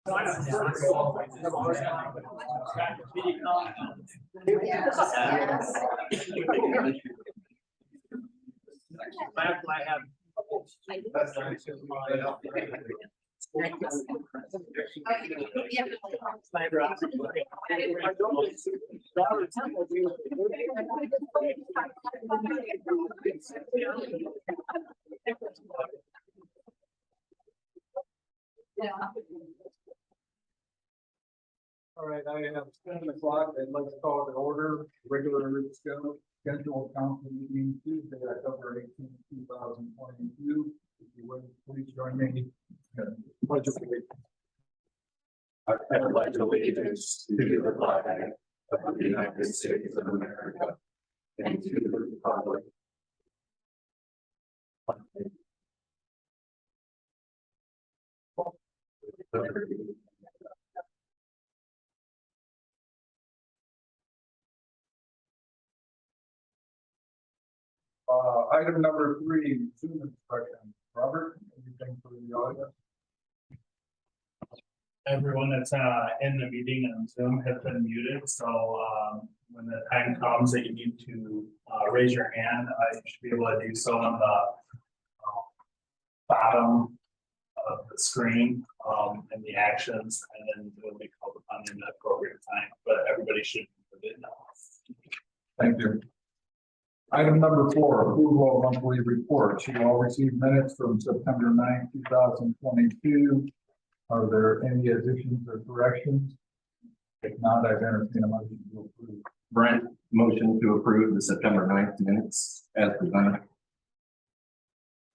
I have. All right, I have 7 o'clock. I'd like to call it to order, regular scheduled council meeting Tuesday, October 18, 2022. If you would, please join me. Pledge of allegiance. I pledge allegiance to the flag of the United States of America and to the republic. Item number 3, Zoom instruction. Robert, anything for the audience? Everyone that's in the meeting on Zoom has been muted, so when the time comes that you need to raise your hand, you should be able to do so on the bottom of the screen and the actions, and then it will be called upon in the appropriate time, but everybody should be muted now. Thank you. Item number 4, approval of monthly reports. You all received minutes from September 9, 2022. Are there any additions or corrections? If not, I'd entertain a motion to approve. Brent, motion to approve the September 9th minutes as presented.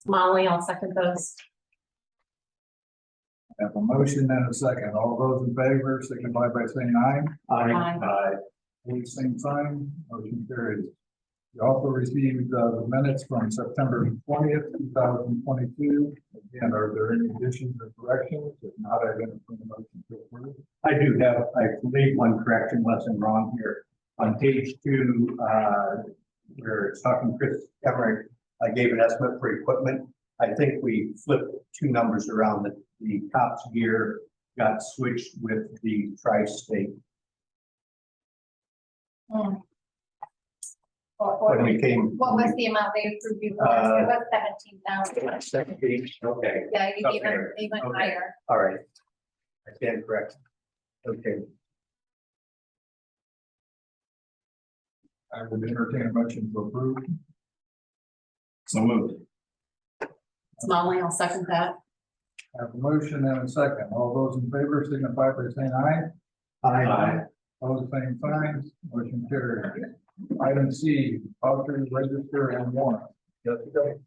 Molly, I'll second those. I have a motion and a second. All those in favor signify by saying aye. Aye. Please same sign. Motion carries. You also received the minutes from September 20th, 2022. Again, are there any additions or corrections? If not, I'd entertain a motion to approve. I do have, I made one correction, unless I'm wrong here. On page 2, where it's talking Chris Emmerich, I gave an estimate for equipment. I think we flipped 2 numbers around. The COPS gear got switched with the tri-state. When we came. What was the amount they approved you for? It was 17,000. Second page, okay, Yeah, you Okay. even Okay. higher. all right. I stand corrected. Okay, I would entertain a motion to approve. So moved. It's Molly, I'll second that. I have a motion and a second. All those in favor signify by saying aye. Aye. All same signs. Motion carries. Item C, voucher register and warrant. Jessica?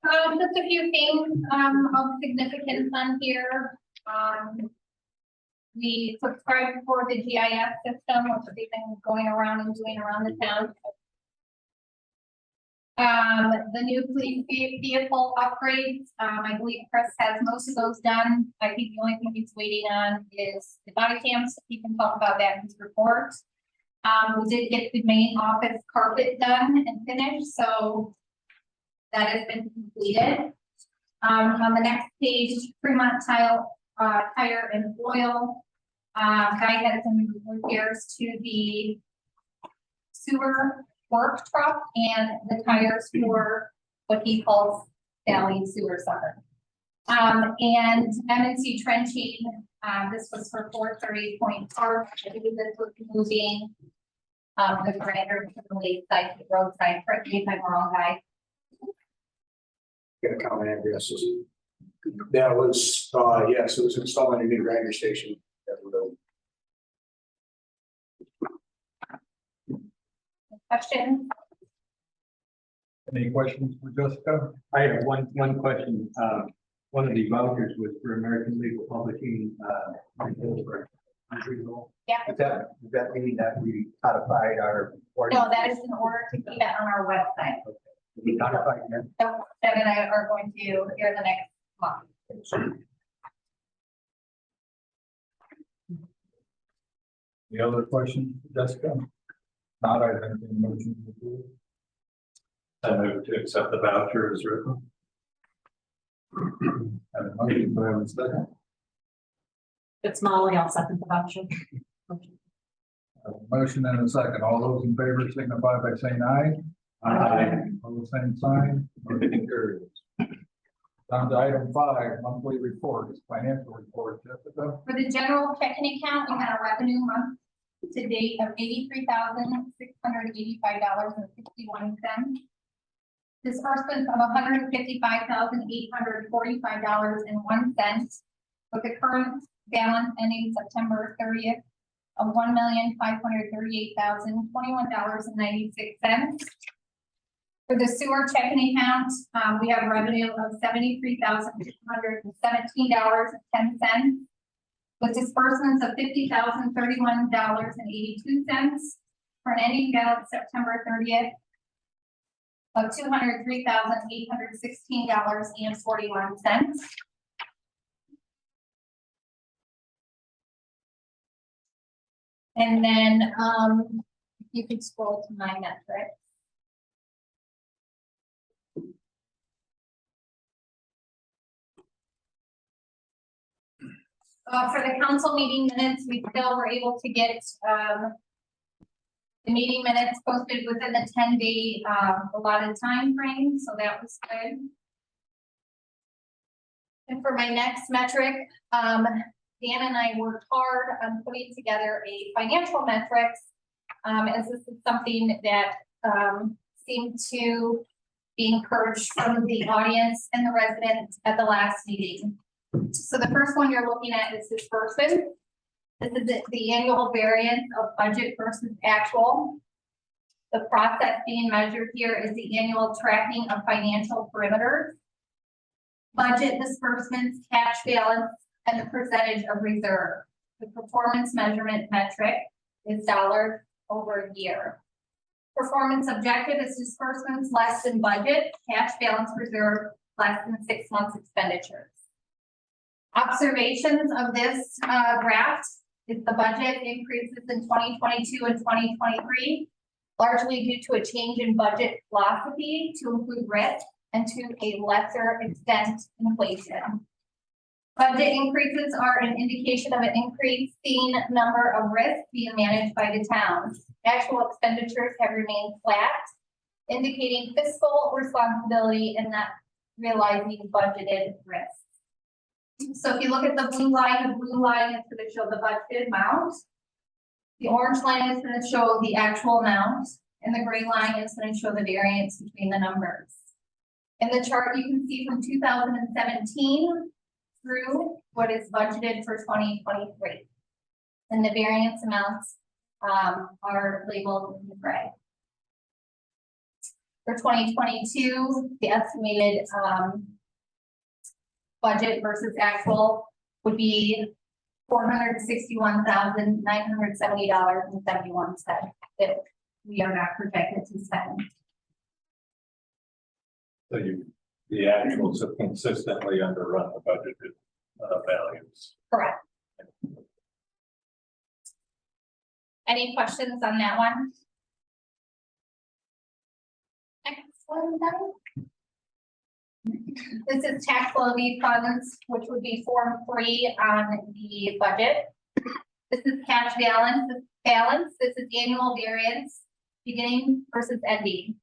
Just a few things, of significance on here. We subscribed for the GIS system, which they've been going around and doing around the town. The new police vehicle upgrades, I believe Chris has most of those done. I think the only thing he's waiting on is the body cams. He can talk about that in his report. We did get the main office carpet done and finished, so that has been completed. On the next page, Fremont tire and oil. Guy had some repairs to the sewer work truck and the tires for what he calls Valley Sewer Sucker. And M&C trenching, this was for 430 Point Park. I believe this was moving the grinder to the lakeside, to the roadside. Correct me if I'm wrong, guy. Got a common addresses. That was, yes, it was installing a new grinder station. Question? Any questions for Jessica? I have one question. One of the vouchers was for American Legal Publishing. Yeah. Does that mean that we codified our? No, that is in order to keep it on our website. We codified that? So Deb and I are going to here the next month. Any other questions for Jessica? Not, I'd entertain a motion to approve. I move to accept the voucher as written. Have a motion, do I have a second? It's Molly, I'll second the motion. Motion and a second. All those in favor signify by saying aye. All the same sign, motion carries. Down to item 5, monthly reports, financial report, Jessica. For the general checking account, we had a revenue month to date of $83,685.61. Disbursements of $155,845.01, with the current balance ending September 30th of $1,538,021.96. For the sewer checking account, we have revenue of $73,217.10, with disbursements of $50,031.82, for an ending balance September 30th of $203,816.41. And then, you can scroll to my metrics. For the council meeting minutes, we still were able to get, the meeting minutes posted within the 10-day, allotted time frame, so that was good. And for my next metric, Dan and I worked hard on putting together a financial metrics, as this is something that, seemed to be encouraged from the audience and the residents at the last meeting. So the first one you're looking at is disbursement. This is the annual variance of budget versus actual. The process being measured here is the annual tracking of financial perimeters, budget disbursements, cash balance, and the percentage of reserve. The performance measurement metric is dollars over a year. Performance objective is disbursements less than budget, cash balance reserve less than 6 months expenditures. Observations of this graph is the budget increases in 2022 and 2023, largely due to a change in budget philosophy to include risk and to a lesser extent inflation. Budget increases are an indication of an increasing number of risks being managed by the town. Actual expenditures have remained flat, indicating fiscal responsibility and not realizing budgeted risks. So if you look at the blue line is going to show the budgeted amount. The orange line is going to show the actual amount, and the gray line is going to show the variance between the numbers. In the chart, you can see from 2017 through what is budgeted for 2023. And the variance amounts are labeled in gray. For 2022, the estimated budget versus actual would be $461,970.71 that we are not projected to spend. So the actuals have consistently underrun the budgeted values. Correct. Any questions on that one? Next one, then. This is tax levy funds, which would be Form 3 on the budget. This is cash balance. This is annual variance, beginning versus ending.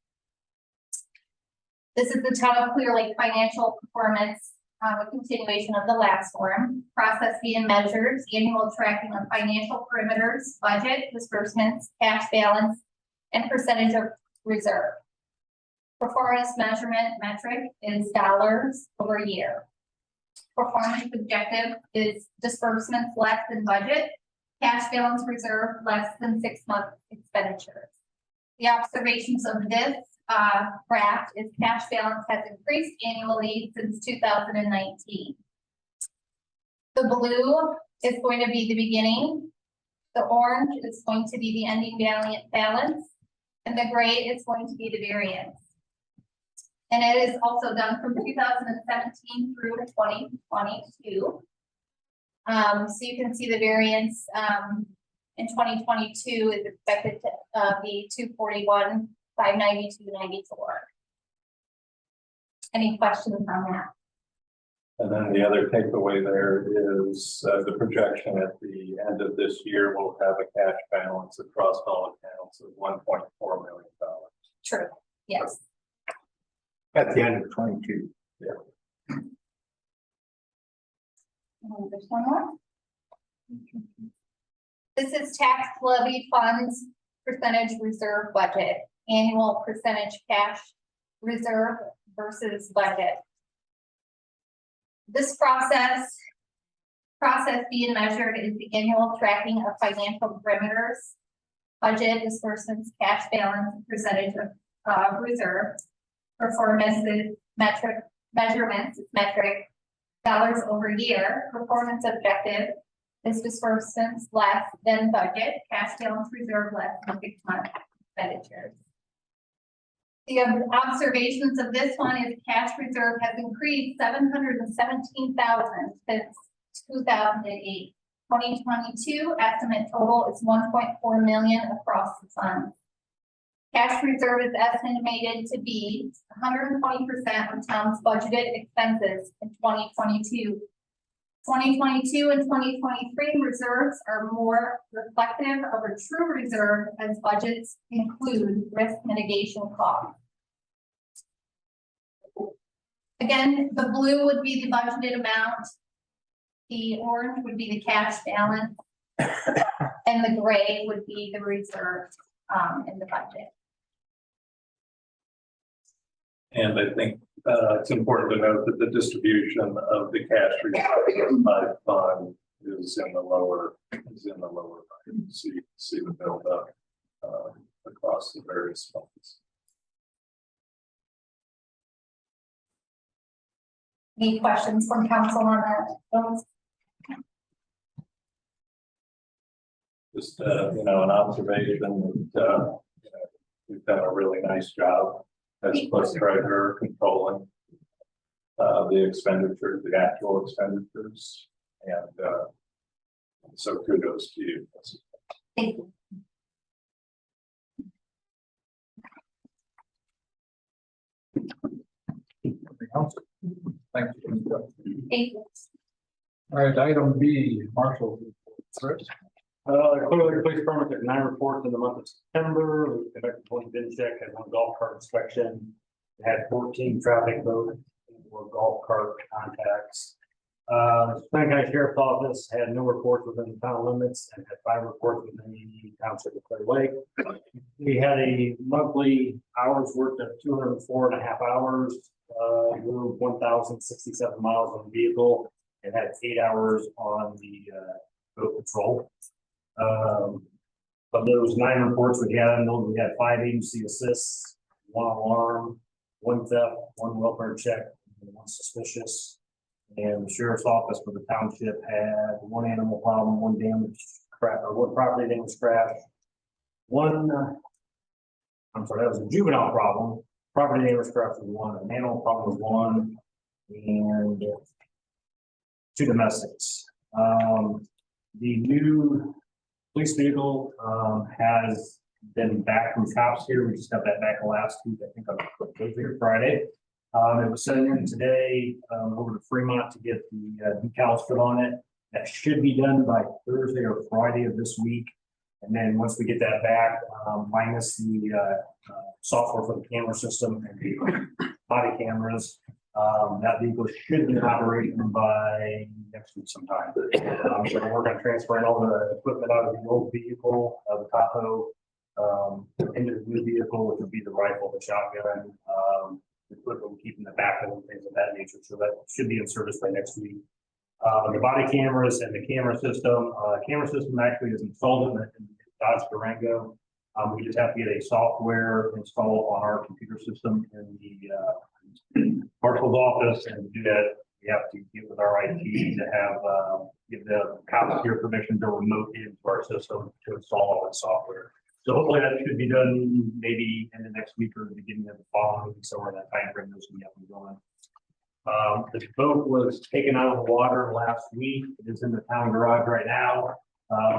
This is the town of Clear Lake financial performance, a continuation of the last form. Process being measures, annual tracking of financial perimeters, budget, disbursements, cash balance, and percentage of reserve. Performance measurement metric is dollars over a year. Performance objective is disbursements less than budget, cash balance reserve less than 6 months expenditures. The observations of this graph is cash balance has increased annually since 2019. The blue is going to be the beginning. The orange is going to be the ending balance, and the gray is going to be the variance. And it is also done from 2017 through 2022. So you can see the variance in 2022 is expected to be 241,592.94. Any questions on that? And then the other takeaway there is the projection at the end of this year, we'll have a cash balance across all accounts of $1.4 million. True, yes. At the end of 22. There's one more. This is tax levy funds percentage reserve budget, annual percentage cash reserve versus budget. This process being measured is the annual tracking of financial parameters, budget disbursements, cash balance, percentage of reserve, performance measurements, dollars over year, performance objective, is disbursements less than budget, cash balance reserve less than 6 month expenditures. The observations of this one is cash reserve has increased 717,000 since 2008. 2022 estimate total is 1.4 million across the funds. Cash reserve is estimated to be 120% of town's budgeted expenses in 2022. 2022 and 2023 reserves are more reflective of a true reserve as budgets include risk mitigation costs. Again, the blue would be the budgeted amount. The orange would be the cash balance. And the gray would be the reserve in the budget. And I think it's important to note that the distribution of the cash reserve by fund is in the lower. See the build up across the various funds. Any questions from council on that? Those? Just an observation that we've done a really nice job as plus treasurer controlling the expenditures, the actual expenditures, and so kudos to you. Thank you. Anything else? Thank you. Thank you. All right, item B, Marshall. Chris? Clearly, police department took 9 reports in the month of September. We conducted 1 VIN check, had 1 golf cart inspection, had 14 traffic votes, and 4 golf cart contacts. Spring County Sheriff's Office had no reports within the town limits and had 5 reports within the township of Clear Lake. We had a monthly hours worked of 204.5 hours, moved 1,067 miles on the vehicle, and had 8 hours on the boat patrol. Of those 9 reports we had 5 agency assists, 1 alarm, 1 theft, 1 welfare check, and 1 suspicious. And the sheriff's office for the township had 1 animal problem, 1 damage crash, or 1 property damage crash. That was a juvenile problem. Property damage crash was 1, an animal problem was 1, and 2 domestics. The new police vehicle has been back from cops here. We just got that back last week, I think on Thursday or Friday. It was sent in today over to Fremont to get the decals put on it. That should be done by Thursday or Friday of this week. And then once we get that back, minus the software for the camera system and the body cameras, that vehicle should be in operation by next week sometime. So we're working on transferring all the equipment out of the old vehicle, the Tahoe, into the new vehicle, which would be the rifle, the shotgun, the equipment we keep in the back and things of that nature. So that should be in service by next week. The body cameras and the camera system actually is installed in the Dodge Durango. We just have to get a software installed on our computer system in the marshal's office, and to do that, we have to get with our IT to have give the cops here permission to remote into our system to install all that software. So hopefully that should be done maybe in the next week or the beginning of the following week, somewhere in that time frame. Those will be up and going. The boat was taken out of the water last week. It is in the town garage right now.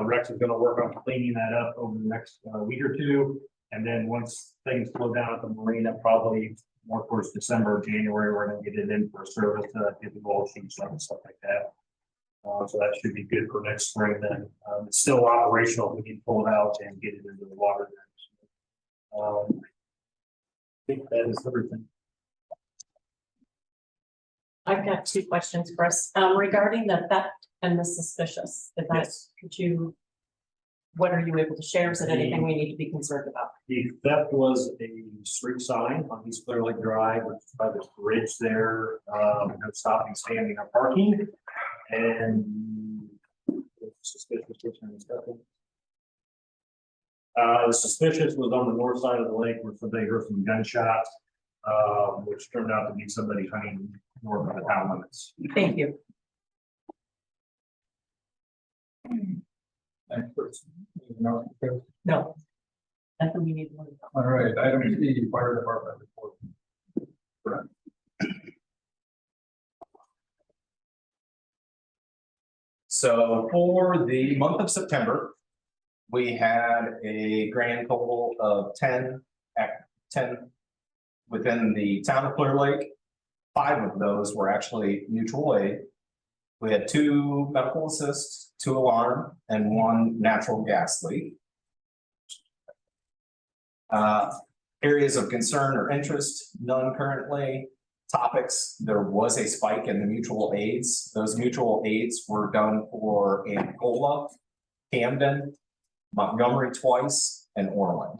Rex is going to work on cleaning that up over the next week or 2. And then once things slow down at the marina, probably more towards December, January, we're gonna get it in for service, get the oil change done and stuff like that. So that should be good for next spring then. It's still operational. We can pull it out and get it into the water. I think that is everything. I've got two questions, Chris, regarding the theft and the suspicious. If I, Yes. could you, what are you able to share? Is it anything we need to be concerned about? The theft was a street sign on East Clear Lake Drive, which is by the bridge there, no stopping, standing, or parking. And suspicious. The suspicious was on the north side of the lake where somebody heard some gunshots, which turned out to be somebody hunting north of the town limits. Thank you. Thanks, Chris. Anything else, Chris? No. That's what we need. All right, item C, fire department report. Brent. So for the month of September, we had a grand total of 10 within the town of Clear Lake. 5 of those were actually mutual aid. We had 2 medical assists, 2 alarm, and 1 natural gas leak. Areas of concern or interest, none currently. Topics, there was a spike in the mutual aids. Those mutual aids were done for Angola, Camden, Montgomery twice, and Orland.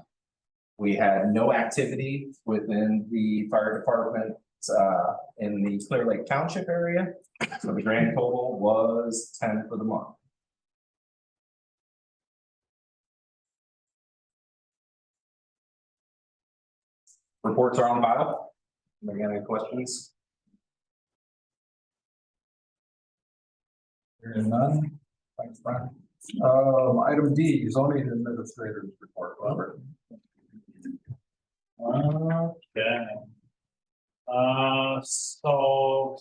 We had no activity within the fire department in the Clear Lake Township area. So the grand total was 10 for the month. Reports are on file. Any questions? Hearing none. Thanks, Brian. Item D, zoning administrators report. Robert. Okay. So.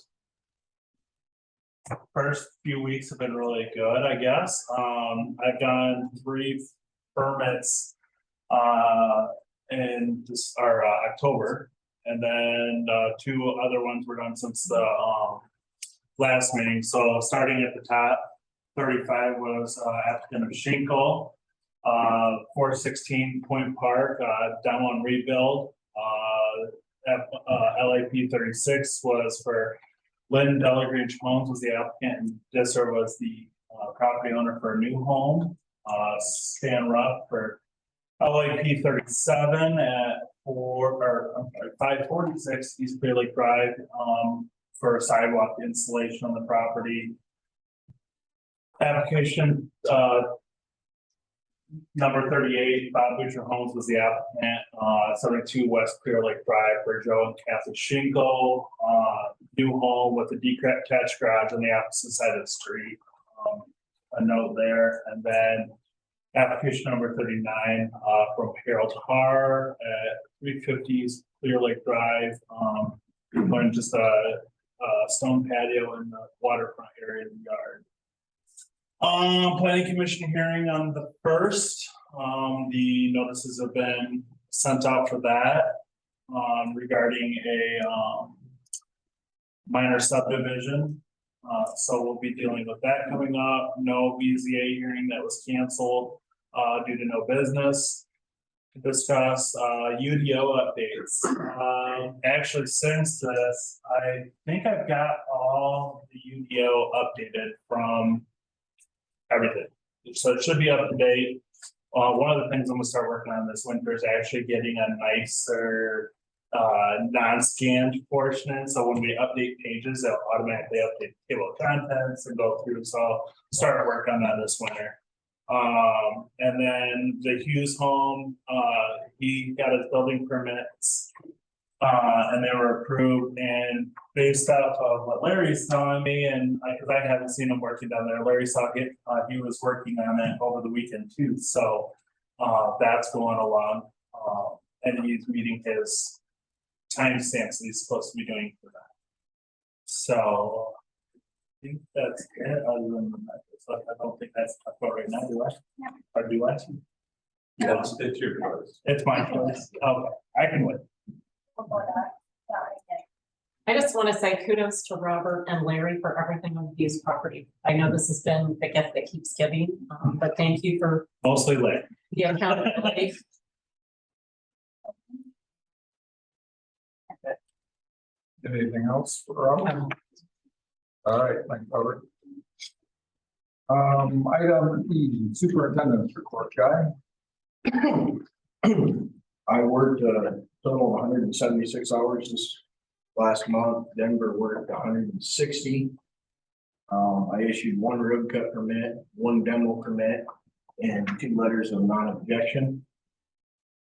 First few weeks have been really good, I guess. I've done 3 permits. In this, or October. And then 2 other ones were done since the last meeting. So starting at the top, 35 was applicant of Schinkel, 416 Point Park, demo and rebuild. LAP 36 was for Lynn Delagrange Homes was the applicant, and Disser was the property owner for a new home. Stan Ruff for LAP 37 at 546 East Clear Lake Drive, for sidewalk installation on the property. Application, number 38, Bob Butcher Homes was the applicant, 72 West Clear Lake Drive for Joe and Kathy Schinkel, new home with a detached garage on the opposite side of the street. A note there, and then application number 39 from Harold Har at 350 Clear Lake Drive. Putting just a stone patio in the waterfront area of the yard. Planning Commission hearing on the 1st. The notices have been sent out for that regarding a minor subdivision. So we'll be dealing with that coming up. No BZA hearing that was canceled due to no business. To discuss UDO updates. Actually, since this, I think I've got all the UDO updated from everything. So it should be up to date. One of the things I'm gonna start working on this winter is actually getting a nicer non-scanned portion in. So when we update pages, they'll automatically update the table of contents and go through. So I'll start working on that this winter. And then the Hughes home, he got his building permits. And they were approved, and based off of what Larry's telling me, and because I haven't seen him working down there, Larry saw it, he was working on it over the weekend too, so that's going along. And he's meeting his timestamps that he's supposed to be doing for that. So I think that's it, other than that. So I don't think that's about right now, do I? No. Or do I? It's your choice. It's my choice. Okay, I can wait. Before that. I just want to say kudos to Robert and Larry for everything on the Hughes property. I know this has been the gift that keeps giving, but thank you for Mostly late. the accountability. Anything else for Rob? All right, thank you, Robert. Item E, superintendent's report, Guy. I worked a total of 176 hours this last month. Denver worked 160. I issued one road cut permit, one demo permit, and 2 letters of non-objection.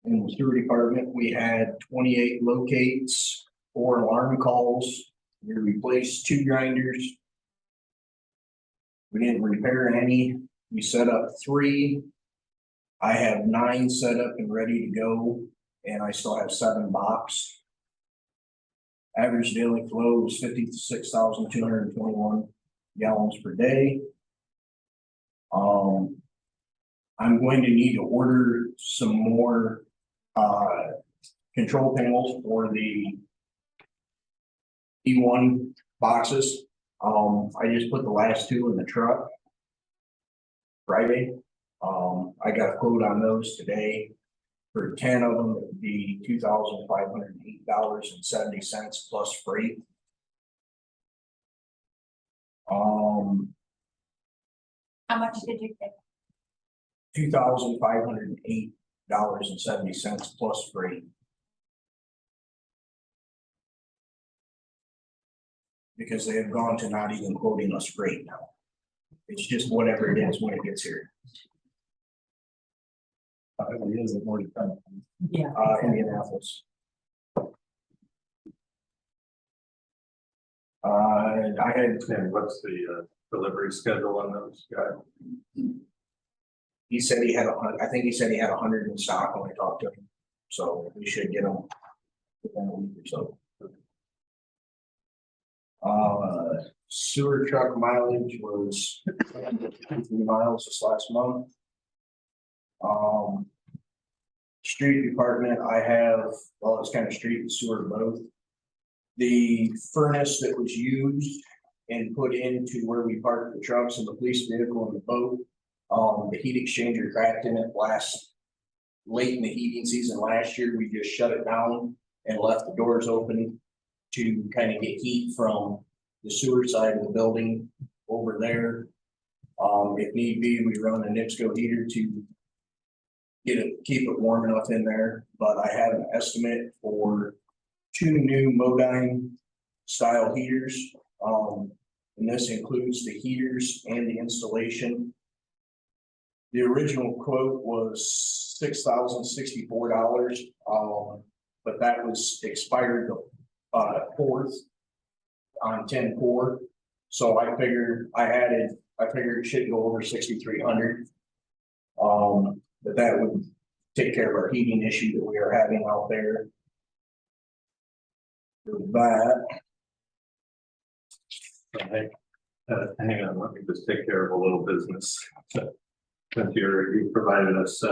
In the sewer department, we had 28 locates, 4 alarm calls. We replaced 2 grinders. We didn't repair any. We set up 3. I have 9 set up and ready to go, and I still have 7 boxed. Average daily flow was 56,221 gallons per day. I'm going to need to order some more control panels for the E1 boxes. I just put the last 2 in the truck Friday. I got a quote on those today. For 10 of them, it would be $2,508.70 plus freight. How much did you pay? $2,508.70 plus freight. Because they have gone to not even quoting us freight now. It's just whatever it is when it gets here. It is more dependent. Yeah. Indianapolis. I had, And what's the delivery schedule on those guys? he said he had I think he said he had 100 in stock when I talked to him. So we should get them within a week or so. Sewer truck mileage was 3 miles this last month. Street department, I have, well, it's kind of street and sewer both. The furnace that was used and put into where we parked the trucks and the police vehicle and the boat, the heat exchanger cracked in it late in the heating season last year. We just shut it down and left the doors open to kind of get heat from the sewer side of the building over there. If need be, we run a NIPSCO heater to keep it warm enough in there, but I have an estimate for 2 new Modine style heaters. And this includes the heaters and the installation. The original quote was $6,064, but that was expired the 4th on 10/4. So I figured it should go over 6,300. But that would take care of our heating issue that we are having out there. With that, Hang on, let me just take care of a little business. Since you provided us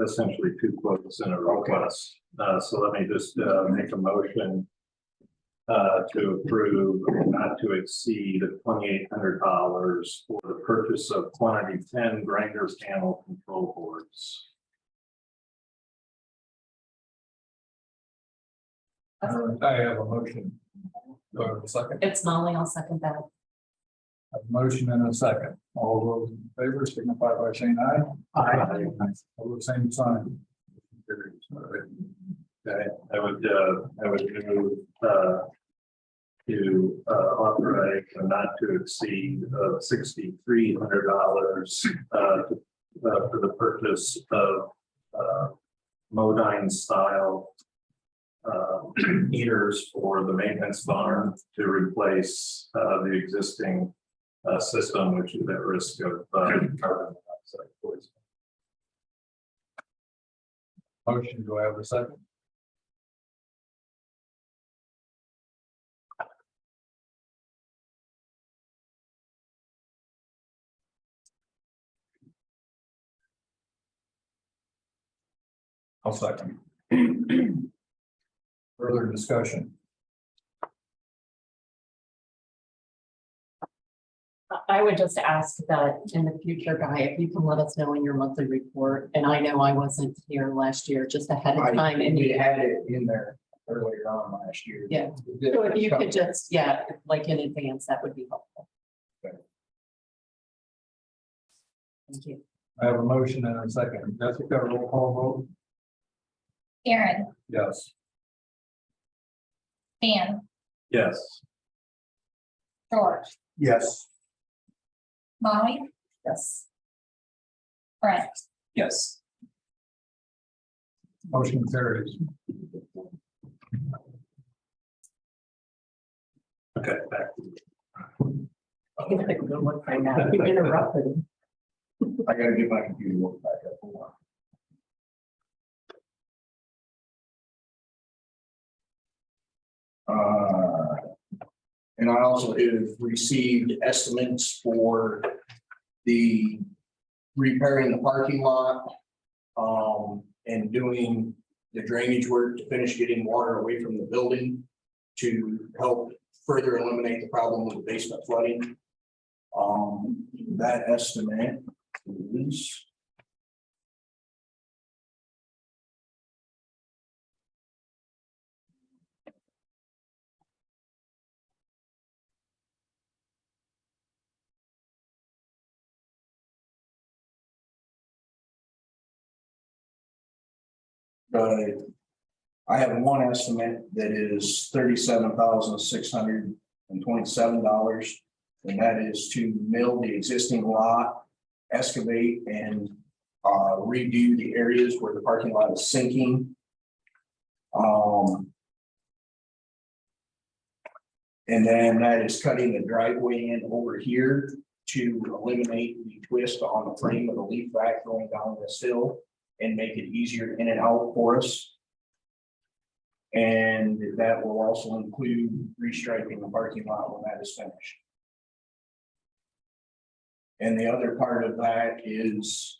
essentially 2 quotes in a request. So let me just make a motion to approve not to exceed $2,800 for the purchase of quantity 10 grinders panel control boards. I have a motion. Do I have a second? It's Molly, I'll second that. A motion and a second. All those in favor signify by saying aye. Aye. All the same sign. Okay, I would move to authorize not to exceed $6,300 for the purchase of Modine style heaters for the maintenance barn to replace the existing system, which is at risk of carbon dioxide poisoning. Motion, do I have a second? I'll second. Further discussion? I would just ask that in the future, Guy, if you can let us know in your monthly report, and I know I wasn't here last year, just ahead of time, and We you, had it in there earlier on last year. Yeah. so if you could just, yeah, like in advance, that would be helpful. Okay. Thank you. I have a motion and a second. Jessica, roll call vote? Aaron, Yes. Dan, Yes. George, Yes. Molly, Yes. Brett. Yes. Motion carries. Okay, back to you. Good one right now. You interrupted. I gotta get my computer looked back up. Hold on. And I also have received estimates for the repairing the parking lot. And doing the drainage work to finish getting water away from the building to help further eliminate the problem with the basement flooding. That estimate is. But I have one estimate that is $37,627. And that is to mill the existing lot, excavate and redo the areas where the parking lot is sinking. And then that is cutting the driveway in over here to eliminate the twist on the frame of the leaf back going down this hill and make it easier in and out for us. And that will also include restriping the parking lot when that is finished. And the other part of that is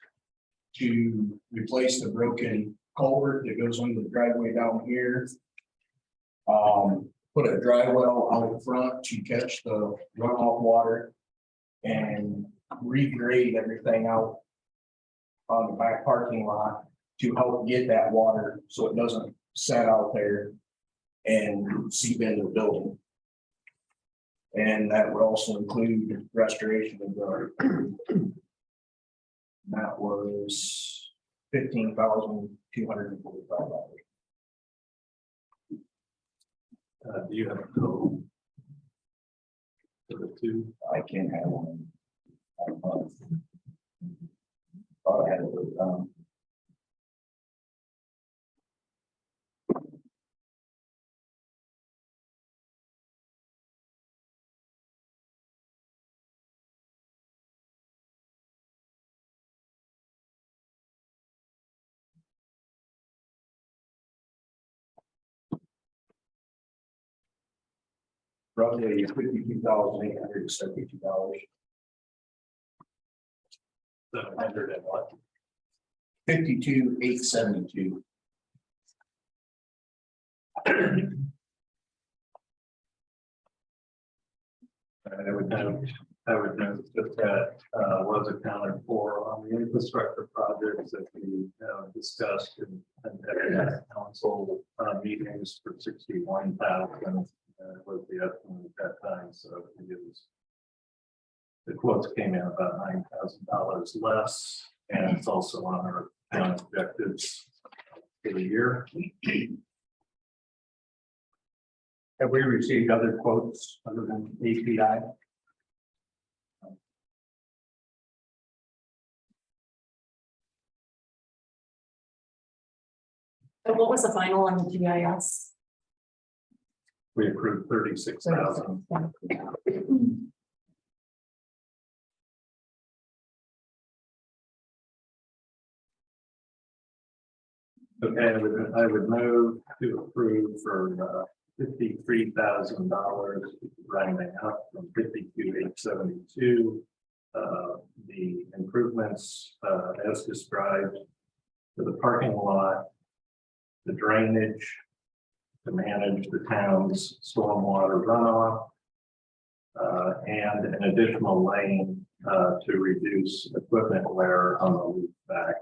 to replace the broken culvert that goes under the driveway down here. Put a dry well out front to catch the runoff water and regrade everything out on the back parking lot to help get that water so it doesn't set out there and seep into the building. And that would also include restoration of the. That was $15,245. Do you have a code? For the two? I can't have one. Thought I had it written down. Roughly $52,872. 700 and what? 52,872. I would note that was accounted for on the infrastructure projects that we discussed and had council meetings for 61,000 was the estimate at that time. So it was. The quotes came in about $9,000 less, and it's also on our town objectives for the year. Have we received other quotes other than API? And what was the final on the GIS? We approved 36,000. Okay, I would move to approve for $53,000, rounding up from 52,872. The improvements as described to the parking lot, the drainage, to manage the town's stormwater runoff, and an additional lane, to reduce equipment wear on the loop back.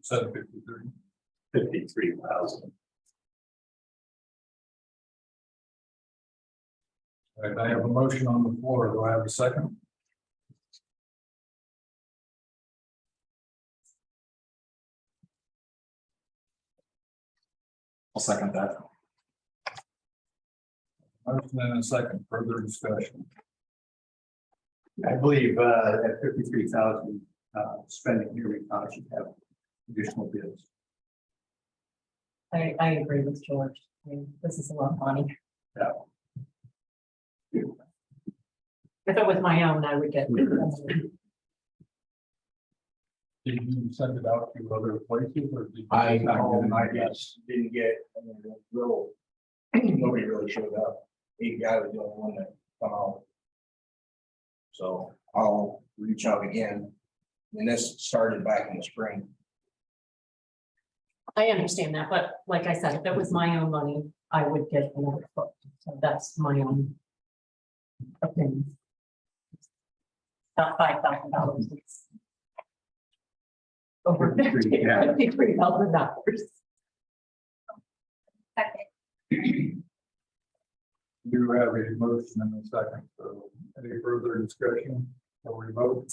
753. 53,000. All right, I have a motion on the floor. Do I have a second? I'll second that. Motion and a second, further discussion. I believe, at 53,000, spending here, we probably should have additional bids. I agree with George. I mean, this is a lot of money. Yeah. If it was my own, I would get. Did you send it out to other places or? Did you I not get an idea? just didn't get, real, nobody really showed up. Eight guy was the only one that come out. So I'll reach out again. And this started back in the spring. I understand that, but like I said, if it was my own money, I would get another quote. So that's my own opinion. Not $5,000. Over $53,000. Second. You have a motion and a second, so any further discussion or vote?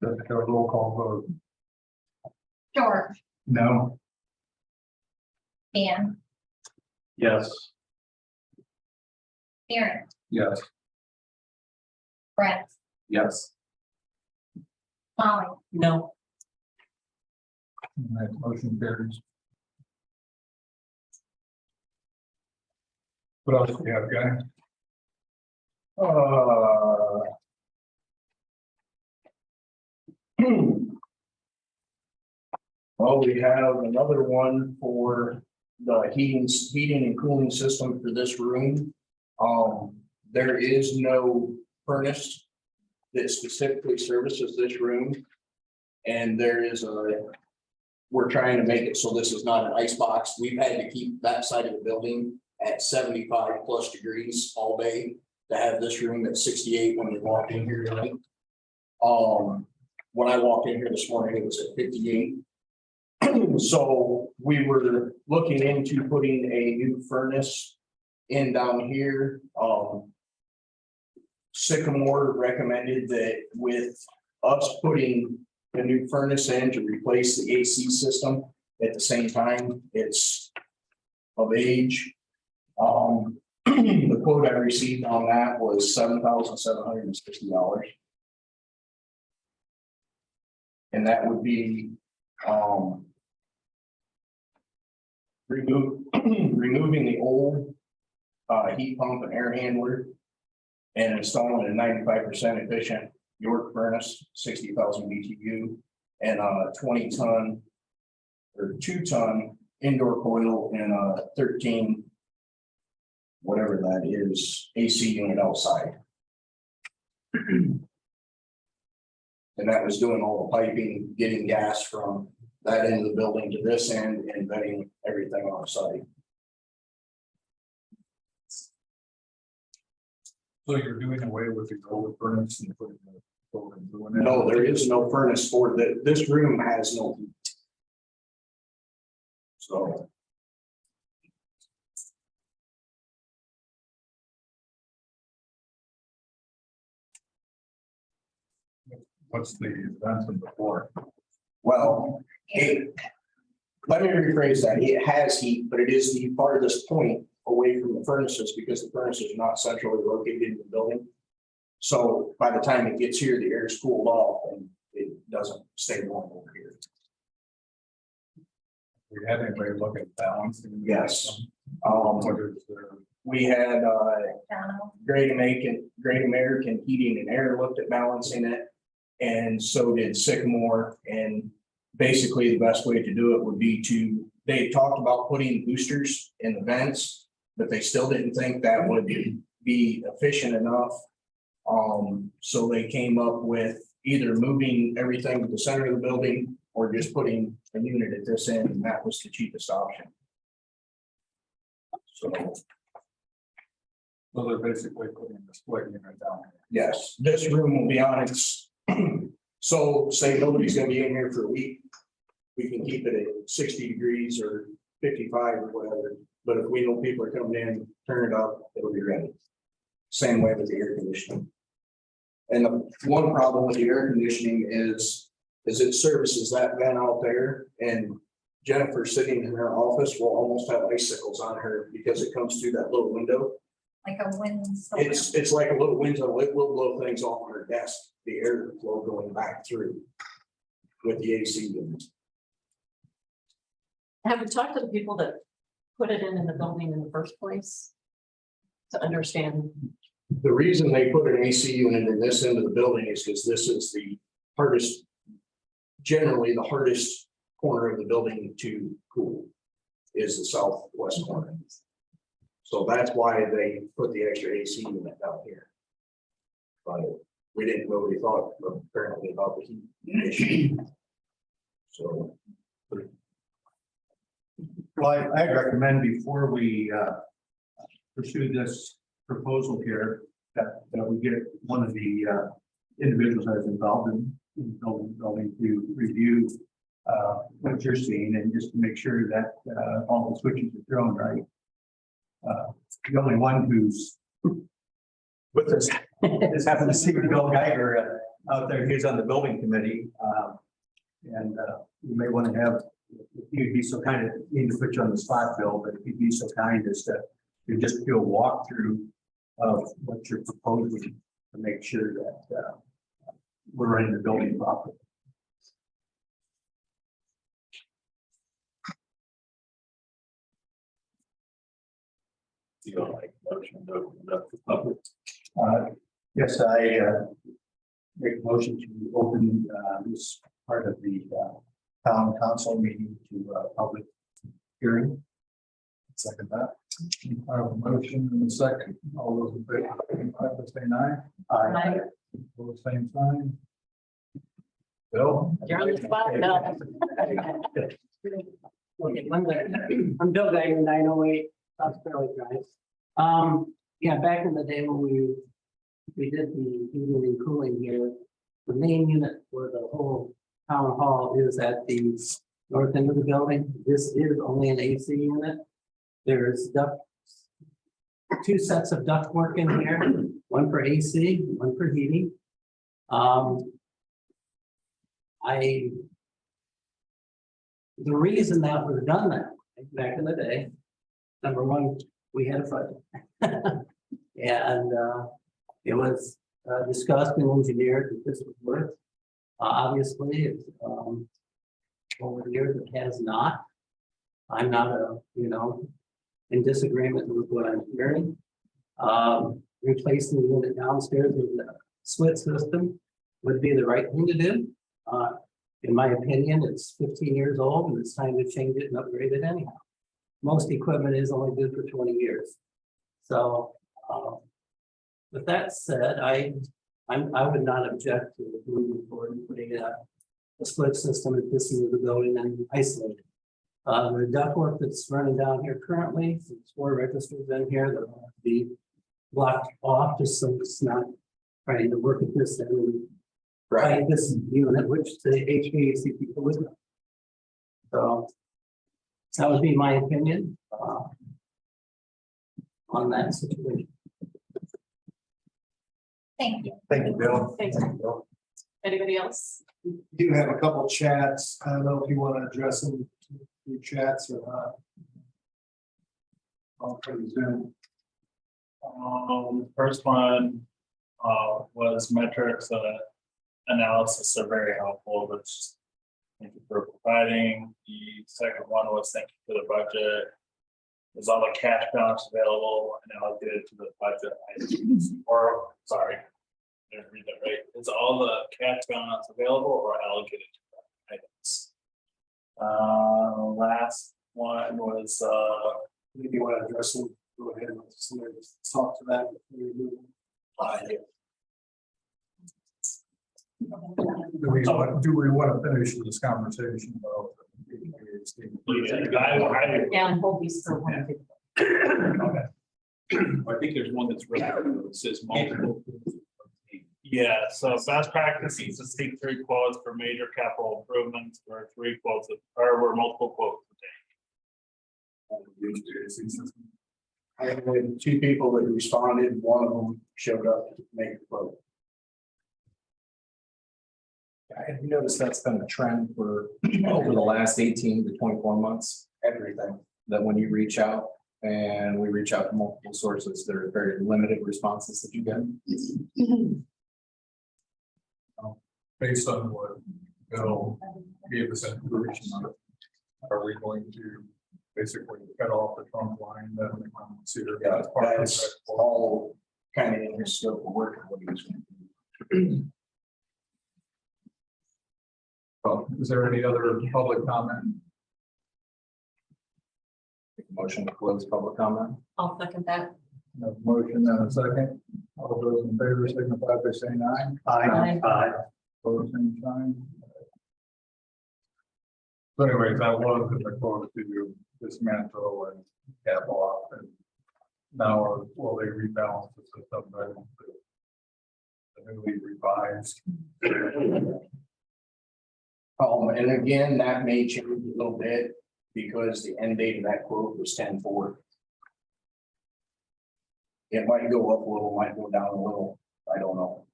Let's have a roll call vote. George, No, Dan, Yes. Aaron, Yes. Brett, Yes. Molly, No, And that motion carries. What else do we have, guys? Well, we have another one for the heating and cooling system for this room. There is no furnace that specifically services this room. And there is we're trying to make it so this is not an ice box. We've had to keep that side of the building at 75+ degrees all day to have this room at 68 when we walked in here tonight. When I walked in here this morning, it was at 58. So we were looking into putting a new furnace in down here. Sycamore recommended that with us putting a new furnace in to replace the AC system at the same time, it's of age. The quote I received on that was $7,760. And that would be, removing the old heat pump and air handler and installing a 95% efficient York furnace, 60,000 BTU, and a 20-ton or 2-ton indoor coil and a 13, whatever that is, AC unit outside. And that was doing all the piping, getting gas from that end of the building to this end and vetting everything on site. So you're doing away with the old furnace and putting the. No, there is no furnace for that. This room has no heat. So. What's the advantage before? Well, let me rephrase that. It has heat, but it is the farthest point away from the furnaces because the furnaces are not centrally located in the building. So by the time it gets here, the air is cooled off and it doesn't stay warm over here. We had anybody look at balancing? Yes. What is there? We had Donald, Great American Heating and Air looked at balancing it. And so did Sycamore. And basically the best way to do it would be they talked about putting boosters in the vents, but they still didn't think that would be efficient enough. So they came up with either moving everything to the center of the building or just putting a unit at this end, and that was the cheapest option. So, So they're basically putting the split unit down. yes, this room will be on its, so say nobody's gonna be in here for a week. We can keep it at 60 degrees or 55 or whatever, but if we know people are coming in, turn it up, it'll be ready. Same way with the air conditioning. And the one problem with the air conditioning is it services that vent out there, and Jennifer sitting in her office will almost have icicles on her because it comes through that little window. Like a wind. It's like a little window, it will blow things off her desk, the air flow going back through with the AC unit. Have you talked to the people that put it in the building in the first place? To understand, The reason they put an AC unit in this end of the building is because this is the hardest, generally the hardest corner of the building to cool is the southwest corner. So that's why they put the extra AC unit down here. But we didn't really thought apparently about the heat issue. So, Well, I'd recommend before we pursue this proposal here, that we get one of the individuals that is involved in building to review what you're seeing, and just to make sure that all the switches are thrown right. The only one who's with us is happened to see Bill Geiger out there. He's on the building committee. And you may want to have, if you'd be so kind of, need to put you on the spot, Bill, but if you'd be so kind as to just do a walkthrough of what you're proposing to make sure that we're running the building properly. You don't like motion to open it up to public. Yes, I make a motion to open this part of the town council meeting to public hearing. Second that. I have a motion and a second. All those in favor, say aye. Aye. All the same sign. Bill? you're on the spot now. Okay, I'm Bill Geiger, 908 South Fairley Drive. Yeah, back in the day when we did the heating and cooling here, the main unit for the whole town hall is at the north end of the building. This is only an AC unit. There's two sets of ductwork in here, one for AC, one for heating. The reason that was done that way back in the day, number one, we had a budget. And it was discussed and engineered that this would work. Obviously, it's over the years it has not. I'm not in disagreement with what I'm hearing. Replacing the unit downstairs with the split system would be the right thing to do. In my opinion, it's 15 years old and it's time to change it and upgrade it anyhow. Most equipment is only good for 20 years. So with that said, I would not object to moving forward and putting a split system at this end of the building and isolate it. The ductwork that's running down here currently, since 4 registers in here, that will have to be blocked off just so it's not trying to work at this end. Right, this unit, which the HVAC people would know. So that would be my opinion on that situation. Thank you. Thank you, Bill. Thanks. Anybody else? Do have a couple chats. I don't know if you want to address them through chats or not. I'll put it Zoom. First one was metrics analysis are very helpful, which thank you for providing. The second one was thank you for the budget. Is all the cash balance available and allocated to the budget items? Or sorry, I didn't read that right. Is all the cash balance available or allocated to the items? Last one was Maybe you want to address them. Go ahead and let's talk to that. Before we move on. Do we want to finish this conversation about? Yeah, and hope we still want to. I think there's one that's really, it says multiple. Yeah, so best practices to seek 3 quotes for major capital improvements, or 3 quotes, or were multiple quotes. I had 2 people that responded, one of them showed up to make the quote. Have you noticed that's been a trend for over the last 18 to 24 months? Everything. That when you reach out and we reach out to multiple sources, there are very limited responses that you get. Based on what Bill gave us information on, are we going to basically cut off the trunk line that we consider? Yeah, as part of that's that quote? all kind of in his scope of work. What he was gonna do. Well, is there any other public comment? Motion to close public comment. I'll second that. No motion and a second. All those in favor signify by saying aye. Aye. Opposed, same sign. So anyways, that was in the quote to dismantle and cap off, and now will they rebalance the system then? The newly revised. And again, that may change a little bit because the end date of that quote was 10/4. It might go up a little, might go down a little, I don't know.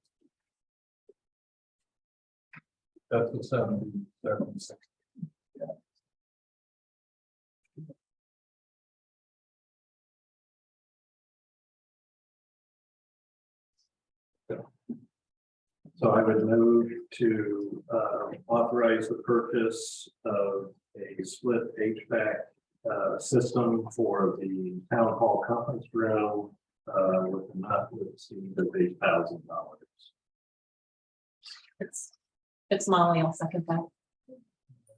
That's the 77. So I would move to authorize the purchase of a split HVAC system for the town hall conference room with a not to exceed of $8,000. It's Molly, I'll second that.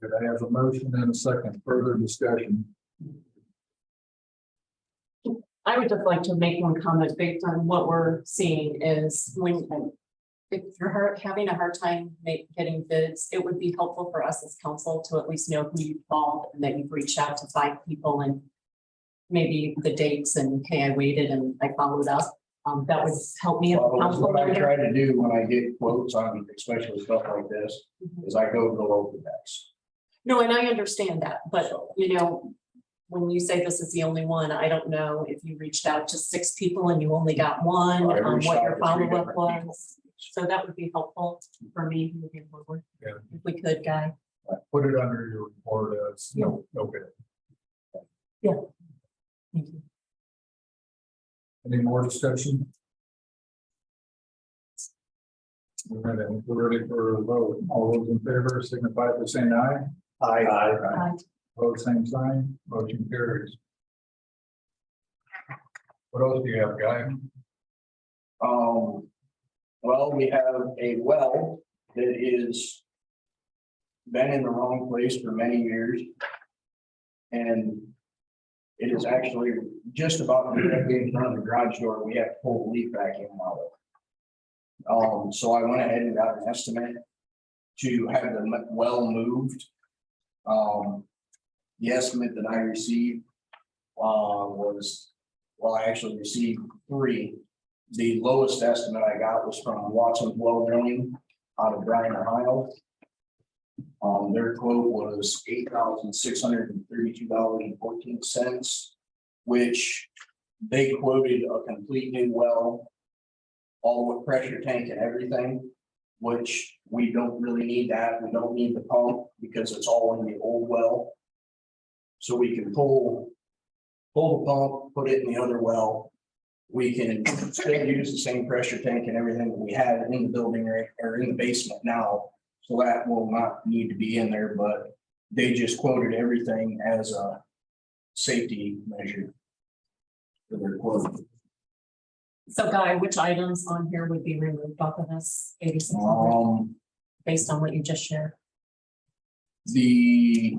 I have a motion and a second. Further discussion. I would just like to make one comment based on what we're seeing is if you're having a hard time getting bids, it would be helpful for us as council to at least know who you've called and that you've reached out to 5 people and maybe the dates and, hey, I waited and I followed up. That would help me. As a Well, that's council what I member. try to do when I get quotes on especially stuff like this, is I go to the local guys. No, and I understand that, but you know, when you say this is the only one, I don't know if you reached out to 6 people and you only got one, I reached what out your to 3 follow-up different was. So that would be helpful for me moving forward. Yeah. If we could, Guy. Put it under your report as no bid. Thank you. Any more discussion? We're ready for a vote. All those in favor signify by saying aye. Aye. Vote same sign, motion carries. What else do you have, Guy? Well, we have a well that is been in the wrong place for many years. And it is actually just about directly in front of the garage door. We have to pull the leak back in and out of. So I went ahead and got an estimate to have the well moved. The estimate that I received was, well, I actually received 3. The lowest estimate I got was from Watson's Well Drilling out of Bryan, Ohio. Their quote was $8,632.14, which they quoted a complete new well, all with pressure tank and everything, which we don't really need that. We don't need the pump because it's all in the old well. So we can pull the pump, put it in the other well. We can still use the same pressure tank and everything that we have in the building or in the basement now. So that will not need to be in there, but they just quoted everything as a safety measure for their quote. So Guy, which items on here would be removed off of this 8,600 based on what you just shared? The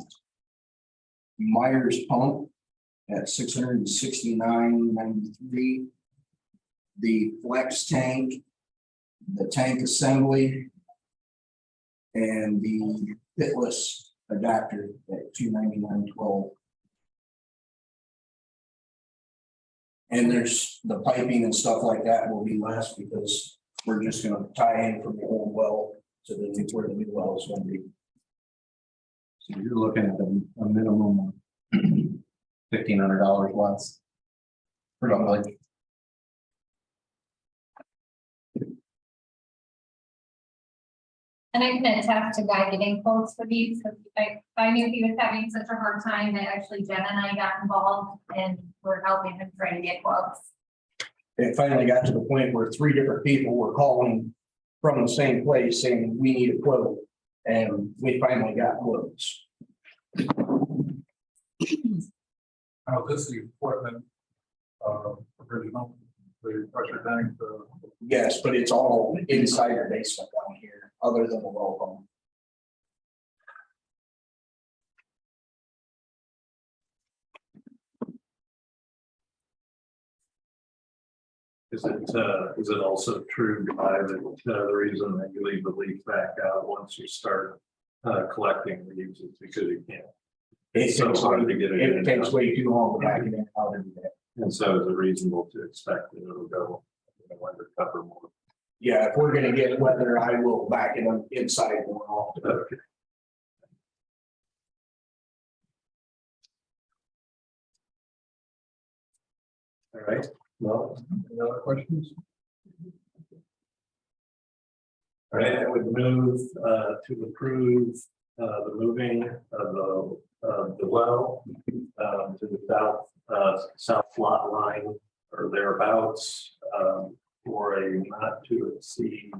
Myers pump at $669.93. The flex tank, the tank assembly, and the pitless adapter at $299.12. And there's the piping and stuff like that will be less because we're just gonna tie in from the old well to the new, where the new well is gonna be. So you're looking at a minimum of $1,500 less. Probably. And I can attest to Guy getting quotes for these, because I knew he was having such a hard time that actually Jen and I got involved and we're helping him try to get quotes. It finally got to the point where 3 different people were calling from the same place saying, we need a quote. And we finally got quotes. Now, this is the equipment, original, the pressure tank, Yes, but it's all inside the basement down here, other than the well pump. Is it also true, Guy, that the reason that you leave the leak back out once you start collecting leaves is because you can't? It's so hard to get it in. It takes way too long to back it in out every day. And so is it reasonable to expect that it'll go undercover more? Yeah, if we're gonna get weather, I will back it up inside more often. Okay. All right, well, any other questions? all right, I would move to approve the moving of the well to the south lot line or thereabouts for a not to exceed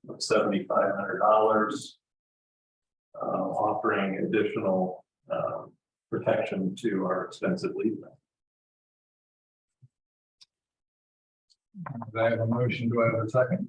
$7,500, offering additional protection to our expensive lead. I have a motion, do I have a second?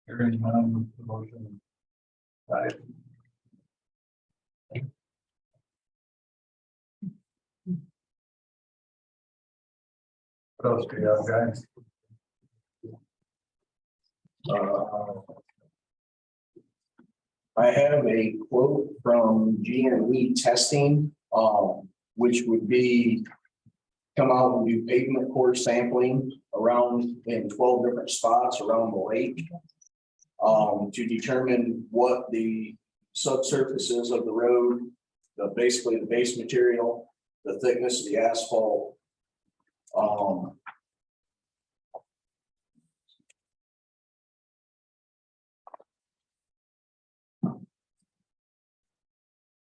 Hearing none, the motion died. What else do you have, guys? I have a quote from GME Testing, which would be come out and do pavement core sampling around in 12 different spots around the lake. To determine what the subsurface is of the road, basically the base material, the thickness of the asphalt.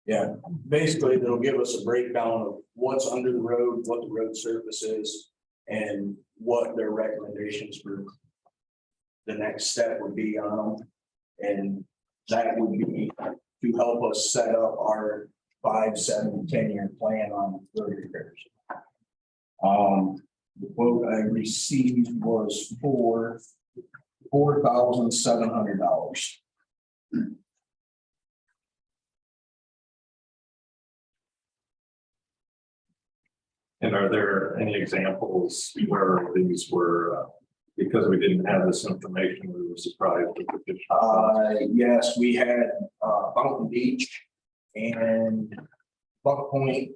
Yeah, basically they'll give us a breakdown of what's under the road, what the road surface is, and what their recommendations for the next step would be on them. And that would be to help us set up our 5, 7, 10-year plan on road repairs. The quote I received was for $4,700. And are there any examples where these were, because we didn't have this information, we were surprised with the additional? Yes, we had Fountain Beach and Buck Point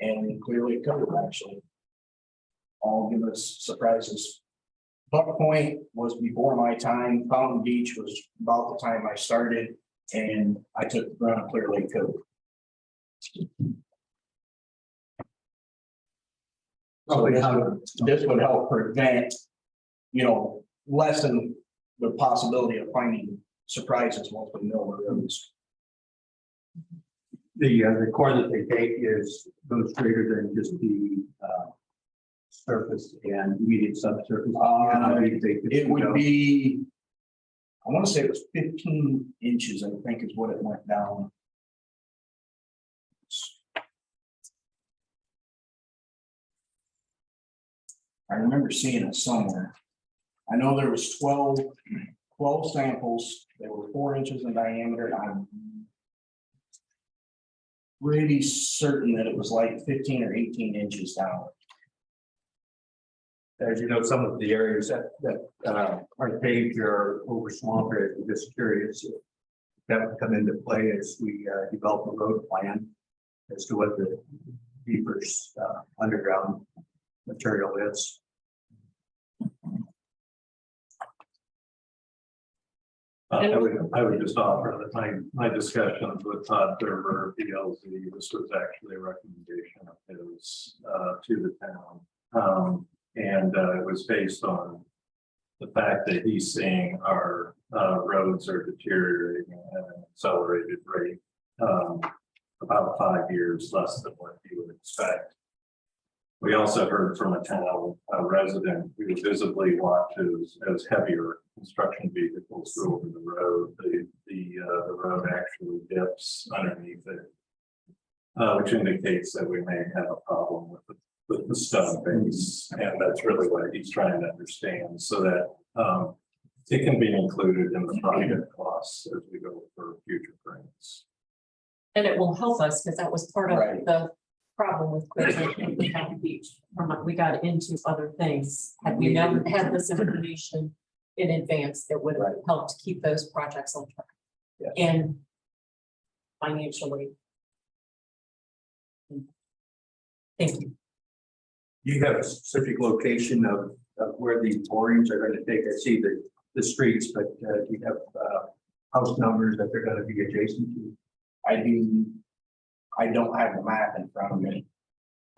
and Clear Lake Cove actually all give us surprises. Buck Point was before my time. Fountain Beach was about the time I started, and I took the run of Clear Lake Cove. So this would help prevent, lessen the possibility of finding surprises once we know the roads. The core that they take goes greater than just the surface and immediate subsurface. It would be, I want to say it was 15 inches, I think is what it went down. I remember seeing it somewhere. I know there was 12 samples, they were 4 inches in diameter, and I'm pretty certain that it was like 15 or 18 inches down. As you know, some of the areas that are paved or over swamp areas, I'm just curious if that would come into play as we develop a road plan as to what the deeper underground material is. I would just offer that my discussions with Todd Thurber, BLZ, this was actually a recommendation of his to the town. And it was based on the fact that he's seeing our roads are deteriorating at an accelerated rate. About 5 years less than what you would expect. We also heard from a town resident who visibly watches as heavier construction vehicles go over the road. The road actually dips underneath it, which indicates that we may have a problem with the stone base, and that's really what he's trying to understand, so that it can be included in the project costs as we go for future grants. And it will help us, because that was part of Right. the problem with Quigley and County Beach. We got into other things. Had we never had this information in advance, it would have helped keep those projects on track. Yes. And financially. Thank you. You have a specific location of where these borings are going to take. I see the streets, but do you have house numbers that they're going to be adjacent to? I don't have the map in front of me.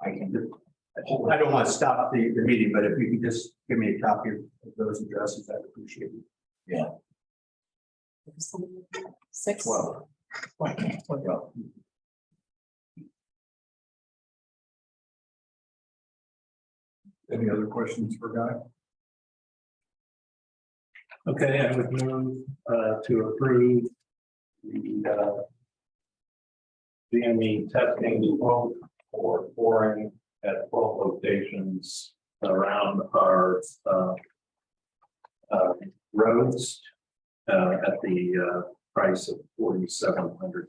I I don't want to stop the meeting, but if you could just give me a copy of those addresses, I'd appreciate it. 6. 12. Any other questions for Guy? Okay, I would move to approve the DME testing quote for boring at 12 locations around our roads at the price of $4,700.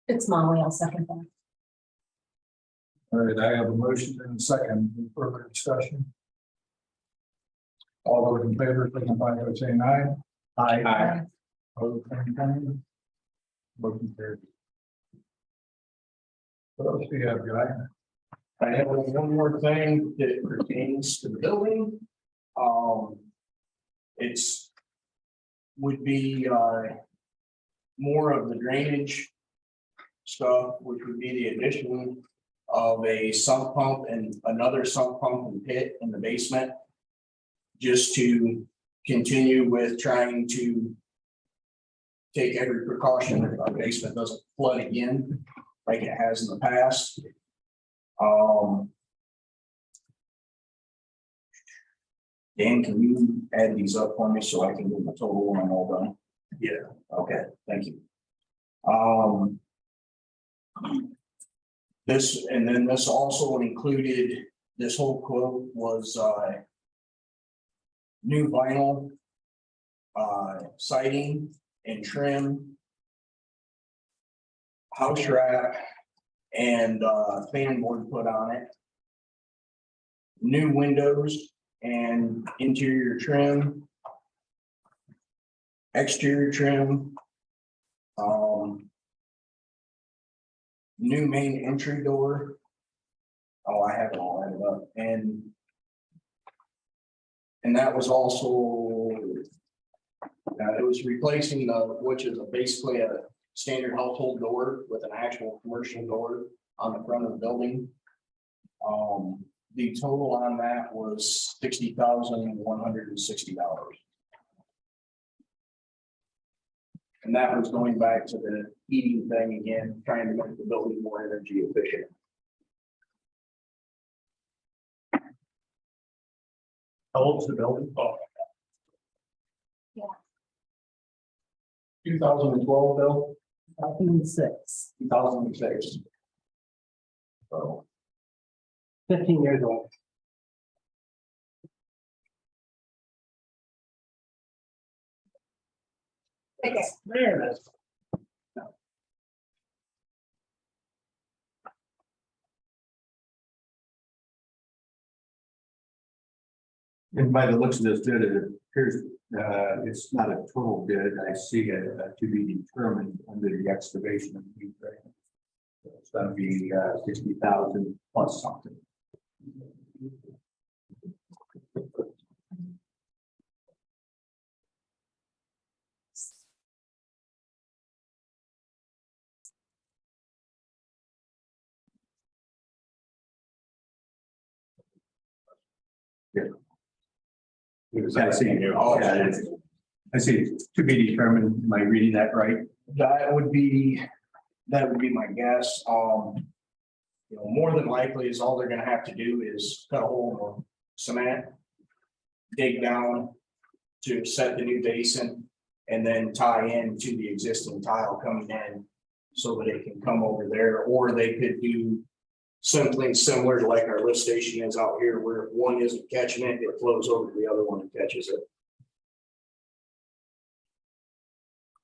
It's Molly, I'll second that. All right, I have a motion and a second. Any further discussion? All those in favor, signify by saying aye. Aye. Opposed, same sign. Motion carried. What else do you have, Guy? I have one more thing that pertains to the building. It's would be more of the drainage stuff, which would be the addition of a sump pump and another sump pump and pit in the basement. Just to continue with trying to take every precaution that our basement doesn't flood again like it has in the past. Dan, can you add these up for me so I can get the total when I'm all done? Yeah. Okay, thank you. This, and then this also included, this whole quote was new vinyl siding and trim, house wrap, and fan board put on it, new windows and interior trim, exterior trim, new main entry door. Oh, I have it all added up, and that was also, it was replacing which is basically a standard household door with an actual commercial door on the front of the building. The total on that was $60,160. And that was going back to the heating thing again, trying to make the building more energy efficient. How old's the building? Oh, 2012, Bill? 2006. 2006. So. 15 years old. There it is. And by the looks of this bid, it appears, it's not a total bid. I see it to be determined under the excavation of the grant. It's gonna be 60,000 plus something. I see, I see, to be determined. Am I reading that right? That would be my guess. You know, more than likely is all they're gonna have to do is cut a hole in the cement, dig down to set the new basin, and then tie in to the existing tile coming in so that it can come over there, or they could do something similar to like our lift station is out here, where if one isn't catching it, it flows over to the other one and catches it.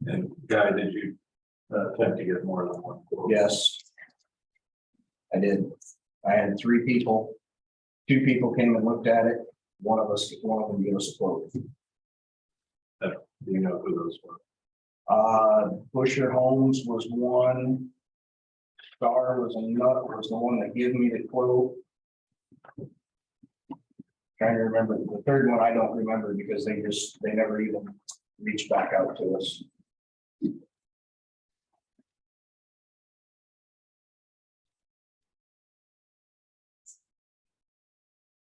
And Guy, did you attempt to get more than one quote? Yes. I did. I had 3 people. 2 people came and looked at it. One of them gave us a quote. Do you know who those were? Busher Homes was one. Star was the one that gave me the quote. Trying to remember the third one. I don't remember because they never even reached back out to us.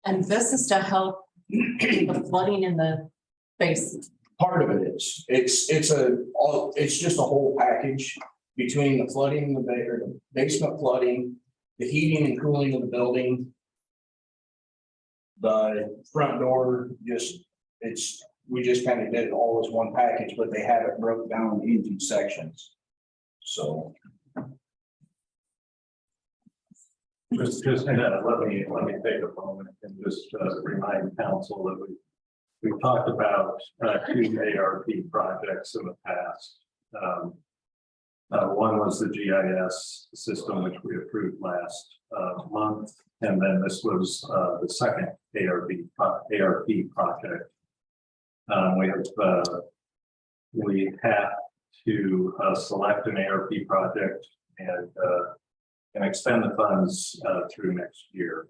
And this is to help the flooding in the basement. Part of it is, it's just a whole package between the flooding, the basement flooding, the heating and cooling of the building. The front door, we just kind of did it all as one package, but they have it broke down into sections. So. Just let me take a moment and just remind council that we talked about 2 ARP projects in the past. One was the GIS system, which we approved last month, and then this was the second ARP project. We have to select an ARP project and expend the funds through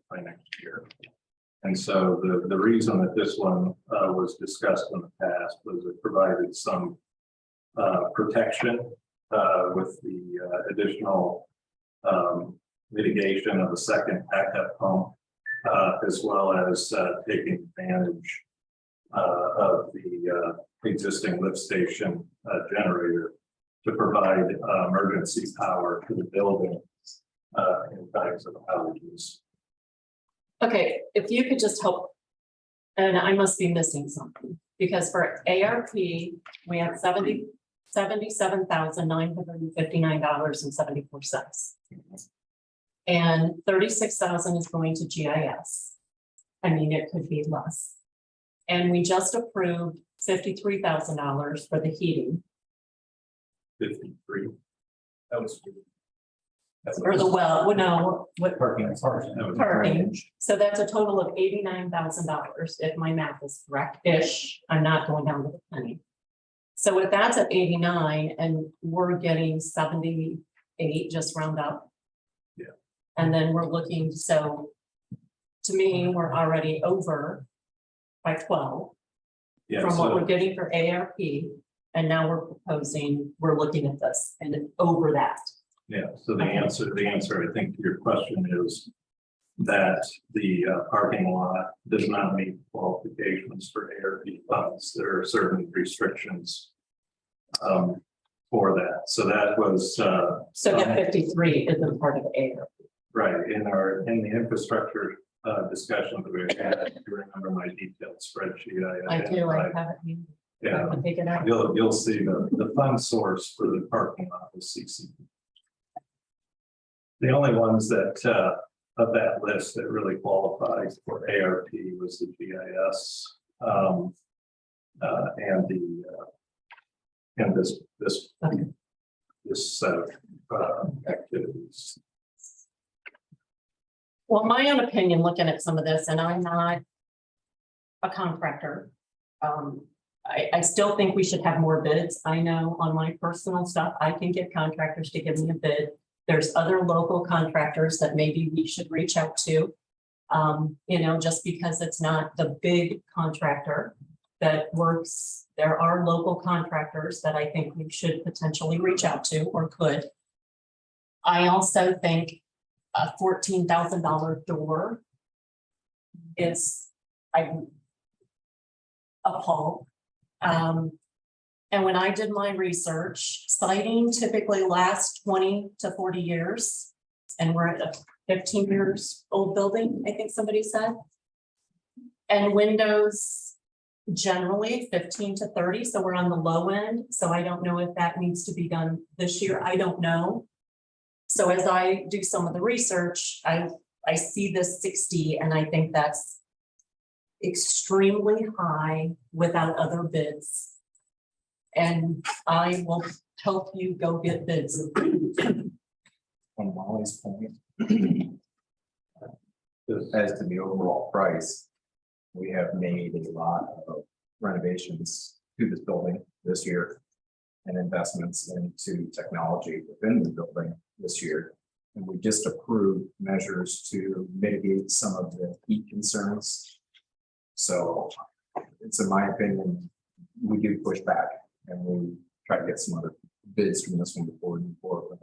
by next year. And so the reason that this one was discussed in the past was it provided some protection with the additional mitigation of the second backup pump, as well as taking advantage of the existing lift station generator to provide emergency power to the building in times of outages. Okay, if you could just help, and I must be missing something, because for ARP, we have $77,959.74. And 36,000 is going to GIS. I mean, it could be less. And we just approved $53,000 for the heating. 53. That was. Or the well, no, what Parking. parking, so that's a total of $89,000, if my math is correct-ish, I'm not going down to the penny. So if that's at 89 and we're getting 78, just round up. Yeah. And then we're looking, so to me, we're already over by 12 Yeah, from what so we're getting for ARP. And now we're looking at this and over that. yeah, so the answer I think to your question is that the parking lot does not meet qualifications for ARP funds. There are certain restrictions for that. So that was So that 53 isn't part of ARP. right in the infrastructure discussion that we had. If you remember my detailed spreadsheet, I do, I have it. Yeah, I can take it out. you'll see the fund source for the parking lot was CCD. The only ones that that list that really qualifies for ARP was the GIS. And this set of activities. Well, my own opinion, looking at some of this, and I'm not a contractor. I still think we should have more bids. I know on my personal stuff, I can get contractors to give me a bid. There's other local contractors that maybe we should reach out to. You know, just because it's not the big contractor that works, there are local contractors that I think we should potentially reach out to or could. I also think a $14,000 door is, I'm appalled. And when I did my research, siding typically lasts 20 to 40 years. And we're at a 15 years old building, I think somebody said. And windows generally 15 to 30, so we're on the low end. So I don't know if that needs to be done this year, I don't know. So as I do some of the research, I see this 60 and I think that's extremely high without other bids. And I will help you go get bids. On Molly's point, as to the overall price, we have made a lot of renovations to this building this year and investments into technology within the building this year. And we just approved measures to mitigate some of the heat concerns. So it's in my opinion, we do push back and we try to get some other bids from this one before we move forward with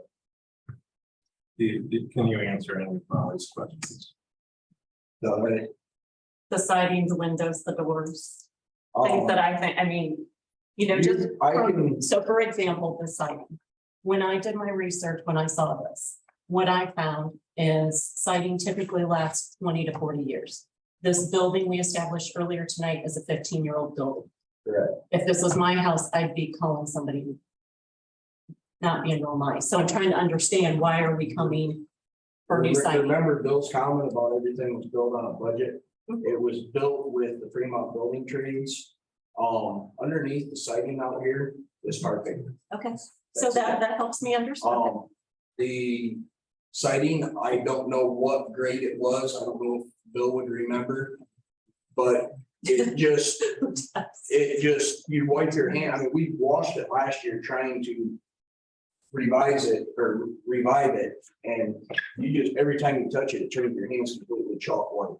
it. Can you answer any of Molly's questions? No, The siding, the windows, the doors, things that I think, I mean, you know, just, so for example, the siding. When I did my research, when I saw this, what I found is siding typically lasts 20 to 40 years. This building we established earlier tonight is a 15-year-old building. Correct. If this was my house, I'd be calling somebody not being real nice. So I'm trying to understand, why are we coming for new siding? Remember Bill's comment about everything was built on a budget? It was built with the Fremont building trades. Underneath the siding out here is hard paper. Okay, so that helps me understand. The siding, I don't know what grade it was. I don't know if Bill would remember. But it just, you wipe your hand. I mean, we washed it last year trying to revise it or revive it. And you just, every time you touch it, it turns your hands completely chalk white.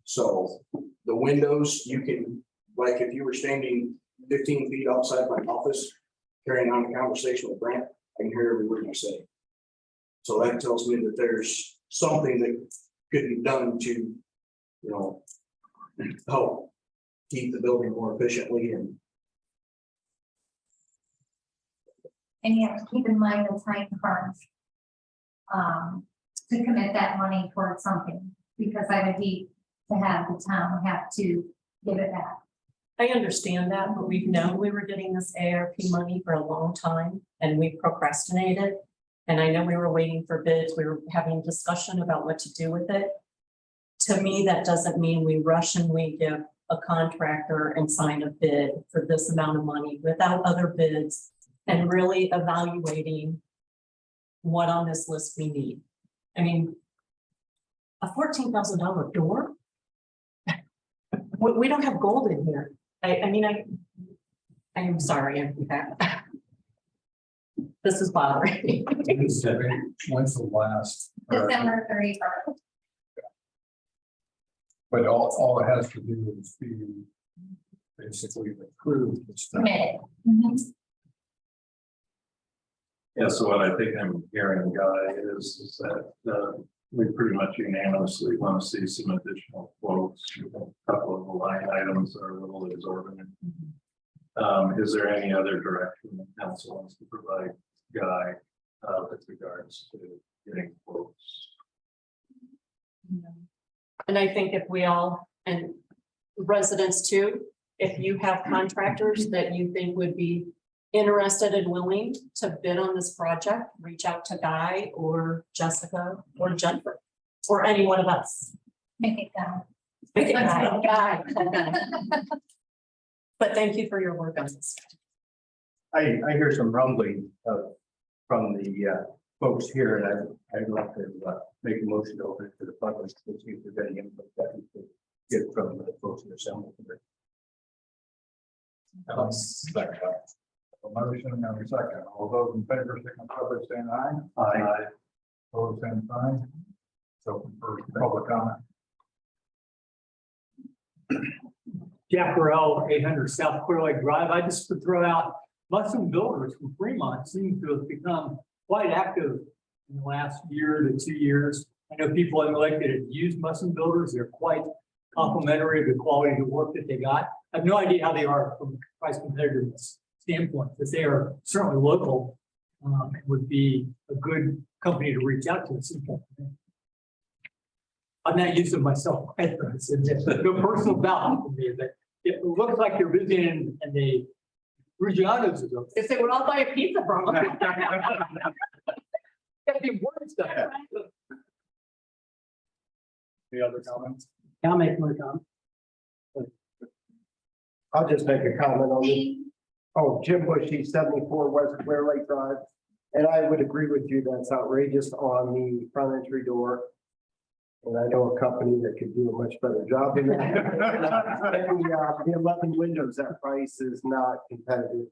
So the windows, you can, like if you were standing 15 feet outside my office, carrying on a conversation with Brent, I can hear every word you say. So that tells me that there's something that could be done to, you know, help keep the building more efficiently and. And you have to keep in mind the time crunch. To commit that money towards something, because I would hate to have the town have to give it back. I understand that, but we've known we were getting this ARP money for a long time and we procrastinated. And I know we were waiting for bids. We were having a discussion about what to do with it. To me, that doesn't mean we rush and we give a contractor and sign a bid for this amount of money without other bids and really evaluating what on this list we need. I mean, a $14,000 door? We don't have gold in here. I mean, I am sorry, I'm back. This is bothering me. When's the last? December 31st. But all it has to do is be basically approved. Committed. Yeah, so what I think I'm hearing, Guy, is that we pretty much unanimously want to see some additional quotes. A couple of the line items are a little exorbitant. Is there any other direction the council wants to provide Guy with regards to getting quotes? And I think if we all, and residents too, if you have contractors that you think would be interested and willing to bid on this project, reach out to Guy or Jessica or Jennifer. or any one of us. Make it down. But thank you for your work on this. I hear some rumbling from the folks here, and I'd like to make a motion to open it to the public to see if there's any input that we could get from the folks that are assembled. A motion and a second. All those in favor, signify by saying aye. Aye. Opposed, same sign. So for public comment. Jack Burrell, 800 South Clear Lake Drive. I just would throw out Muslim Builders from Fremont seem to have become quite active in the last year to 2 years. I know people in the lake that have used Muslim Builders. They're quite complimentary of the quality of the work that they got. I have no idea how they are from a price competitiveness standpoint, but they are certainly local. It would be a good company to reach out to at some point. I'm not used to myself. It's no personal value for me, but it looks like you're busy and the Reggiano's is open. If they would all buy a pizza from them. That'd be worse stuff. Any other comments? I'll make one comment. I'll just make a comment on this. Oh, Jim Bushy, 74 West Clear Lake Drive. And I would agree with you, that's outrageous on the front entry door. And I know a company that could do a much better job in that. And the 11 windows, that price is not competitive.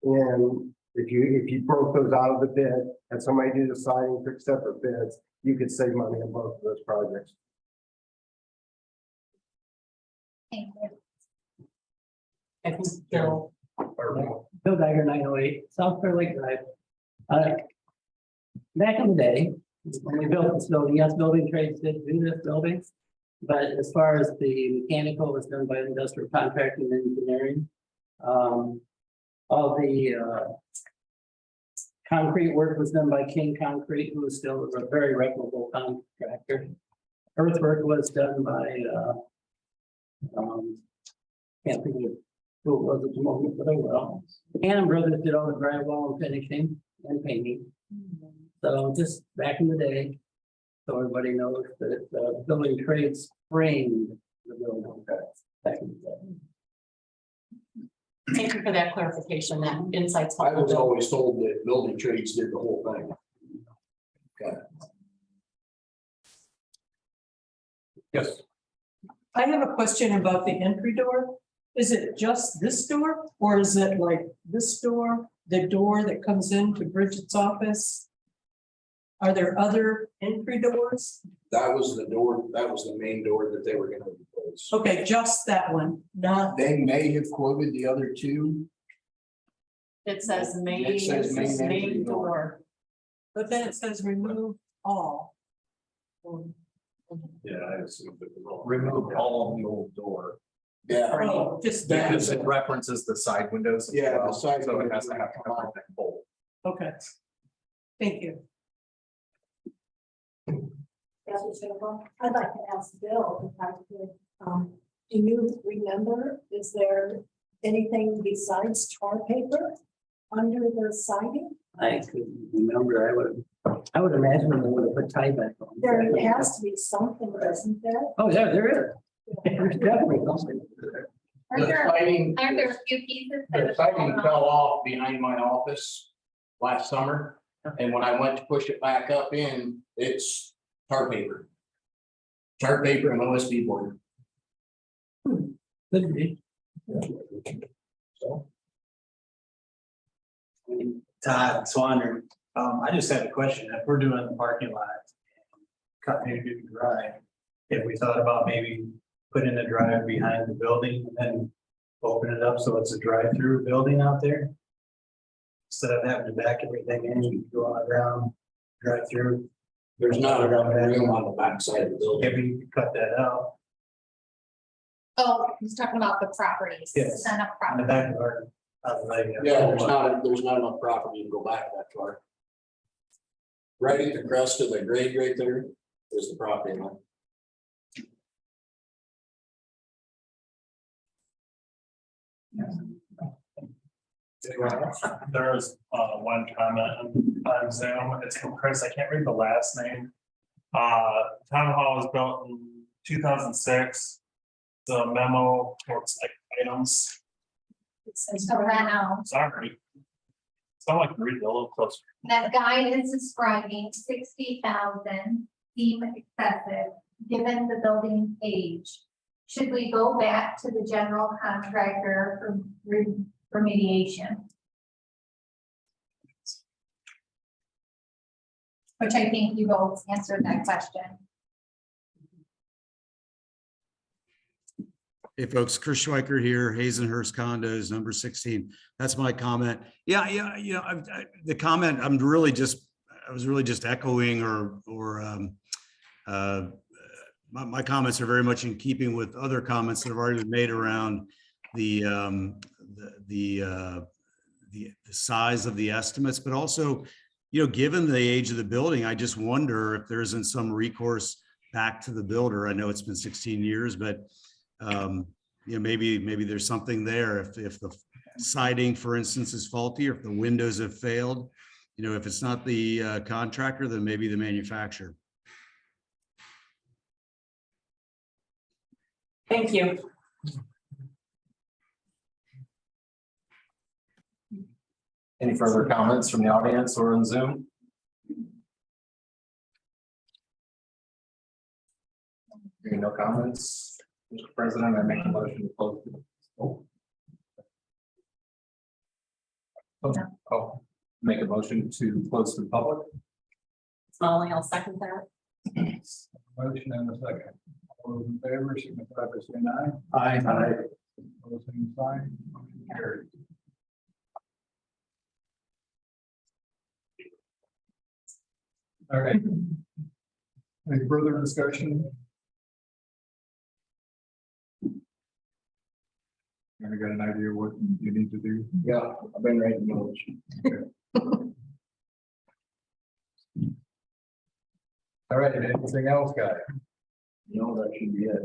And if you broke those out of the bid, and somebody did a siding, took separate bids, you could save money on both of those projects. Thank you. I think Bill, Bill Geiger, 908 South Clear Lake Drive. Back in the day, when we built this building, yes, building trades did do this building. But as far as the mechanical was done by industrial contracting and engineering. All the concrete work was done by King Concrete, who is still a very reputable contractor. Earthwork was done by can't think of who it was at the moment, but oh well. Cannon Brothers did all the drywall and finishing and painting. So just back in the day, so everybody knows that building trades framed the building back in the day. thank you for that clarification, that insights. I was always told that building trades did the whole thing. Yes. I have a question about the entry door. Is it just this door, or is it like this door, the door that comes into Bridget's office? Are there other entry doors? That was the door, that was the main door that they were gonna replace. Okay, just that one, not, They may have quoted the other two. It says main, It says main entry main door. door. but then it says remove all. Yeah, I assume it was all. Remove all of the old door. Yeah. Oh, just That that, is Because it references the side windows. as Yeah, the well, side So it windows has to have come out. everything full. okay. Thank you. I'd like to ask Bill, if I could, do you remember, is there anything besides tar paper under the siding? I couldn't remember. I would imagine they would have put tie back on. There has to be something, doesn't there? Oh, yeah, there is. There's definitely something there. Are The there, siding, are there a few pieces? that the have siding fallen fell off? off behind my office last summer. And when I went to push it back up in, it's tar paper. Tar paper and OSB board. Could be. So. Todd Swander, I just had a question. If we're doing the parking lot, cutting into the drive, if we thought about maybe putting the drive behind the building and then open it up so it's a drive-through building out there? Instead of having to back everything in, you can go on around, drive through. There's not enough room on the back side of the building. Maybe you could cut that out Oh, he's talking about the properties. Yes. Not enough on the property. back of our. Yeah, there's not enough property to go back that far. Right at the crest of the grade right there is the property line. There's one comment on Zoom. It's from Chris. I can't read the last name. Town hall was built in 2006. The memo looks like items, So now, sorry. Sound like read a little closer. that guy is describing 60,000 seem excessive, given the building age. Should we go back to the general contractor for remediation? Which I think you both answered that question. Hey folks, Chris Schweiker here, Hazenhurst Condos, number 16. That's my comment. Yeah, you know, the comment, I was really just echoing my comments are very much in keeping with other comments that have already been made around the size of the estimates, but also, you know, given the age of the building, I just wonder if there isn't some recourse back to the builder. I know it's been 16 years, but you know, maybe there's something there. If the siding, for instance, is faulty, or if the windows have failed, you know, if it's not the contractor, then maybe the manufacturer. Thank you. Any further comments from the audience or in Zoom? Hearing no comments, Mr. President, I make a motion to close. Make a motion to close to the public. Molly, I'll second that. Motion and a second. All those in favor, signify by saying aye. Aye. Opposed, same sign. Motion carried. All right. Any further discussion? I got an idea what you need to do. Yeah, I've been writing notes. All right, anything else, guys? No, that should be it.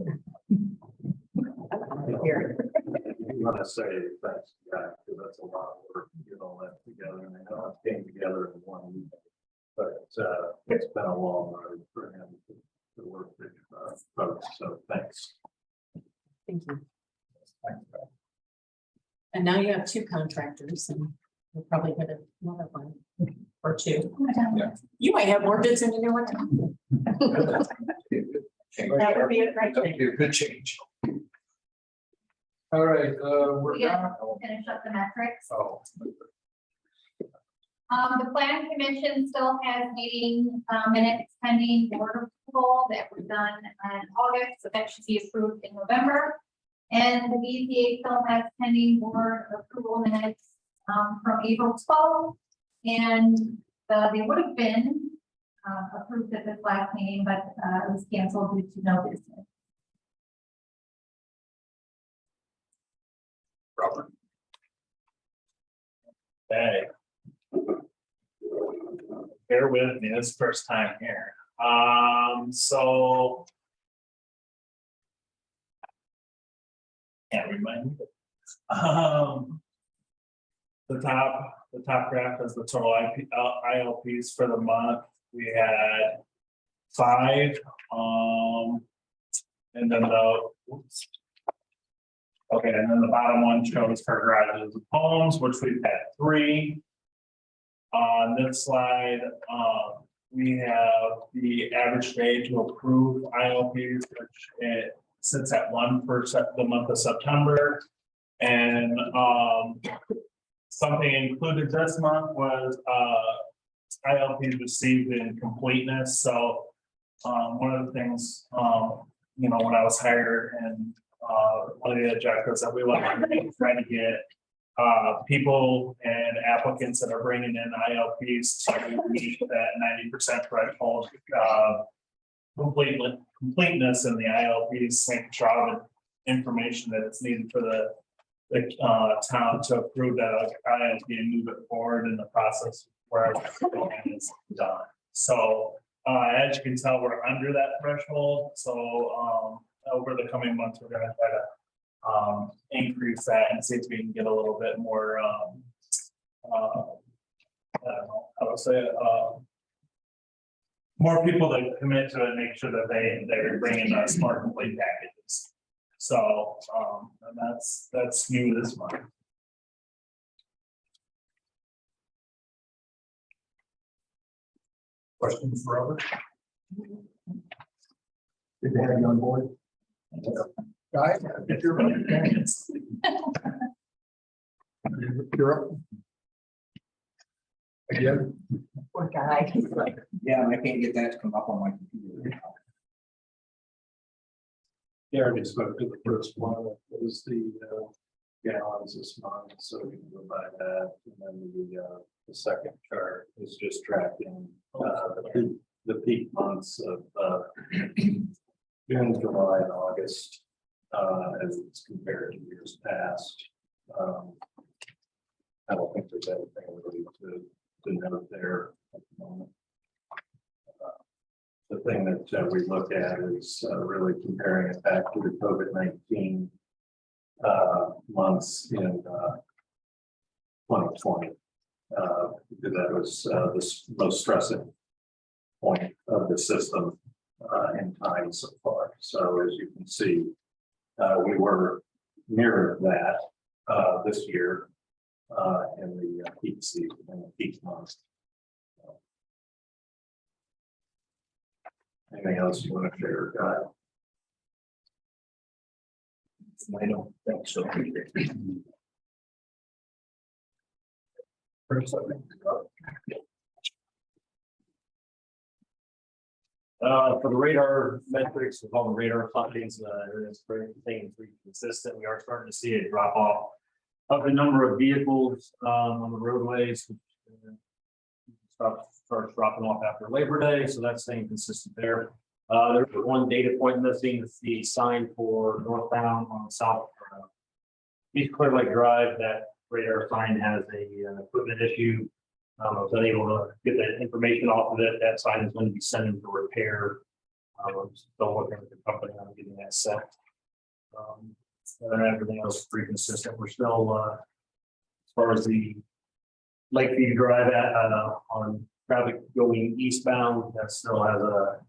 You want to say thanks, guy, because that's a lot of work to get all that together, and I know it came together in one week. But it's been a long road for him to work with folks, so thanks. Thank you. Thanks, guys. And now you have two contractors and we'll probably get another one or two. Yeah. You might have more bids than you know what to do. That would be a great That'd thing. be a good change. All right, we're We done. gotta finish up the metrics. Oh. The plan commission still has meeting minutes pending board approval that were done in August, so that should be approved in November. And the BZA still has pending board approval minutes from April 12th. And they would have been approved at this last meeting, but it was canceled due to no business. Robert. Hey. Bear with me, this is the first time here. So. Can't remind me. The top graph is the total ILPs for the month. We had 5, and then oops. Okay, and then the bottom one shows for garages and homes, which we've had 3. On this slide, we have the average day to approve ILPs, which it sits at 1 for the month of September. And something included this month was ILPs received in completeness. So one of the things, you know, when I was hired, and one of the objectives that we want to be trying to get people and applicants that are bringing in ILPs to meet that 90% threshold completeness in the ILPs, making sure all the information that is needed for the town to approve that ILP and move it forward in the process where it's done. So as you can tell, we're under that threshold. So over the coming months, we're going to try to increase that and see if we can get a little bit more I don't know how to say it, more people that commit to it, make sure that they're bringing smart complete packages. So, and that's new this month. Questions for Robert? Good to have you on board. Guy, if you're ready. You're up. Again, Poor guy. He's like, Yeah, and I can't get that to come up on my computer. Yeah, I spoke to the first one, it was the gallons this month, so we can go by that, and then the second chart is just tracking the peak months of June, July, and August, as it's compared to years past. I don't think there's anything really to note there at the moment. The thing that we look at is really comparing it back to the COVID-19 months in 2020. Because that was the most stressing point of the system in time so far. So as you can see, we were near that this year in the peak season, in the peak months. Anything else you want to share, Guy? I don't think so. For the radar metrics, with all the radar findings, everything's pretty consistent. We are starting to see a drop off of the number of vehicles on the roadways. Starts dropping off after Labor Day, so that's staying consistent there. There's one data point missing, it's the sign for northbound on South East Clear Lake Drive. That radar sign has an equipment issue. I was unable to get that information off of it. That sign is going to be sent in for repair. I'm still working with the company on getting that set. And everything else is pretty consistent. We're still, as far as the Lakeview Drive on traffic going eastbound, that still has a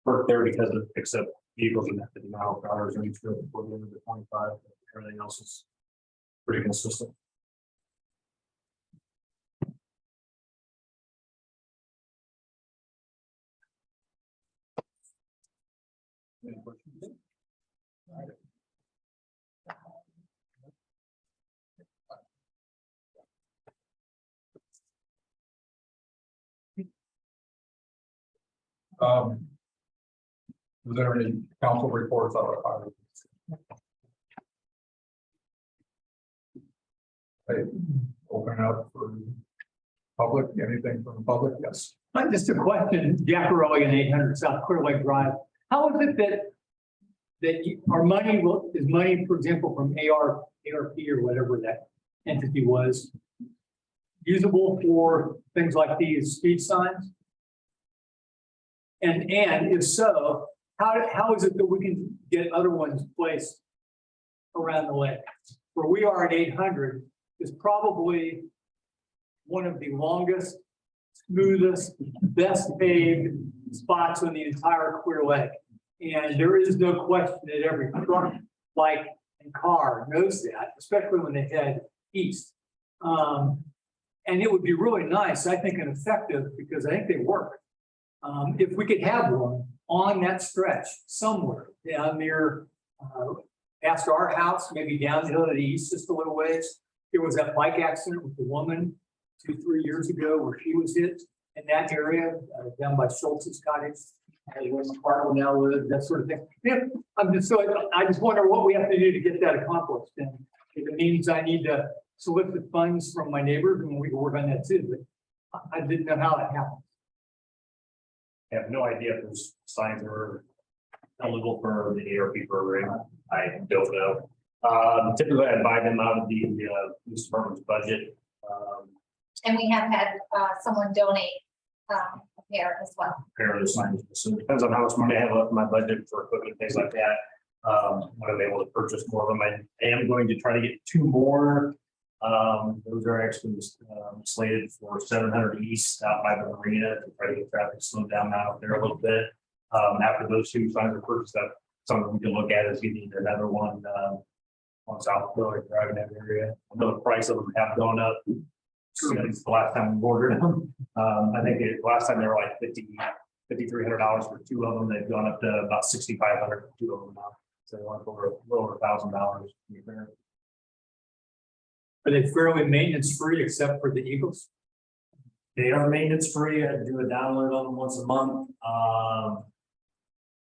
work there because it picks up vehicles in 50 mile per hour range before the end of the 25. Everything else is pretty consistent. Any questions? Was there any council reports on the open up for public, anything from the public? Yes. Just a question, Jack Rowley and 800 South Clear Lake Drive. How is it that our money is money, for example, from ARP or whatever that entity was, usable for things like these speed signs? And if so, how is it that we can get other ones placed around the lake? Where we are at 800 is probably one of the longest, smoothest, best paved spots on the entire Clear Lake. And there is no question that every truck, like, and car knows that, especially when they head east. And it would be really nice, I think, and effective, because I think they work. If we could have one on that stretch somewhere down near, past our house, maybe downhill to the east just a little ways. There was that bike accident with the woman 2-3 years ago where she was hit in that area, down by Schultz's cottage. Where Sparkle now lives, that sort of thing. Yeah, I just wonder what we have to do to get that accomplished. And if it means I need to solicit funds from my neighbors, and we can work on that too, but I didn't know how that happened. I have no idea if those signs are eligible for the ARP program. I don't know. Typically, I buy them out of the police department's budget. And we have had someone donate a pair as well. Pair of the signs. So it depends on how much money I have left in my budget for equipment, things like that. When I'm able to purchase more of them, I am going to try to get 2 more Those are actually slated for 700 east out by the marina to try to get traffic slowed down out there a little bit. After those two signs are purchased, that's something we can look at is getting another one on South Florida Drive in that area. I know the price of them have gone up since the last time we ordered them. I think last time they were like $5,300 for two of them. They've gone up to about $6,500 for two of them now. So they went over a little over $1,000. Are they fairly maintenance free except for the Eagles? They are maintenance free. I had to do a download on them once a month.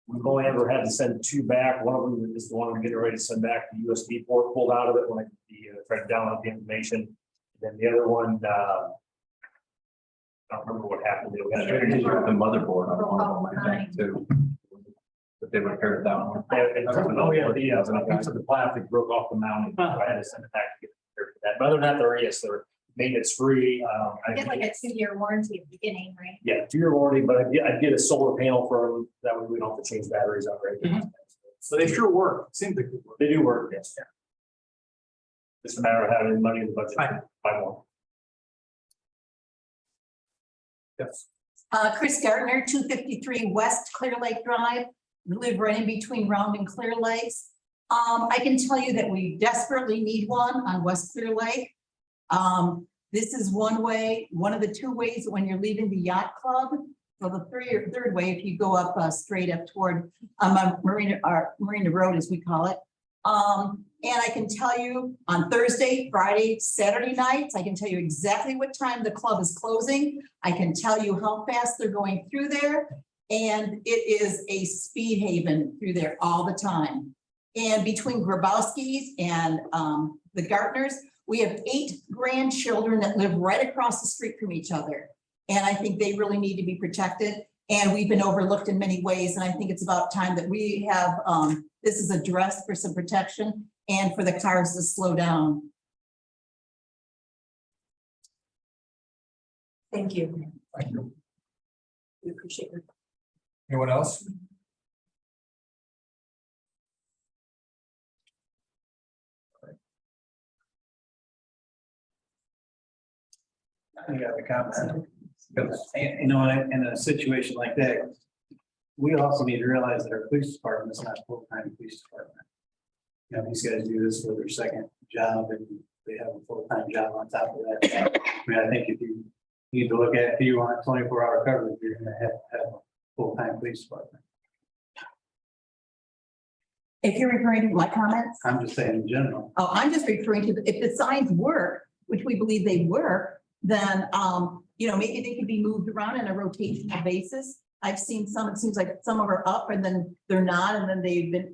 We've only ever had to send two back. One of them is the one we're getting ready to send back. The USB port pulled out of it when I tried to download the information. And then the other one, I don't remember what happened. The motherboard on one of them, I think, too. But they repaired that one. Oh, yeah, a piece of the plastic broke off the mounting. So I had to send it back to get repaired for that. But other than that, they're maintenance free. You get like a 2-year warranty at the beginning, right? Yeah, 2-year warranty, but I'd get a solar panel for them. That way we don't have to change batteries out right. So they sure work. It seems like they work. They do work, yes. It's a matter of having money in the budget. Buy more. Yes. Chris Gardner, 253 West Clear Lake Drive. We live right in between Round and Clear Lakes. I can tell you that we desperately need one on West Clear Lake. This is one way, one of the two ways when you're leaving the yacht club. So the third way, if you go up straight up toward Marina Road, as we call it. And I can tell you on Thursday, Friday, Saturday nights, I can tell you exactly what time the club is closing. I can tell you how fast they're going through there. And it is a speed haven through there all the time. And between Grabowski's and the Gartners, we have 8 grandchildren that live right across the street from each other. And I think they really need to be protected. And we've been overlooked in many ways. And I think it's about time that we have, this is addressed for some protection and for the cars to slow down. Thank you. Thank you. We appreciate it. Anyone else? I got a comment. Because, you know, in a situation like that, we also need to realize that our police department is not a full-time police department. You know, these guys do this for their second job and they have a full-time job on top of that. I mean, I think if you need to look at, if you want 24-hour coverage, you're gonna have to have a full-time police department. If you're referring to my comments, I'm just saying in general. oh, I'm just referring to, if the signs work, which we believe they work, then, you know, maybe they could be moved around on a rotational basis. I've seen some, it seems like some of them are up and then they're not, and then they've been,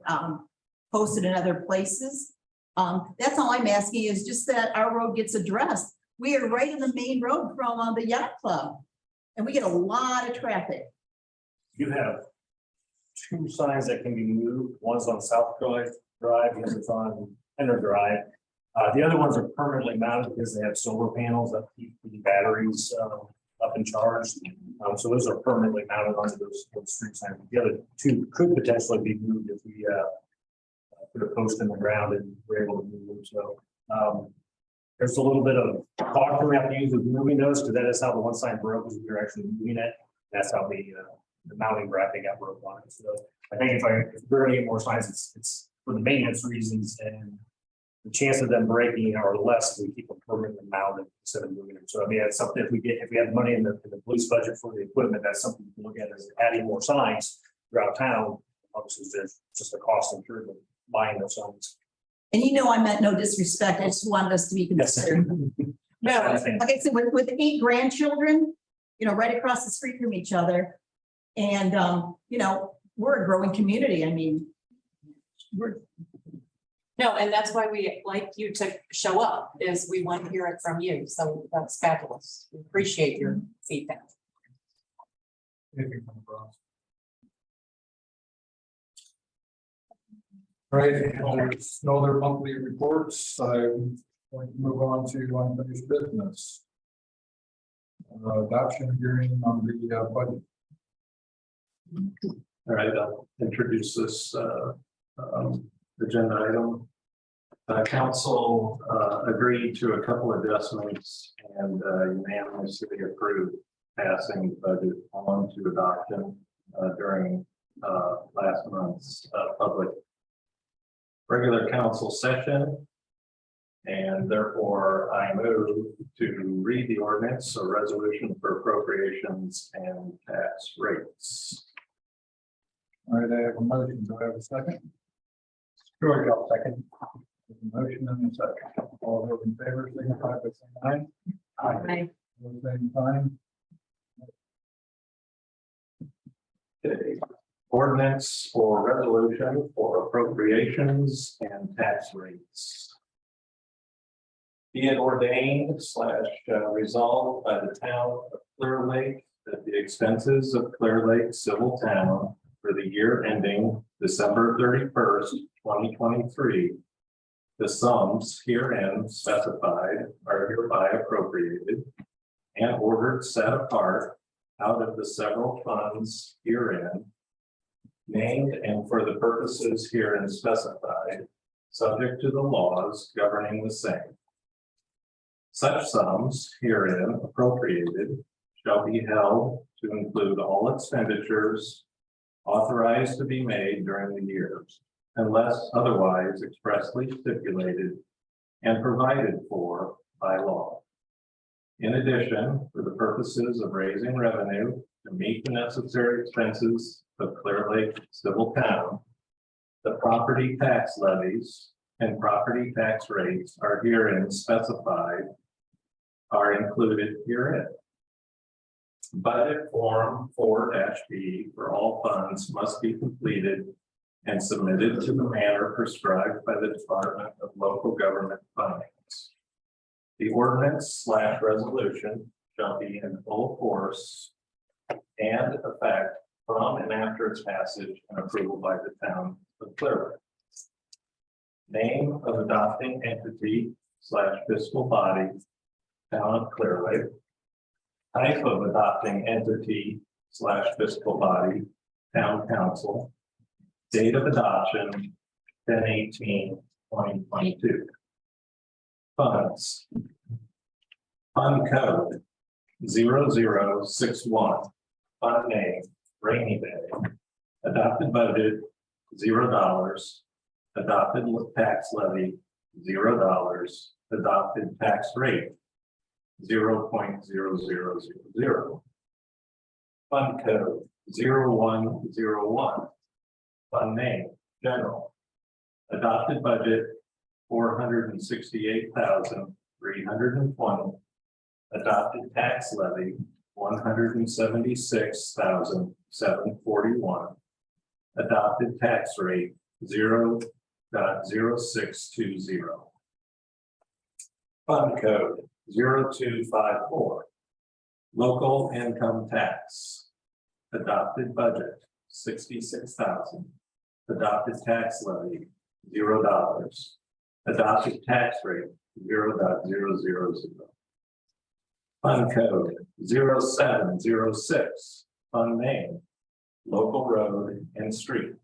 posted in other places. That's all I'm asking is just that our road gets addressed. We are right in the main road from the yacht club. And we get a lot of traffic. You have 2 signs that can be moved. One's on South Drive, the other's on Enter Drive. The other ones are permanently mounted because they have solar panels that keep the batteries up and charged. So those are permanently mounted onto those street signs. The other 2 could potentially be moved if we put a post in the ground and we're able to move them. So there's a little bit of caution we have to use with moving those because that is how the one sign broke, is we were actually moving it. That's how the mounting bracket got broke on it. So I think if we're gonna get more signs, it's for the maintenance reasons, and the chance of them breaking are less if we keep them permanently mounted instead of moving them. So I mean, that's something, if we have money in the police budget for the equipment, that's something we can look at as adding more signs throughout town. Obviously, there's just a cost incurred with buying those signs. And you know, I meant no disrespect. I just wanted us to be considerate. No, okay, so with 8 grandchildren, you know, right across the street from each other. And, you know, we're a growing community. I mean, No, and that's why we like you to show up, is we want to hear it from you. So that's fabulous. We appreciate your feedback. All right, there's no other monthly reports. I'm going to move on to unfinished business. Adoption hearing on the budget. All right, I'll introduce this agenda item. Council agreed to a couple adjustments and unanimously approved passing the budget on to adoption during last month's public regular council session. And therefore, I move to read the ordinance or resolution for appropriations and tax rates. All right, I have a motion. Do I have a second? George, I'll second. Motion and a second. All those in favor, signify by saying aye. Aye. All same sign. Okay. Ordinance or resolution for appropriations and tax rates. Be it ordained / resolved by the town of Clear Lake that the expenses of Clear Lake Civil Town for the year ending December 31st, 2023, the sums herein specified are hereby appropriated and ordered set apart out of the several funds herein named and for the purposes herein specified, subject to the laws governing the same. Such sums herein appropriated shall be held to include all expenditures authorized to be made during the year, unless otherwise expressly stipulated and provided for by law. In addition, for the purposes of raising revenue to meet the necessary expenses of Clear Lake Civil Town, the property tax levies and property tax rates are herein specified are included herein. Budget Form 4-B for all funds must be completed and submitted to the manner prescribed by the Department of Local Government Finance. The ordinance / resolution shall be in full force and effect from and after its passage and approval by the town of Clear Lake. Name of adopting entity / fiscal body, town of Clear Lake. Type of adopting entity / fiscal body, town council. Date of adoption, 10/18/2022. Funds. Fund code 0061. Fund name, Rainy Day. Adopted budget, $0. Adopted tax levy, $0. Adopted tax rate, 0.0000. Fund code 0101. Fund name, general. Adopted budget, $468,320. Adopted tax levy, $176,741. Adopted tax rate, 0.0620. Fund code 0254. Local income tax. Adopted budget, $66,000. Adopted tax levy, $0. Adopted tax rate, 0.000. Fund code 0706. Fund name, local road and street.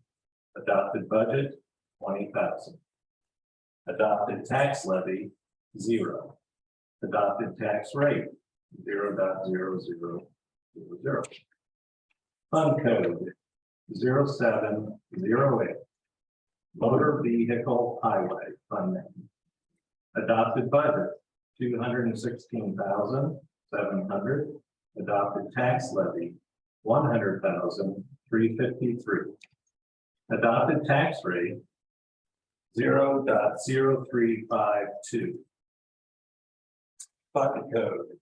Adopted budget, $20,000. Adopted tax levy, 0. Adopted tax rate, 0.0000. Fund code 0708. Motor vehicle highway fund name. Adopted budget, $216,700. Adopted tax levy, $100,353. Adopted tax rate, 0.0352. Fund code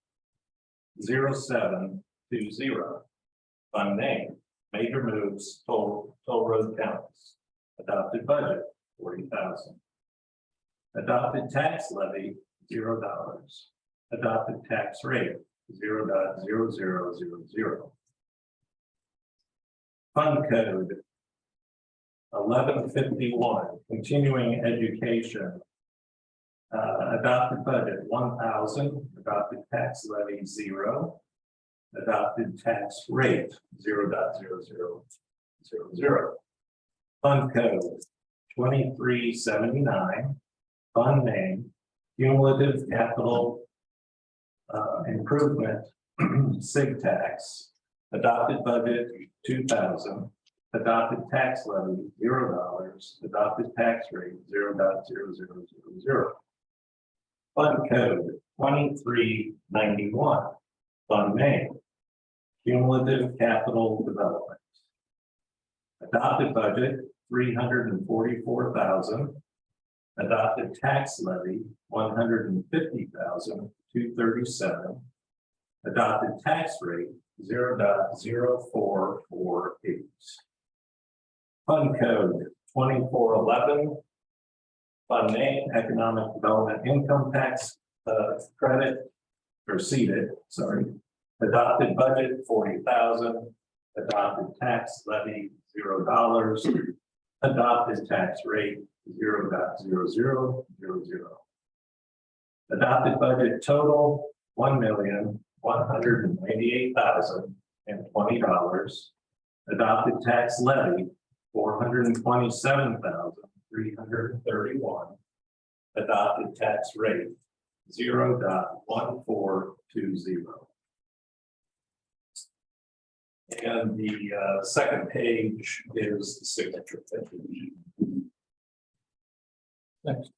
0720. Fund name, Major Moves Toll Road Counties. Adopted budget, $40,000. Adopted tax levy, $0. Adopted tax rate, 0.0000. Fund code 1151, continuing education. Adopted budget, $1,000. Adopted tax levy, 0. Adopted tax rate, 0.0000. Fund code 2379. Fund name, cumulative capital improvement, SIG tax, adopted budget 2,000, adopted tax levy $0, adopted tax rate 0.0000. Fund code 2391, fund name, cumulative capital development. Adopted budget 344,000. Adopted tax levy 150,237. Adopted tax rate 0.0448. Fund code 2411. Fund name, economic development income tax credit or seeded, sorry. Adopted budget 40,000. Adopted tax levy $0. Adopted tax rate 0.0000. Adopted budget total $1,198,020. Adopted tax levy $427,331. Adopted tax rate 0.1420. And the second page is the signature page. Thanks.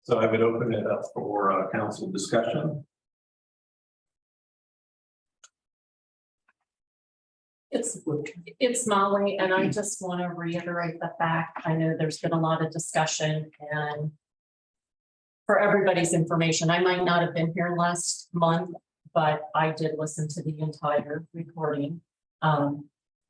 So I would open it up for council discussion. It's Molly, and I just want to reiterate the fact, I know there's been a lot of discussion, and for everybody's information, I might not have been here last month, but I did listen to the entire recording. And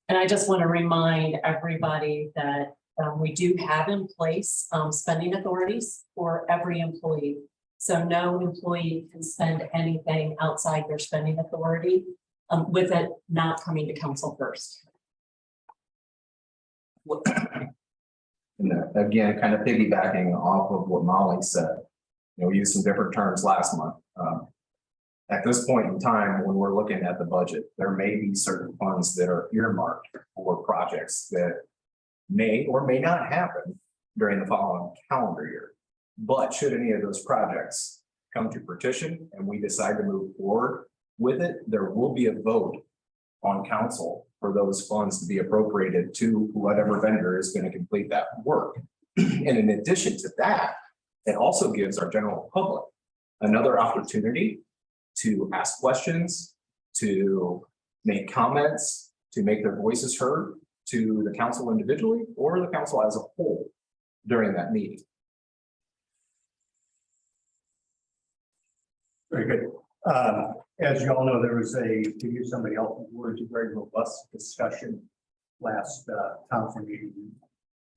I just want to remind everybody that we do have in place spending authorities for every employee. So no employee can spend anything outside their spending authority with it not coming to council first. And again, kind of piggybacking off of what Molly said, we used some different terms last month. At this point in time, when we're looking at the budget, there may be certain funds that are earmarked for projects that may or may not happen during the following calendar year. But should any of those projects come to fruition and we decide to move forward with it, there will be a vote on council for those funds to be appropriated to whatever vendor is going to complete that work. And in addition to that, it also gives our general public another opportunity to ask questions, to make comments, to make their voices heard to the council individually or the council as a whole during that meeting. Very good. As you all know, there was to use somebody else's words, a very robust discussion last council meeting.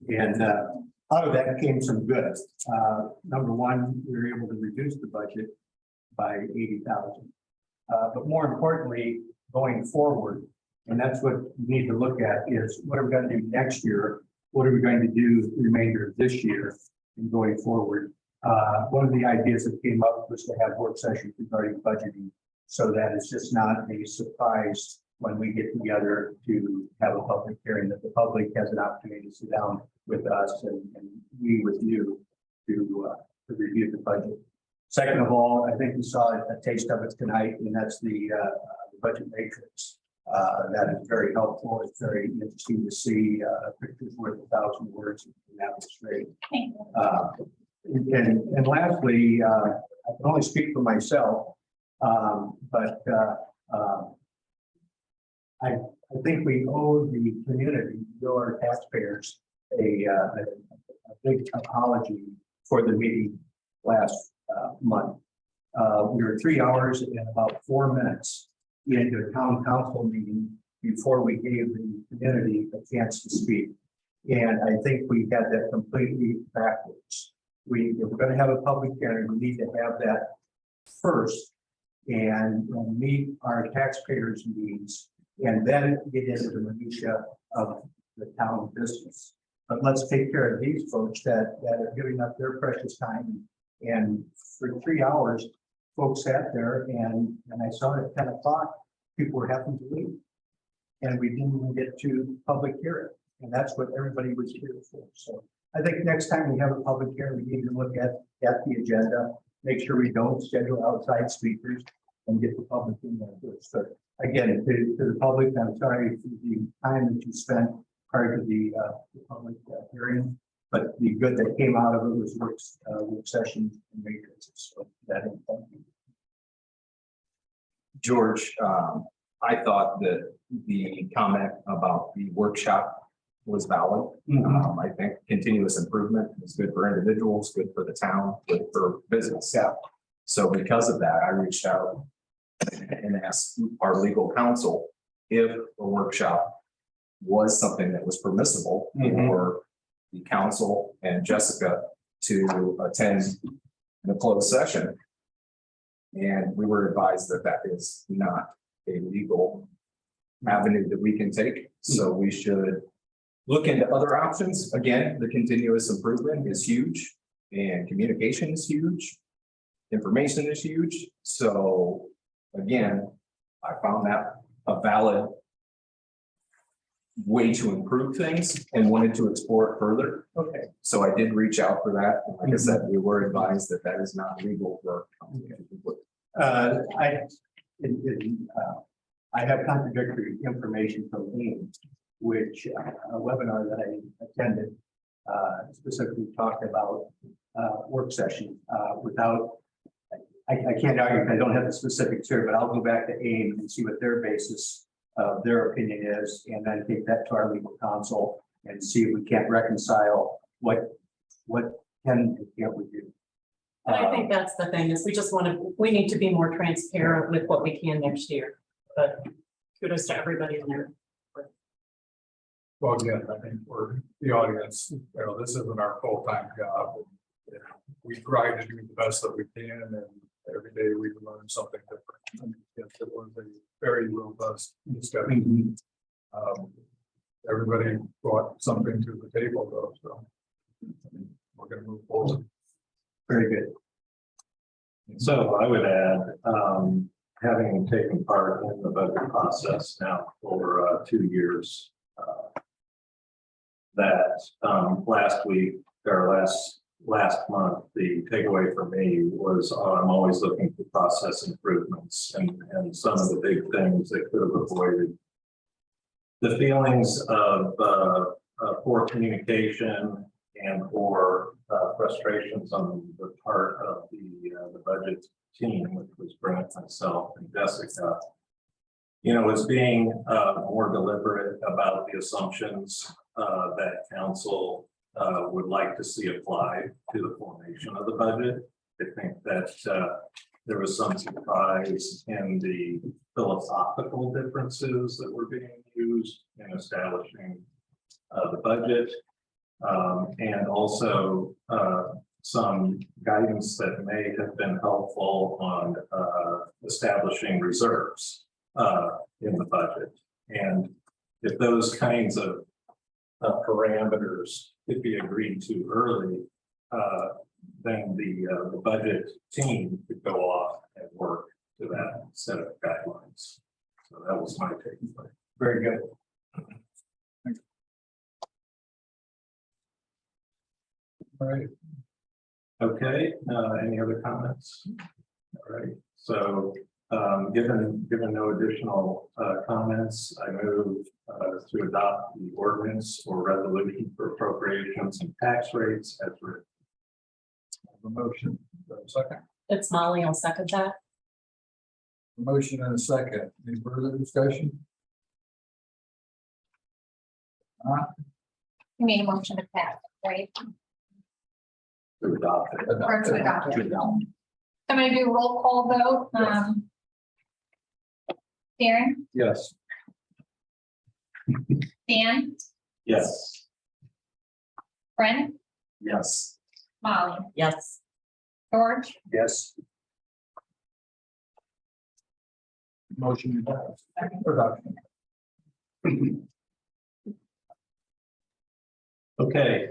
And out of that came some good. Number one, we were able to reduce the budget by 80,000. But more importantly, going forward, and that's what we need to look at is what are we going to do next year? What are we going to do the remainder of this year and going forward? One of the ideas that came up was to have work sessions regarding budgeting so that it's just not a surprise when we get together to have a public hearing, that the public has an opportunity to sit down with us and we with you to review the budget. Second of all, I think we saw a taste of it tonight, and that's the budget matrix. That is very helpful. It's very interesting to see pictures worth 1,000 words in that straight. And lastly, I can only speak for myself, but I think we owe the community, our taxpayers, a big apology for the meeting last month. We were 3 hours and about 4 minutes into a town council meeting before we gave the community a chance to speak. And I think we had that completely backwards. If we're going to have a public hearing, we need to have that first and meet our taxpayers' needs and then get into the minutia of the town business. But let's take care of these folks that are giving up their precious time. And for 3 hours, folks sat there and I saw it at 10 o'clock, people were having to leave. and we didn't even get to public hearing. And that's what everybody was here for. So I think next time we have a public hearing, we need to look at the agenda, make sure we don't schedule outside speakers and get the public in there first. So again, to the public, I'm sorry for the time that you spent prior to the public hearing. But the good that came out of it was work sessions and matrices. So that is thank you. George, I thought that the comment about the workshop was valid. I think continuous improvement is good for individuals, good for the town, good for business. Yeah. So because of that, I reached out and asked our legal counsel if a workshop was something that was permissible for the council and Jessica to attend in a closed session. And we were advised that that is not a legal avenue that we can take. So we should look into other options. Again, the continuous improvement is huge and communication is huge. Information is huge. So again, I found that a valid way to improve things and wanted to explore it further. Okay. So I did reach out for that. And like I said, we were advised that that is not legal for. I have contradictory information from Ames, which a webinar that I attended specifically talked about work session without. I can't argue, I don't have the specifics here, but I'll go back to Ames and see what their basis of their opinion is, and then take that to our legal counsel and see if we can't reconcile what can and can't we do. And I think that's the thing is we need to be more transparent with what we can next year, but kudos to everybody in there. Well, again, I think for the audience, this isn't our full-time job. And, we try to do the best that we can, and every day we learn something different. Yes, it was a very robust discussion. Everybody brought something to the table, though, so we're going to move forward. Very good. So I would add, having taken part in the budget process now for 2 years, that last week or last month, the takeaway for me was I'm always looking for process improvements and some of the big things that could have avoided the feelings of poor communication and or frustrations on the part of the budget team, which was Brent, myself, and Jessica. Was being more deliberate about the assumptions that council would like to see applied to the formation of the budget. I think that there was some surprise in the philosophical differences that were being used in establishing the budget. And also some guidance that may have been helpful on establishing reserves in the budget. And if those kinds of parameters could be agreed to early, then the budget team could go off and work to that set of guidelines. So that was my takeaway. Very good. All right. Okay, any other comments? All right, so given no additional comments, I move to adopt the ordinance or resolution for appropriations and tax rates as written. A motion, second. It's Molly, I'll second that. A motion and a second. Any further discussion? You made a motion to pass, right? To adopt it. Or to adopt it. I'm gonna do a roll call vote. Darren, Yes. Dan, Yes. Brent, Yes. Molly, Yes. George, Yes. Motion passed. Adoption. Okay,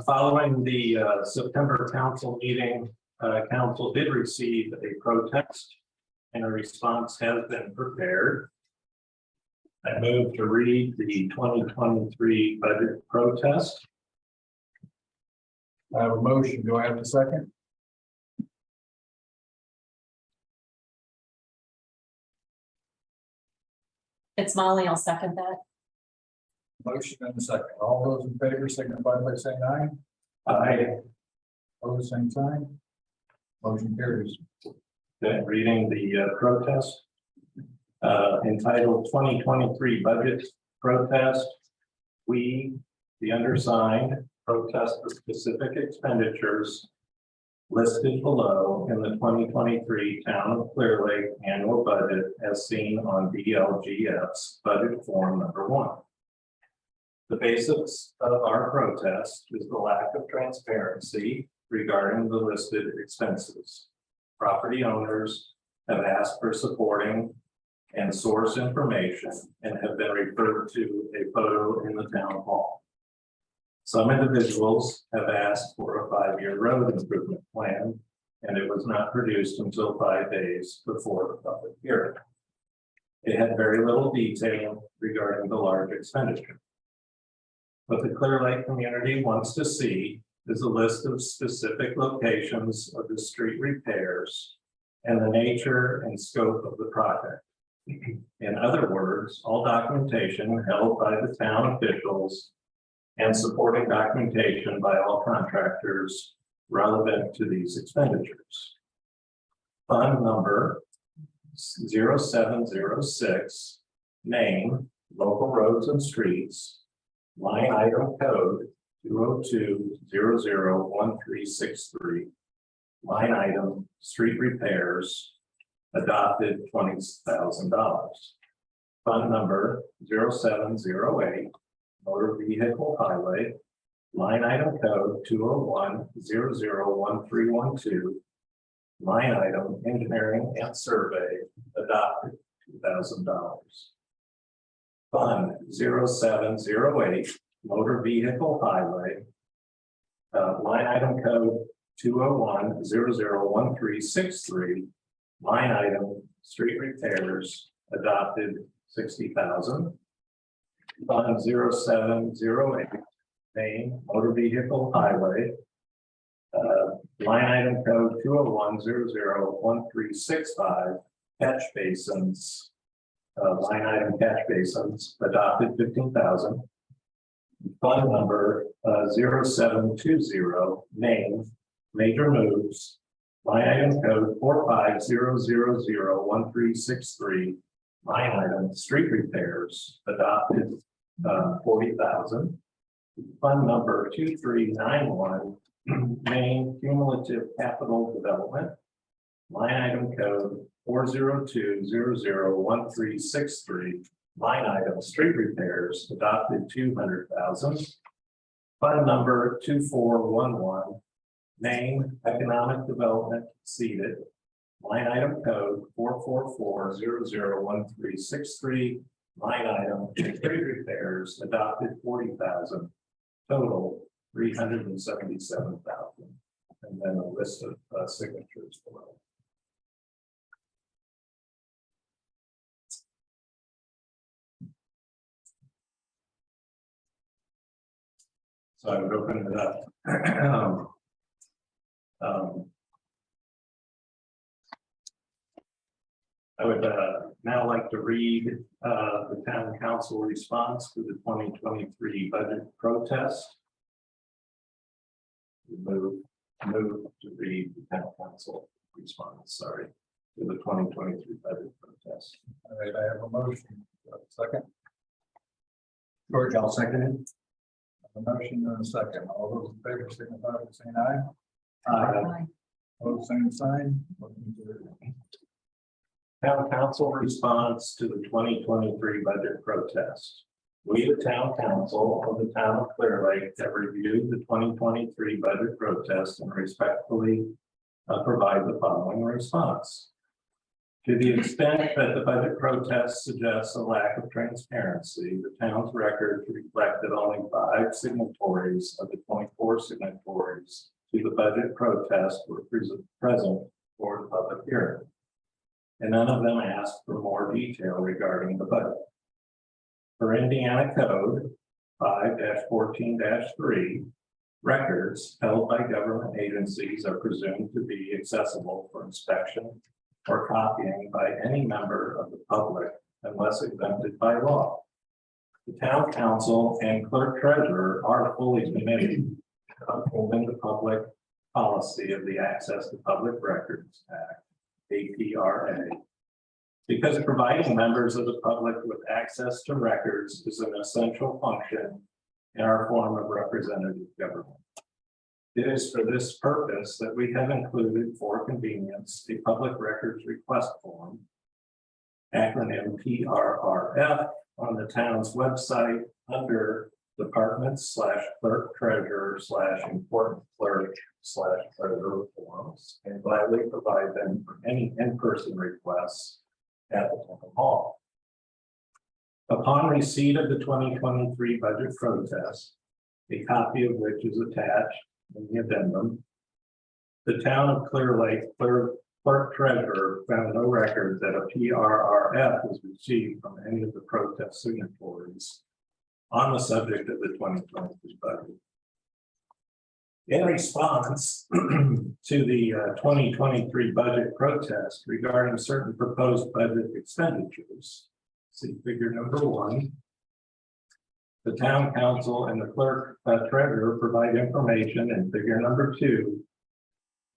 following the September council meeting, council did receive a protest and a response has been prepared. I move to read the 2023 budget protest. I have a motion. Do I have a second? It's Molly, I'll second that. Motion and a second. All those in favor signify by saying aye. Aye. Opposed, same sign. Motion carries. Okay, reading the protest. Entitled 2023 Budget Protest. We, the undersigned, protest the specific expenditures listed below in the 2023 Town of Clear Lake Annual Budget as seen on DLGF's Budget Form Number 1. The basis of our protest is the lack of transparency regarding the listed expenses. Property owners have asked for supporting and source information and have been referred to a photo in the town hall. Some individuals have asked for a 5-year road improvement plan, and it was not produced until 5 days before the public hearing. It had very little detail regarding the large expenditure. What the Clear Lake community wants to see is a list of specific locations of the street repairs and the nature and scope of the project. In other words, all documentation held by the town officials and supporting documentation by all contractors relevant to these expenditures. Fund number 0706, name, local roads and streets, line item code 202-001363, line item street repairs, adopted $20,000. Fund number 0708, motor vehicle highway, line item code 201-001312, line item engineering and survey, adopted $2,000. Fund 0708, motor vehicle highway, line item code 201-001363, line item street repairs, adopted $60,000. Fund 0708, main motor vehicle highway, line item code 201-001365, catch basins, line item catch basins, adopted $15,000. Fund number 0720, name, major moves, line item code 45001363, line item street repairs, adopted $40,000. Fund number 2391, main cumulative capital development, line item code 402001363, line item street repairs, adopted $200,000. Fund number 2411, name economic development seeded, line item code 444001363, line item street repairs, adopted $40,000, total $377,000. And then a list of signatures below. So I would open it up. I would now like to read the town council response to the 2023 budget protest. Move to read the town council response, sorry, to the 2023 budget protest. All right, I have a motion. Do I have a second? George, I'll second it. A motion and a second. All those in favor signify by saying aye. Aye. Opposed, same sign. Motion carries. Town council response to the 2023 budget protest. We, the town council of the town of Clear Lake, have reviewed the 2023 budget protest and respectfully provide the following response. To the extent that the budget protest suggests a lack of transparency, the town's records reflect that only 5 signatories of the 24 signatories to the budget protest were present for the public hearing, and none of them asked for more detail regarding the budget. For Indiana Code 5-14-3, records held by government agencies are presumed to be accessible for inspection or copying by any member of the public unless exempted by law. The town council and clerk treasurer are fully committed to upholding the public policy of the Access to Public Records Act, APRA, because providing members of the public with access to records is an essential function in our form of representative government. It is for this purpose that we have included, for convenience, a public records request form, acronym PRRF, on the town's website under departments/clerk treasurer/important clerk/treasurer forms, and gladly provide them for any in-person requests at the town hall. Upon receipt of the 2023 budget protest, a copy of which is attached in the addendum, the town of Clear Lake clerk treasurer found no record that a PRRF was received from any of the protest signatories on the subject of the 2023 budget. In response to the 2023 budget protest regarding certain proposed budget expenditures, see figure number 1, the town council and the clerk treasurer provide information in figure number 2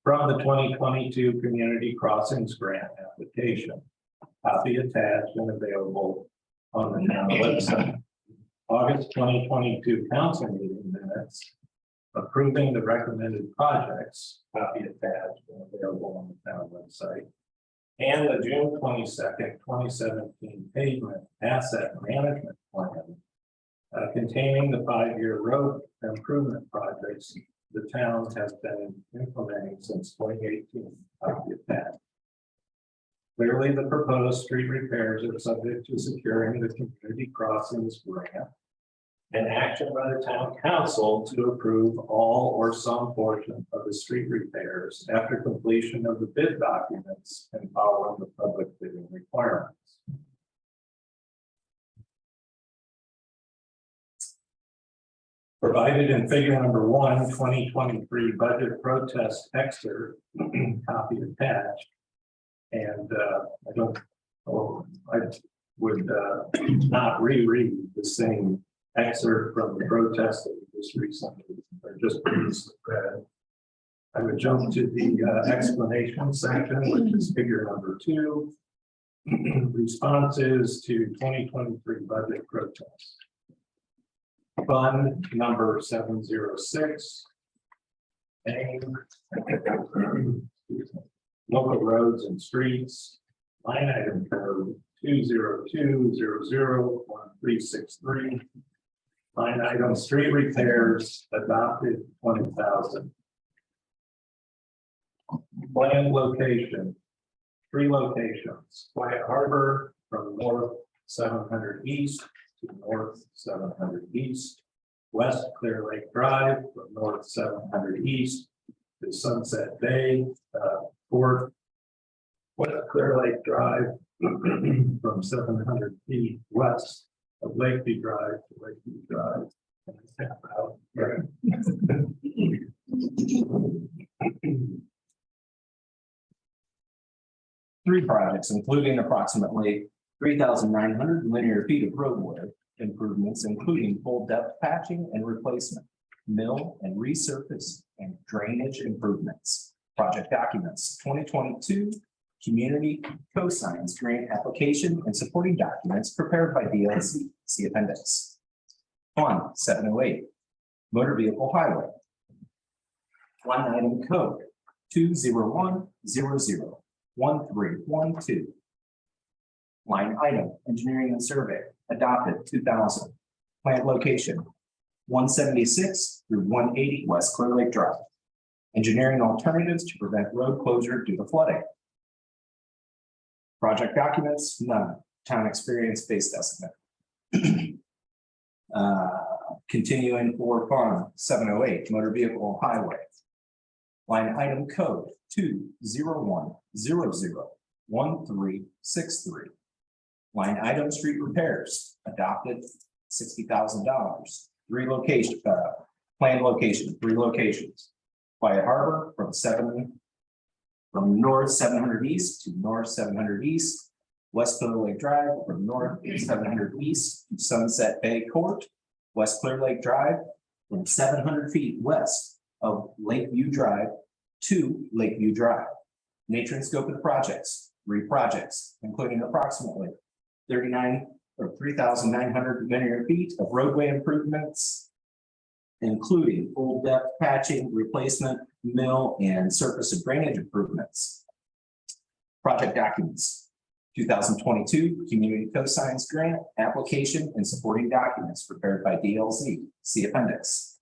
from the 2022 Community Crossings Grant application, copy attached and available on the town website. August 2022 council meeting minutes approving the recommended projects, copy attached and available on the town website. And the June 22nd, 2017 pavement asset management plan containing the 5-year road improvement projects the town has been implementing since 2018, copy attached. Clearly, the proposed street repairs are subject to securing the Community Crossings Grant and action by the town council to approve all or some portion of the street repairs after completion of the bid documents and following the public bidding requirements. Provided in figure number 1, 2023 budget protest excerpt, copy attached. And I would not reread the same excerpt from the protest that we just recently, or just read. I would jump to the explanation section, which is figure number 2, responses to 2023 budget protest. Fund number 706. Local roads and streets, line item code 202001363. Line item street repairs adopted 20,000. Planned location, 3 locations, Quiet Harbor from north 700 east to north 700 east, West Clear Lake Drive from north 700 east to Sunset Bay, West Clear Lake Drive from 700 feet west of Lakeview Drive to Lakeview Drive. Tap out. Right. 3 projects, including approximately 3,900 linear feet of roadway improvements, including full depth patching and replacement, mill and resurface and drainage improvements. Project documents, 2022 Community Cosigns Grant Application and supporting documents prepared by DLC, see appendix. Fund 708, Motor Vehicle Highway. Line item code 201001312. Line item, engineering and survey, adopted 2000. Plant location, 176 through 180 West Clear Lake Drive. Engineering alternatives to prevent road closure due to flooding. Project documents, none. Town experience based estimate. Continuing for fund 708, motor vehicle highway. Line item code 201001363. Line item street repairs adopted $60,000. Relocation, planned location, 3 locations. Quiet Harbor from north 700 east to north 700 east. West Clear Lake Drive from north 700 east to Sunset Bay Court. West Clear Lake Drive from 700 feet west of Lakeview Drive to Lakeview Drive. Nature and scope of the projects, 3 projects, including approximately 3,900 linear feet of roadway improvements, including full depth patching, replacement, mill, and surface and drainage improvements. Project documents, 2022 Community Cosigns Grant application and supporting documents prepared by DLZ. See appendix.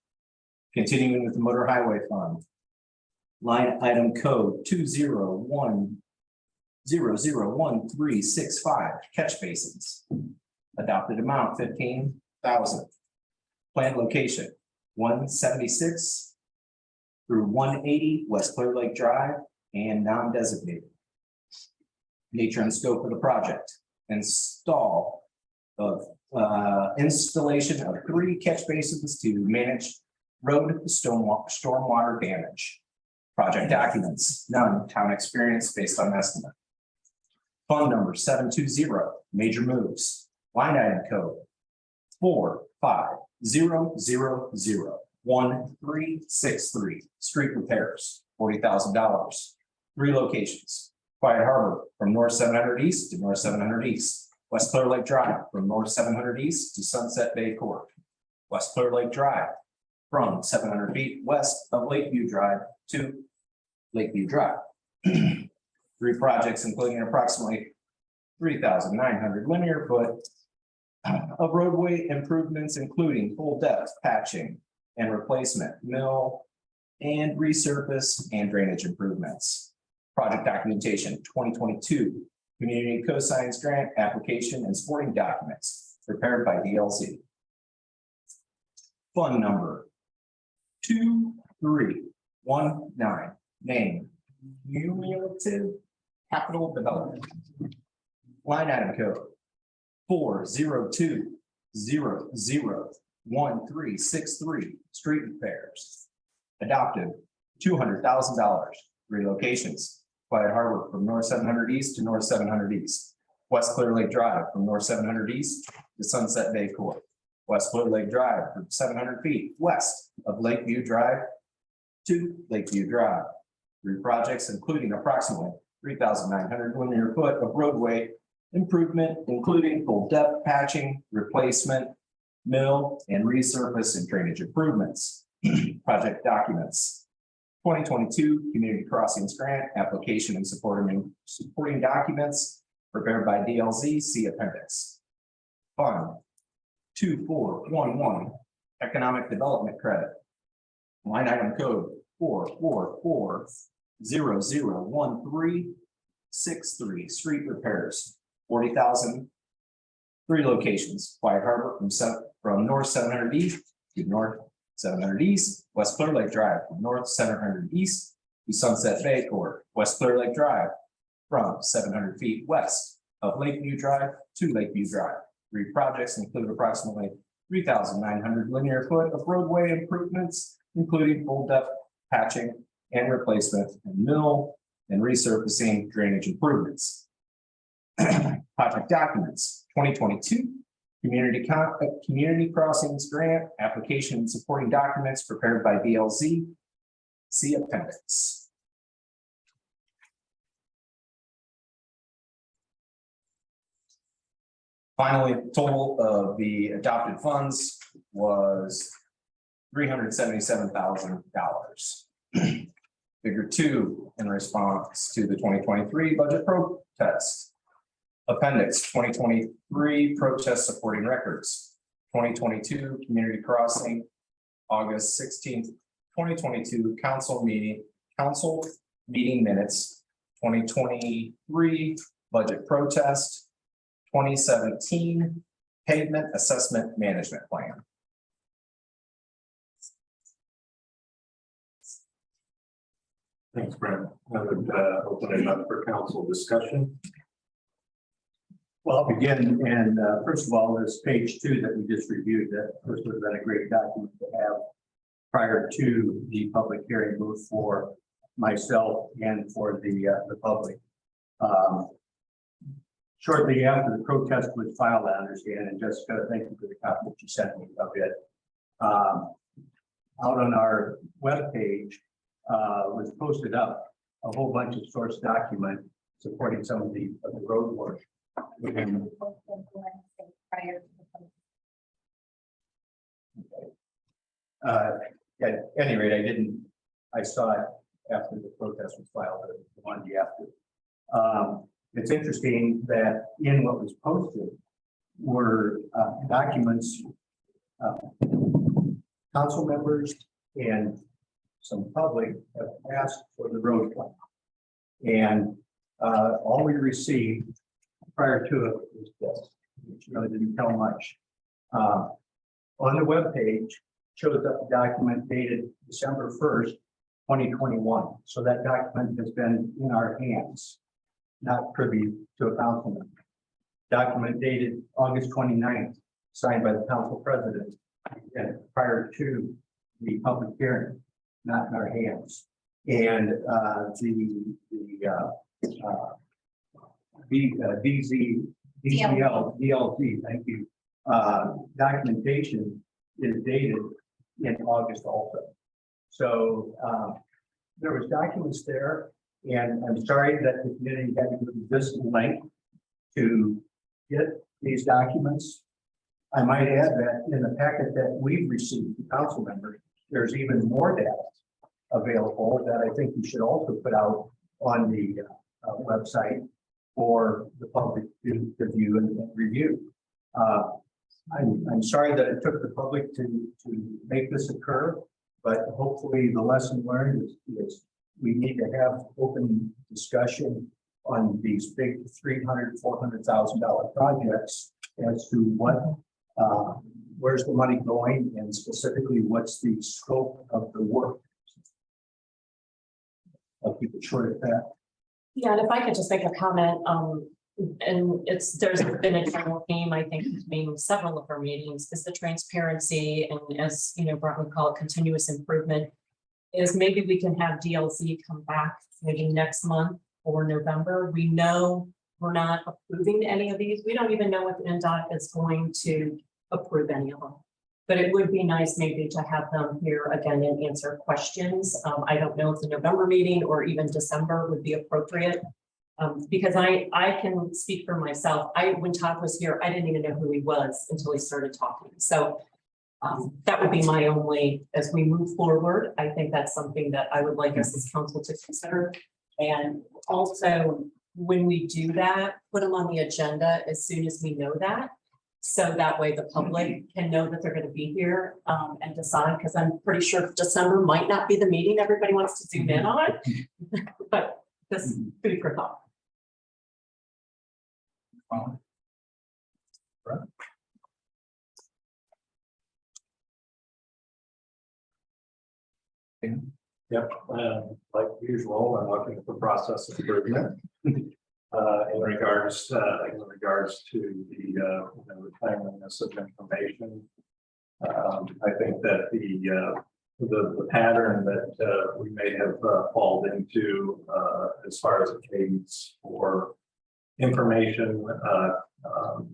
Continuing with the Motor Highway Fund. Line item code 201001365 catch basins. Adopted amount 15,000. Planned location 176 through 180 West Clear Lake Drive and non-designated. Nature and scope of the project. Installation of 3 catch basins to manage road stormwater damage. Project documents, none. Town experience based on estimate. Fund number 720, major moves. Line item code 450001363, street repairs, $40,000. 3 locations. Quiet Harbor from north 700 east to north 700 east. West Clear Lake Drive from north 700 east to Sunset Bay Court. West Clear Lake Drive from 700 feet west of Lakeview Drive to Lakeview Drive. 3 projects, including approximately 3,900 linear foot of roadway improvements, including full depth patching and replacement, mill and resurface and drainage improvements. Project documentation 2022 Community Cosigns Grant application and supporting documents prepared by DLZ. Fund number 2319, name Cumulative Capital Development. Line item code 402001363, street repairs. Adopted $200,000. 3 locations. Quiet Harbor from north 700 east to north 700 east. West Clear Lake Drive from north 700 east to Sunset Bay Court. West Clear Lake Drive from 700 feet west of Lakeview Drive to Lakeview Drive. 3 projects, including approximately 3,900 linear foot of roadway improvement, including full depth patching, replacement, mill, and resurface and drainage improvements. Project documents. 2022 Community Crossings Grant application and supporting documents prepared by DLZ. See appendix. Fund 2411 Economic Development Credit. Line item code 444001363, street repairs, 40,000. 3 locations. Quiet Harbor from north 700 east to north 700 east. West Clear Lake Drive from north 700 east to Sunset Bay Court. West Clear Lake Drive from 700 feet west of Lakeview Drive to Lakeview Drive. 3 projects include approximately 3,900 linear foot of roadway improvements, including full depth patching and replacement and mill and resurfacing drainage improvements. Project documents 2022 Community Crossings Grant application and supporting documents prepared by DLZ. See appendix. Finally, total of the adopted funds was $377,000. Figure 2 in response to the 2023 budget protest. Appendix 2023 protest supporting records. 2022 Community Crossing, August 16th, 2022 council meeting minutes. 2023 budget protest. 2017 pavement assessment management plan. Thanks, Brent. I would open it up for council discussion. Well, I'll begin, and first of all, this page 2 that we just reviewed, that first would have been a great document to have prior to the public hearing, both for myself and for the public. Shortly after the protest was filed, I understand, and Jessica, thank you for the copy that you sent me of it. Out on our webpage was posted up a whole bunch of source document supporting some of the road work. And, Prior to the at any rate, I saw it after the protest was filed, the Monday after. It's interesting that in what was posted were documents, council members and some public have asked for the road plan. And all we received prior to it was this, which really didn't tell much. On the webpage shows up a document dated December 1st, 2021. So that document has been in our hands, not privy to a council member. Document dated August 29th, signed by the council president, and prior to the public hearing, not in our hands. And DLZ, thank you. Documentation is dated in August also. So there was documents there, and I'm sorry that the community had to go to this length to get these documents. I might add that in the packet that we've received, the council members, there's even more data available that I think we should also put out on the website for the public to view and review. I'm sorry that it took the public to make this occur, but hopefully the lesson learned is we need to have open discussion on these big $300,000, $400,000 projects as to what, where's the money going, and specifically what's the scope of the work. I'll keep it short at that. Yeah, and if I could just make a comment, and there's been a general theme, I think, between several of our meetings, is the transparency, and as you know, Brett would call it continuous improvement, is maybe we can have DLZ come back maybe next month or November. We know we're not approving any of these. We don't even know if NDOT is going to approve any of them. But it would be nice maybe to have them here again and answer questions. I don't know if the November meeting or even December would be appropriate. Because I can speak for myself. When Todd was here, I didn't even know who he was until he started talking. So that would be my only, as we move forward, I think that's something that I would like us as council to consider. And also, when we do that, put them on the agenda as soon as we know that. So that way the public can know that they're going to be here and decide, because I'm pretty sure December might not be the meeting everybody wants to zoom in on. But just food for thought. Yep, like usual, I'm looking for process improvement. In regards to the timeliness of information. I think that the pattern that we may have fallen into as far as a cadence for information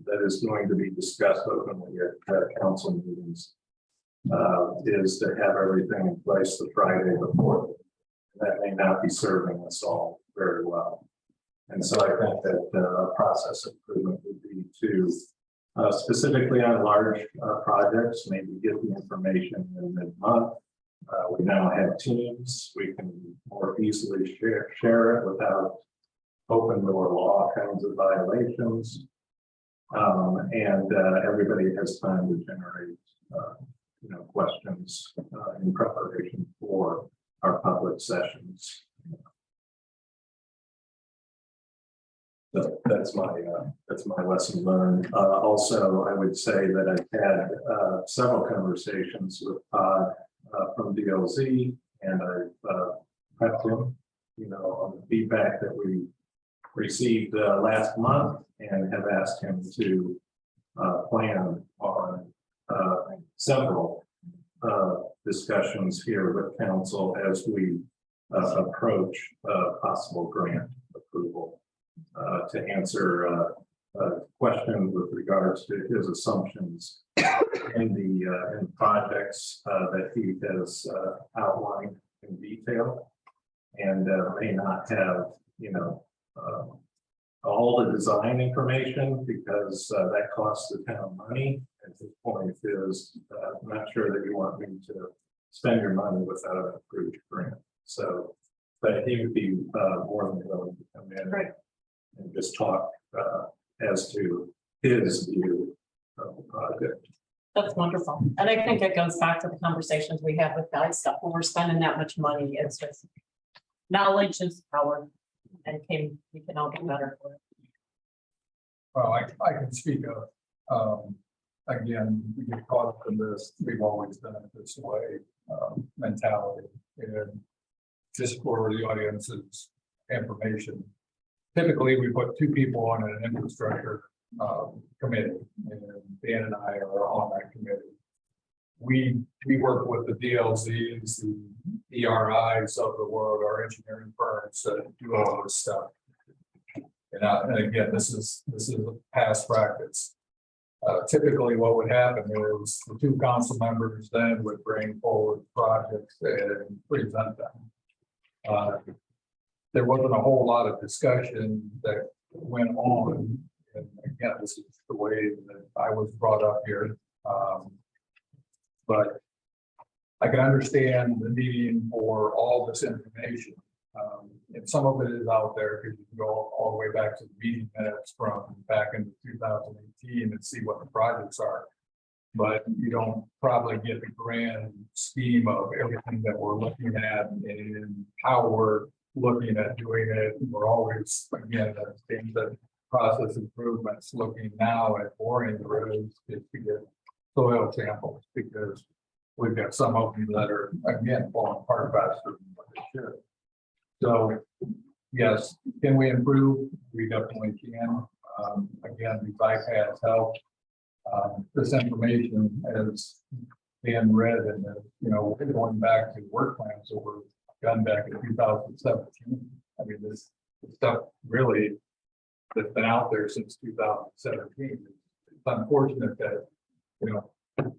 that is going to be discussed openly at council meetings is to have everything in place the Friday before. That may not be serving us all very well. And so I think that process improvement would be to specifically on large projects, maybe get the information in mid-month. We now have teams, we can more easily share it without open door law kinds of violations. And everybody has time to generate questions in preparation for our public sessions. So that's my lesson learned. Also, I would say that I've had several conversations with Todd from DLZ, and I've prepped him, on the feedback that we received last month and have asked him to plan on several discussions here with council as we approach possible grant approval to answer questions with regards to his assumptions in the projects that he has outlined in detail, and may not have, all the design information because that costs the town money. And his point is, I'm not sure that you want me to spend your money without an approved grant. So, but he would be more than willing to come in and just talk as to his view of the project. That's wonderful. And I think it goes back to the conversations we had with guys stuff. When we're spending that much money, it's just knowledge is power, and we can all get better for it. Well, I can speak of, again, we get caught up in this, we've always done it this way, mentality. And just for the audience's information, typically we put two people on an infrastructure committee, and Dan and I are on that committee. We work with the DLZs, the ERIs of the world, our engineering firms that do all this stuff. And again, this is a past practice. Typically what would happen is the two council members then would bring forward projects and present them. There wasn't a whole lot of discussion that went on. And again, this is the way that I was brought up here. But I can understand the need for all this information. And some of it is out there because you can go all the way back to the meeting minutes from back in 2018 and see what the projects are. But you don't probably get the grand scheme of everything that we're looking at and how we're looking at doing it. We're always, again, things that process improvements, looking now at boring the roads just to get soil samples, because we've got some of them that are, again, falling apart faster than what they should. So, yes, can we improve? We definitely can. Again, these iPads help. This information has been read, and we're going back to work plans that were done back in 2017. I mean, this stuff really that's been out there since 2017. It's unfortunate that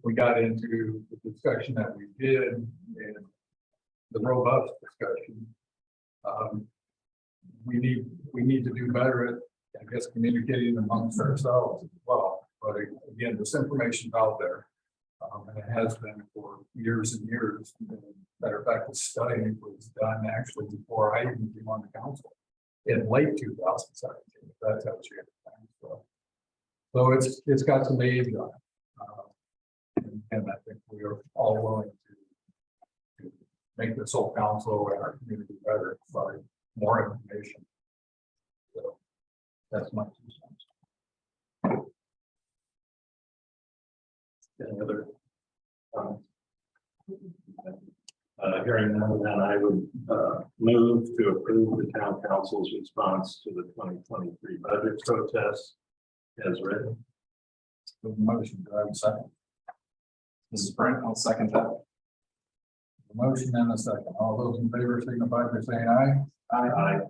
we got into the discussion that we did, and the robust discussion. We need to do better at, I guess, communicating amongst ourselves as well. But again, this information's out there, and it has been for years and years. Matter of fact, the study was done actually before I even came on the council in late 2017. That tells you everything. So it's got some age on it, and I think we are all willing to make this whole council and our community better by more information. So that's my 2 cents. Any other hearing none, then I would move to approve the town council's response to the 2023 budget protest as written. The motion, do I have a second? This is Brent, I'll second that. The motion and a second. All those in favor signify by saying aye. Aye.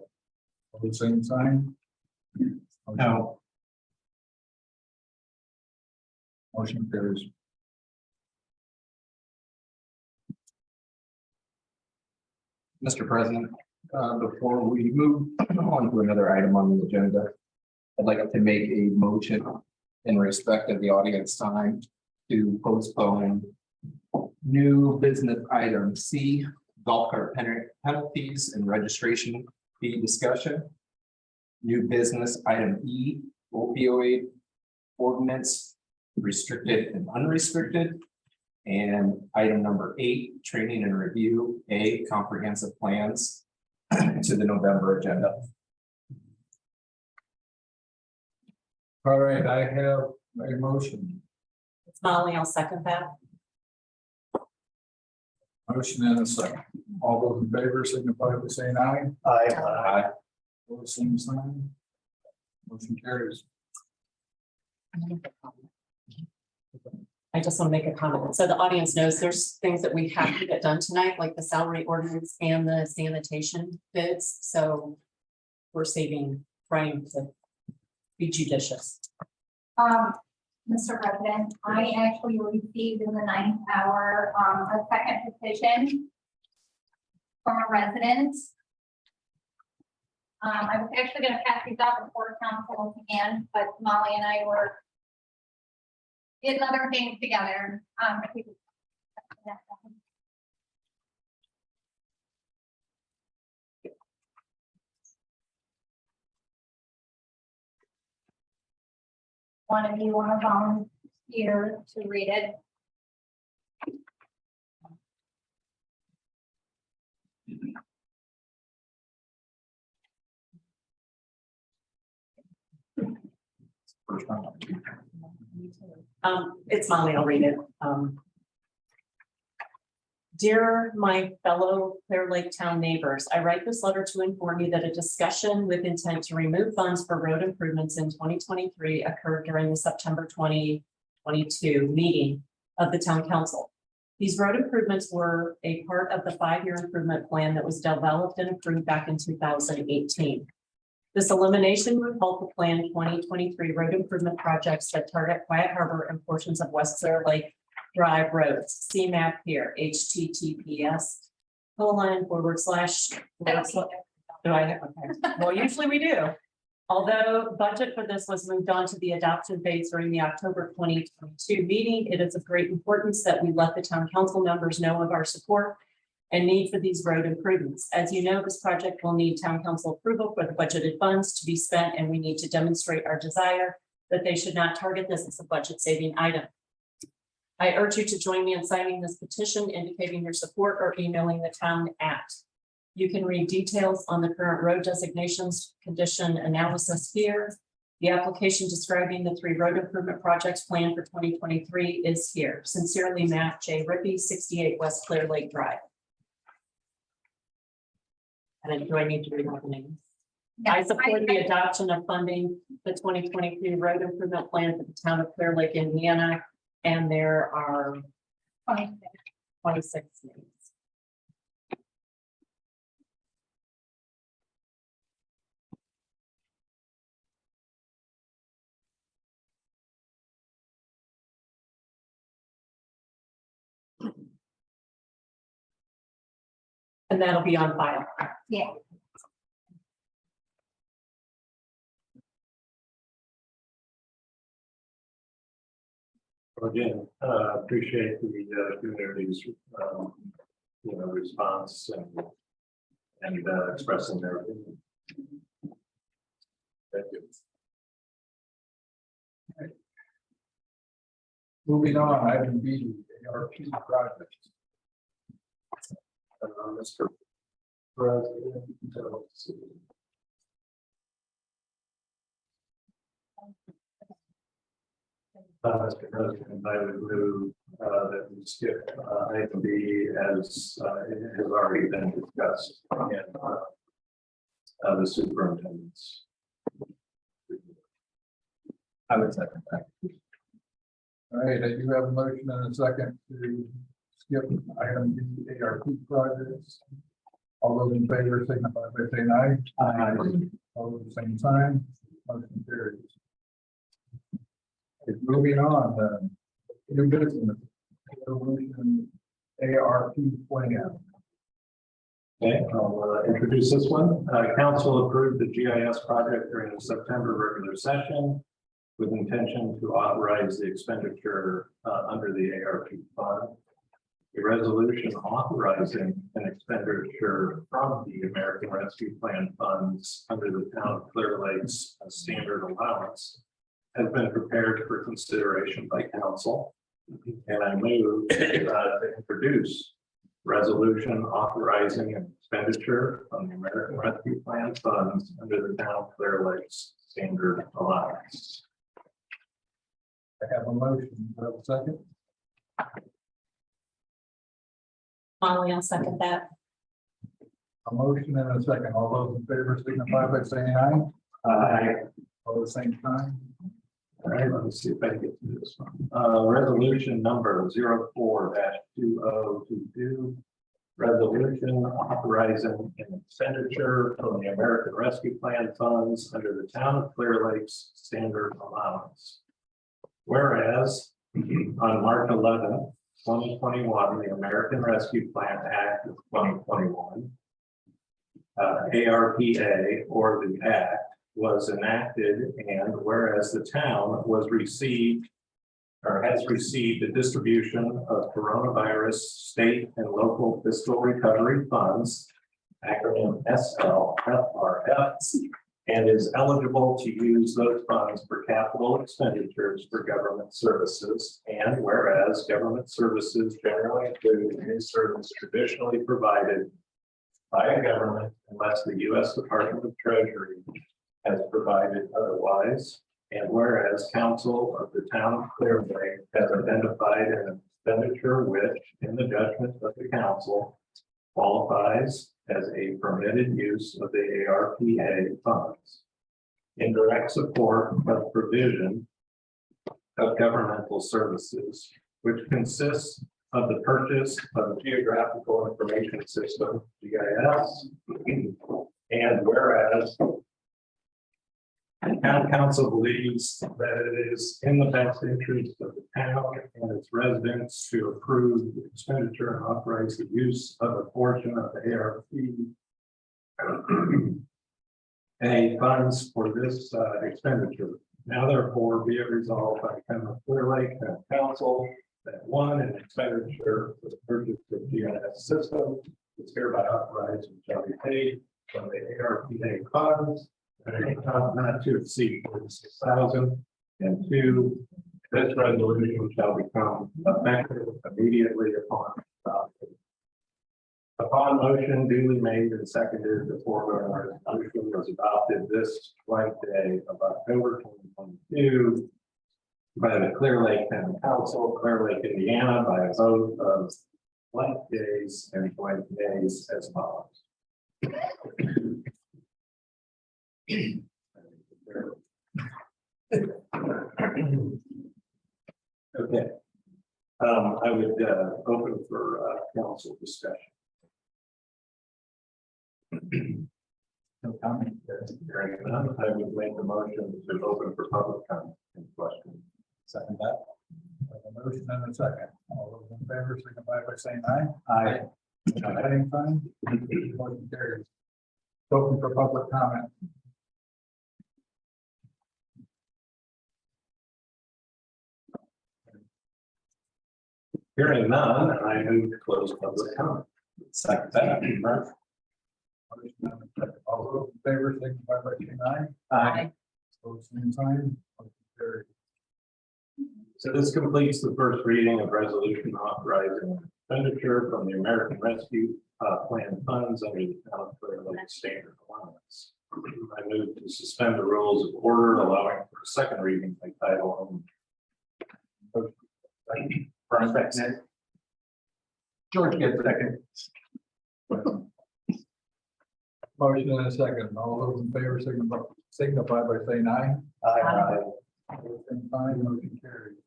All the same sign. No. Motion carries. Mr. President, before we move on to another item on the agenda, I'd like to make a motion in respect of the audience time to postpone new business item C, golf cart penalties and registration fee discussion. New business item E, opioid ordinance, restricted and unrestricted. And item number 8, training and review, A, comprehensive plans to the November agenda. All right, I have a motion. It's Molly, I'll second that. Motion and a second. All those in favor signify by saying aye. Aye. Opposed, same sign. Motion carries. I just want to make a comment. So the audience knows there's things that we have to get done tonight, like the salary ordinance and the sanitation bids. So we're trying to be judicious. Mr. President, I actually received in the 9th hour, a second petition from a resident. I was actually gonna pass these out before council again, but Molly and I were getting other things together. One of you want to volunteer to read it? First time. It's Molly, I'll read it. Dear my fellow Clear Lake Town neighbors, I write this letter to inform you that a discussion with intent to remove funds for road improvements in 2023 occurred during the September 2022 meeting of the town council. These road improvements were a part of the 5-year improvement plan that was developed and approved back in 2018. This elimination would help the plan 2023 road improvement projects that target Quiet Harbor and portions of West Clear Lake Drive roads. See map here, https:// Do I have, okay. Well, usually we do. Although budget for this was moved on to the adoption phase during the October 2022 meeting, it is of great importance that we let the town council members know of our support and need for these road improvements. As you know, this project will need town council approval for the budgeted funds to be spent, and we need to demonstrate our desire that they should not target this as a budget saving item. I urge you to join me in signing this petition indicating your support or emailing the town at. You can read details on the current road designations condition analysis here. The application describing the 3 road improvement projects planned for 2023 is here. Sincerely, Matt J. Rippey, 68 West Clear Lake Drive. And do I need to read my name? I support the adoption of funding the 2023 road improvement plan for the town of Clear Lake, Indiana. And there are 26 names. And that'll be on file. Yeah. Again, appreciate the community's, response and expressing their opinion. Thank you. Moving on, item B, ARP project. Mr. President, let's see. Mr. President, I would move that we skip item B as it has already been discussed in the superintendent's. I would second that. All right, I do have a motion and a second to skip item B, ARP projects. All those in favor signify by saying aye. Aye. All those same sign, motion carries. Moving on, new business, resolution ARP plan. Okay, I'll introduce this one. Council approved the GIS project during the September regular session with intention to authorize the expenditure under the ARP fund. A resolution authorizing an expenditure from the American Rescue Plan funds under the town of Clear Lake's standard allowance has been prepared for consideration by council. And I move to introduce resolution authorizing an expenditure from the American Rescue Plan funds under the town of Clear Lake's standard allowance. I have a motion, do I have a second? Molly, I'll second that. A motion and a second. All those in favor signify by saying aye. Aye. All the same time. All right, let me see if I can get through this one. Resolution number 04-2022. Resolution authorizing an expenditure from the American Rescue Plan funds under the Town of Clear Lake's standard allowance. Whereas on March 11th, 2021, the American Rescue Plan Act of 2021, ARPA, or the Act, was enacted, and whereas the town was received or has received a distribution of coronavirus state and local fiscal recovery funds, acronym SLFRF, and is eligible to use those funds for capital expenditures for government services. And whereas government services generally include any service traditionally provided by a government unless the U.S. Department of Treasury has provided otherwise. And whereas council of the town of Clear Lake has identified an expenditure which, in the judgment of the council, qualifies as a permitted use of the ARPA funds in direct support of provision of governmental services, which consists of the purchase of a geographical information system, GIS, and whereas the town council believes that it is in the best interest of the town and its residents to approve the expenditure and authorize the use of a portion of the ARPA funds for this expenditure. Now therefore be it resolved by the town of Clear Lake Council that one, an expenditure for the purchase of GIS system is hereby authorized and shall be paid from the ARPA funds not to exceed 46,000, and two, this resolution shall become effective immediately upon adoption. Upon motion duly made and seconded, the foregoing resolution was adopted this day of October 2022 by the Clear Lake Town Council, Clear Lake, Indiana, by a vote of blank days and blank days as follows. Okay. I would open for council discussion. No comment. Hearing none, I would make the motion to open for public comment and question. Second that. A motion and a second. All those in favor signify by saying aye. Aye. Same sign. Motion carries. Open for public comment. Hearing none, I move to close public comment. Second that. Motion and a second. All those in favor signify by saying aye. Aye. Same sign. Motion carries. So this completes the first reading of resolution authorizing expenditure from the American Rescue Plan funds under the Town of Clear Lake standard allowance. I move to suspend the rules of order, allowing for a second reading by title only. George gets second. Motion and a second. All those in favor signify by saying aye. Aye. Same sign. Motion carries.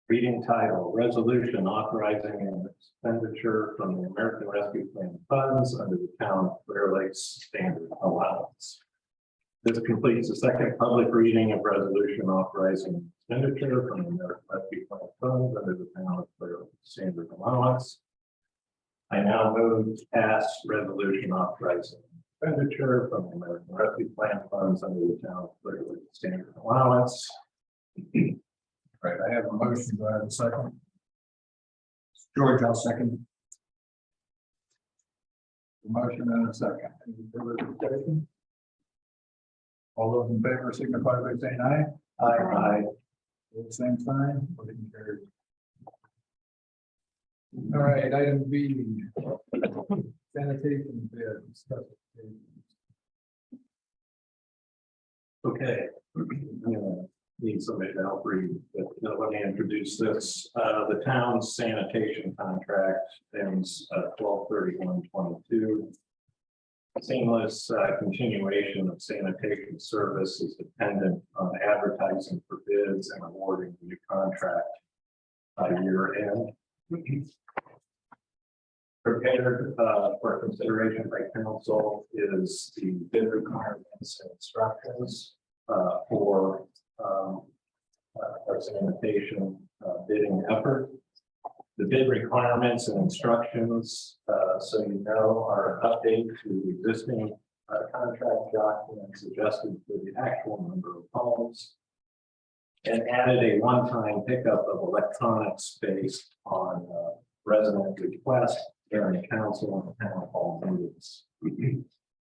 Reading title, resolution authorizing an expenditure from the American Rescue Plan funds under the Town of Clear Lake's standard allowance. This completes the second public reading of resolution authorizing expenditure from the American Rescue Plan funds under the Town of Clear Lake's standard allowance. I now move to pass resolution authorizing expenditure from the American Rescue Plan funds under the Town of Clear Lake's standard allowance. Right, I have a motion. Do I have a second? George, I'll second. A motion and a second. Any further discussion? All those in favor signify by saying aye. Aye. Same sign. Motion carries. All right, item B. Sanitation bid. Specifications. Okay. Need somebody to help read, but let me introduce this. The town's sanitation contract ends 12/31/22. seamless continuation of sanitation service is dependent on advertising for bids and awarding the new contract by year end. Prepared for consideration by council is the bid requirements and instructions for our sanitation bidding effort. The bid requirements and instructions, so you know, are an update to existing contract documents adjusted for the actual number of homes, and added a one-time pickup of electronics based on resident request during council and town hall meetings.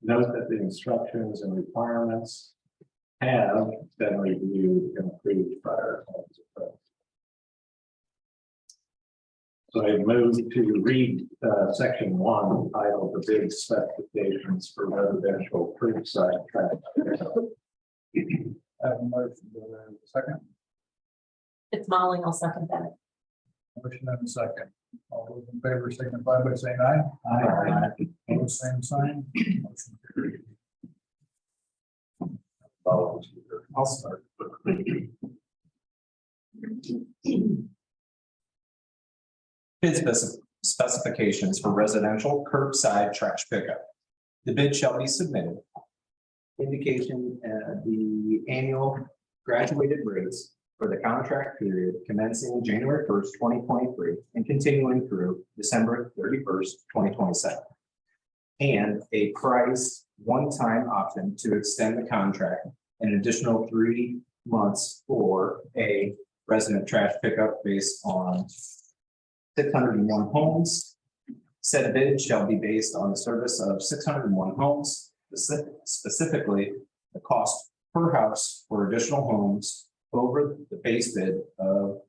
Note that the instructions and requirements have been reviewed and approved by our council. So I move to read section 1 titled the bid specifications for residential curbside traffic. Have a motion, do I have a second? It's Molly, I'll second that. Motion and a second. All those in favor signify by saying aye. Aye. Opposed, same sign. Motion carried. I'll start. Bid specifications for residential curbside trash pickup. The bid shall be submitted. Indication, the annual graduated rates for the contract period commencing January 1st, 2023 and continuing through December 31st, 2027. And a price one-time option to extend the contract an additional 3 months for a resident trash pickup based on 601 homes. Said bid shall be based on the service of 601 homes, specifically the cost per house for additional homes over the base bid of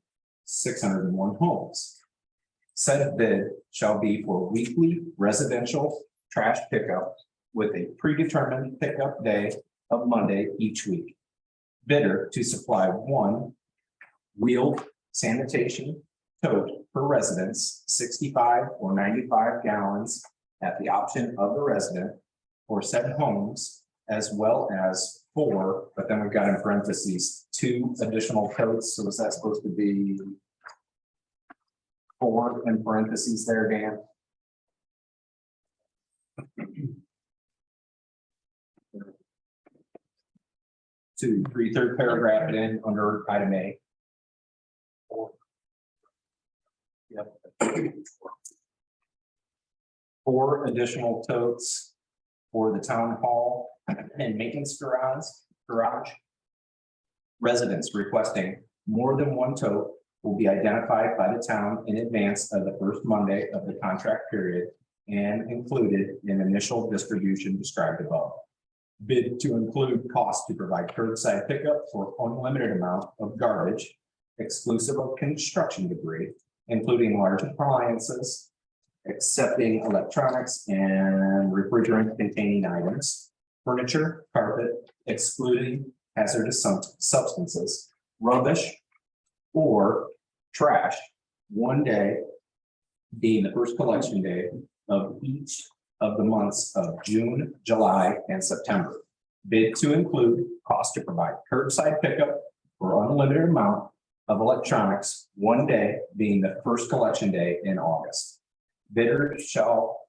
601 homes. Said bid shall be for weekly residential trash pickup with a predetermined pickup day of Monday each week. Bidder to supply 1 wheeled sanitation tote per residence, 65 or 95 gallons at the option of the resident for said homes, as well as 4, but then we've got in parentheses 2 additional totes. So is that supposed to be 4 in parentheses there, Dan? Two, 3, third paragraph in under item A. Yep. 4 additional totes for the town hall and maintenance garage. Residents requesting more than 1 tote will be identified by the town in advance of the first Monday of the contract period and included in initial distribution described above. Bid to include cost to provide curbside pickup for unlimited amount of garbage, exclusive of construction debris, including large appliances, accepting electronics and refrigerant containing items, furniture, carpet, excluding hazardous substances, rubbish, or trash, 1 day being the first collection day of each of the months of June, July, and September. Bid to include cost to provide curbside pickup for unlimited amount of electronics, 1 day being the first collection day in August. Bidder shall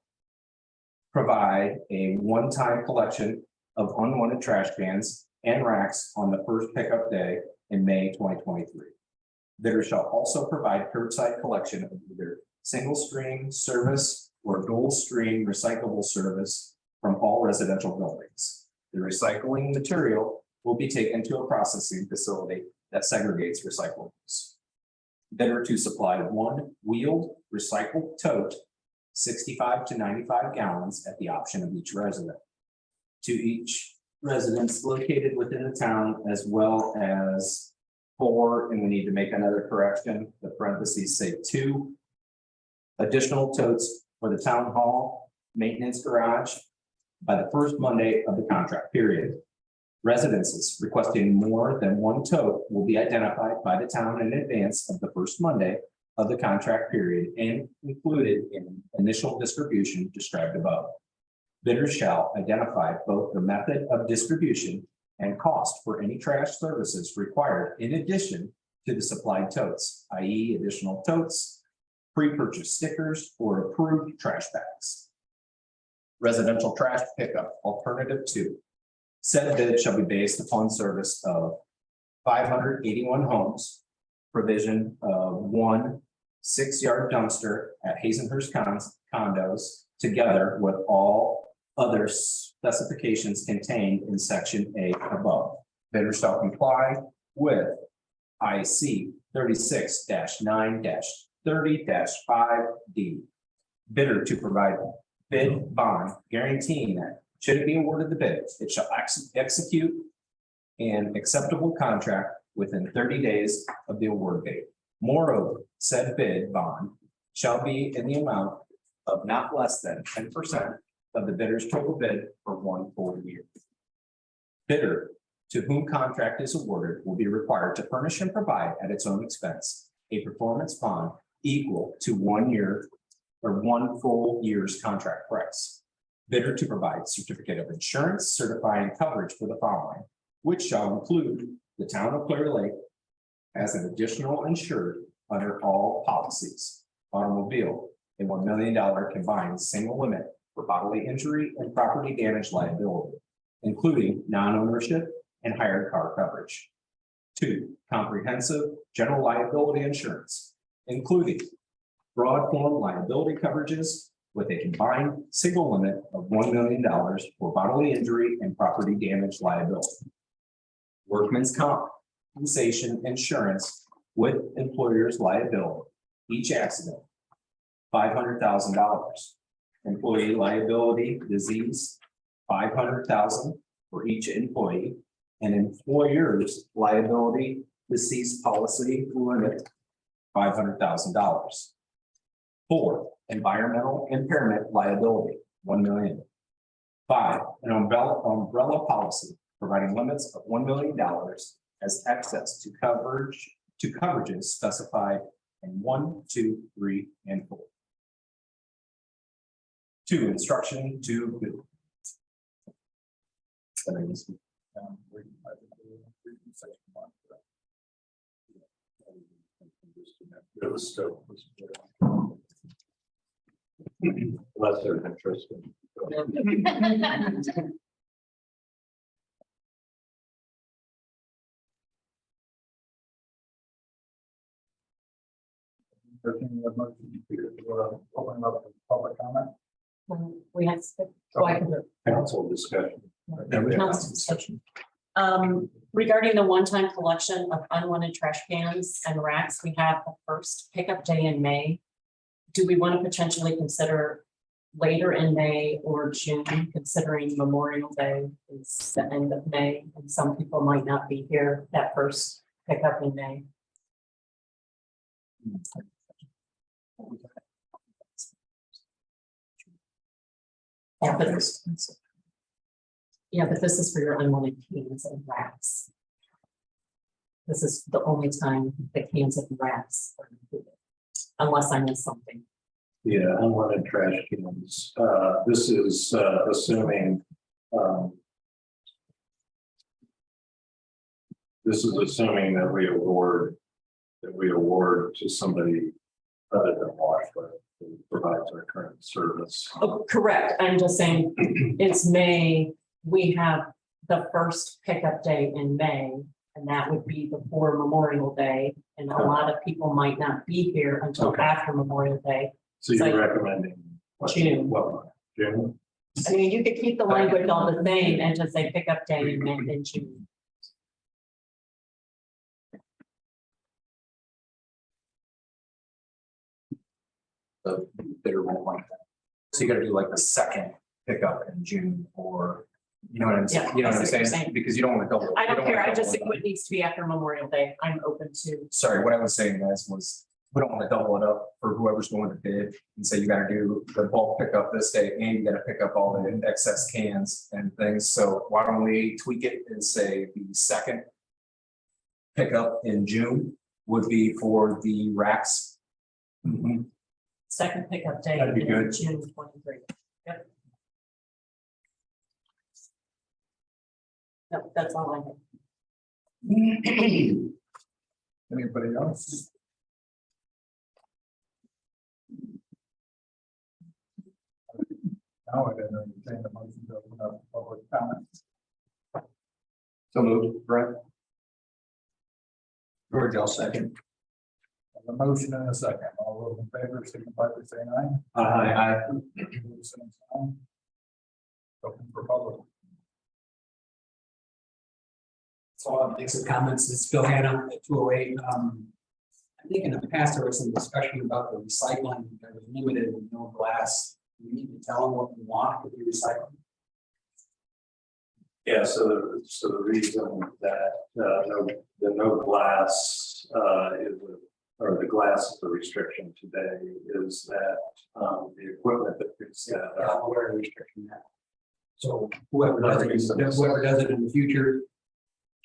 provide a one-time collection of unwanted trash cans and racks on the first pickup day in May 2023. Bidder shall also provide curbside collection of either single stream service or dual stream recyclable service from all residential buildings. The recycling material will be taken to a processing facility that segregates recyclables. Bidder to supply 1 wheeled recycled tote, 65 to 95 gallons at the option of each resident. To each residence located within the town, as well as 4, and we need to make another correction, the parentheses say 2 additional totes for the town hall maintenance garage by the first Monday of the contract period. Residences requesting more than 1 tote will be identified by the town in advance of the first Monday of the contract period and included in initial distribution described above. Bidders shall identify both the method of distribution and cost for any trash services required in addition to the supplied totes, i.e. additional totes, pre-purchased stickers, or approved trash bags. Residential trash pickup, alternative 2. Said bid shall be based upon service of 581 homes, provision of 1 6-yard dumpster at Hazenhurst condos, together with all other specifications contained in section A above. Bidder shall comply with IC 36-9-30-5D. Bidder to provide bid bond guaranteeing that should it be awarded the bid, it shall execute an acceptable contract within 30 days of the award date. Moreover, said bid bond shall be in the amount of not less than 10% of the bidder's total bid for 1 full year. Bidder to whom contract is awarded will be required to furnish and provide at its own expense a performance bond equal to 1 year or 1 full year's contract price. Bidder to provide certificate of insurance certifying coverage for the following, which shall include the town of Clear Lake as an additional insured under all policies. Automobile, a $1 million combined single limit for bodily injury and property damage liability, including non-ownership and hired car coverage. 2, comprehensive general liability insurance, including broad form liability coverages with a combined single limit of $1 million for bodily injury and property damage liability. Workman's compensation insurance with employer's liability, each accident, $500,000. Employee liability disease, $500,000 for each employee, and employer's liability disease policy limit, $500,000. 4, environmental impairment liability, $1 million. 5, an umbrella policy providing limits of $1 million as access to coverages specified in 1, 2, 3, and 4. 2, instruction to bid. Unless they're interested. Open up to public comment. We have. Oh, I can do it. Council discussion. Council discussion. Regarding the one-time collection of unwanted trash cans and racks, we have the first pickup day in May. Do we want to potentially consider later in May or June, considering Memorial Day is the end of May, and some people might not be here that first pickup in May? Yeah, but this is for your unwanted cans and racks. This is the only time that cans and racks are included, unless I missed something. Yeah, unwanted trash cans. This is assuming. This is assuming that we award to somebody other than Washburn who provides our current service. Oh, correct. I'm just saying it's May. We have the first pickup day in May, and that would be before Memorial Day. And a lot of people might not be here until after Memorial Day. So you're recommending June. What month? June? I mean, you could keep the language all the same and just say pickup day in May and June. The bidder won't like that. So you gotta do like the second pickup in June, or, you know what I'm saying? Yeah, You know I what I'm see what you're saying? saying. Because you don't want to double. I you don't wanna care. I double just it think up. it needs to be after Memorial Day. I'm open to. Sorry, what I was saying, guys, was we don't want to double it up for whoever's going to bid and say you gotta do the bulk pickup this day and you gotta pick up all the excess cans and things. So why don't we tweak it and say the second pickup in June would be for the racks? Second pickup day That'd be in good. June 23. Yep. No, that's all I have. Anybody else? Now I didn't entertain the motion to open up public comment. So moved, Brent. George, I'll second. A motion and a second. All those in favor, signify by saying aye. Aye. Same sign. Open for public. So I'll make some comments. It's Bill Hannah at 208. I think in the past, there was some discussion about the recycling that was limited with no glass. We need to tell them what we want to be recycled. Yeah, so the reason that, the no glass, or the glass is a restriction today is that, the equipment that fits that. I'm aware of the restriction now. So whoever does it in the future,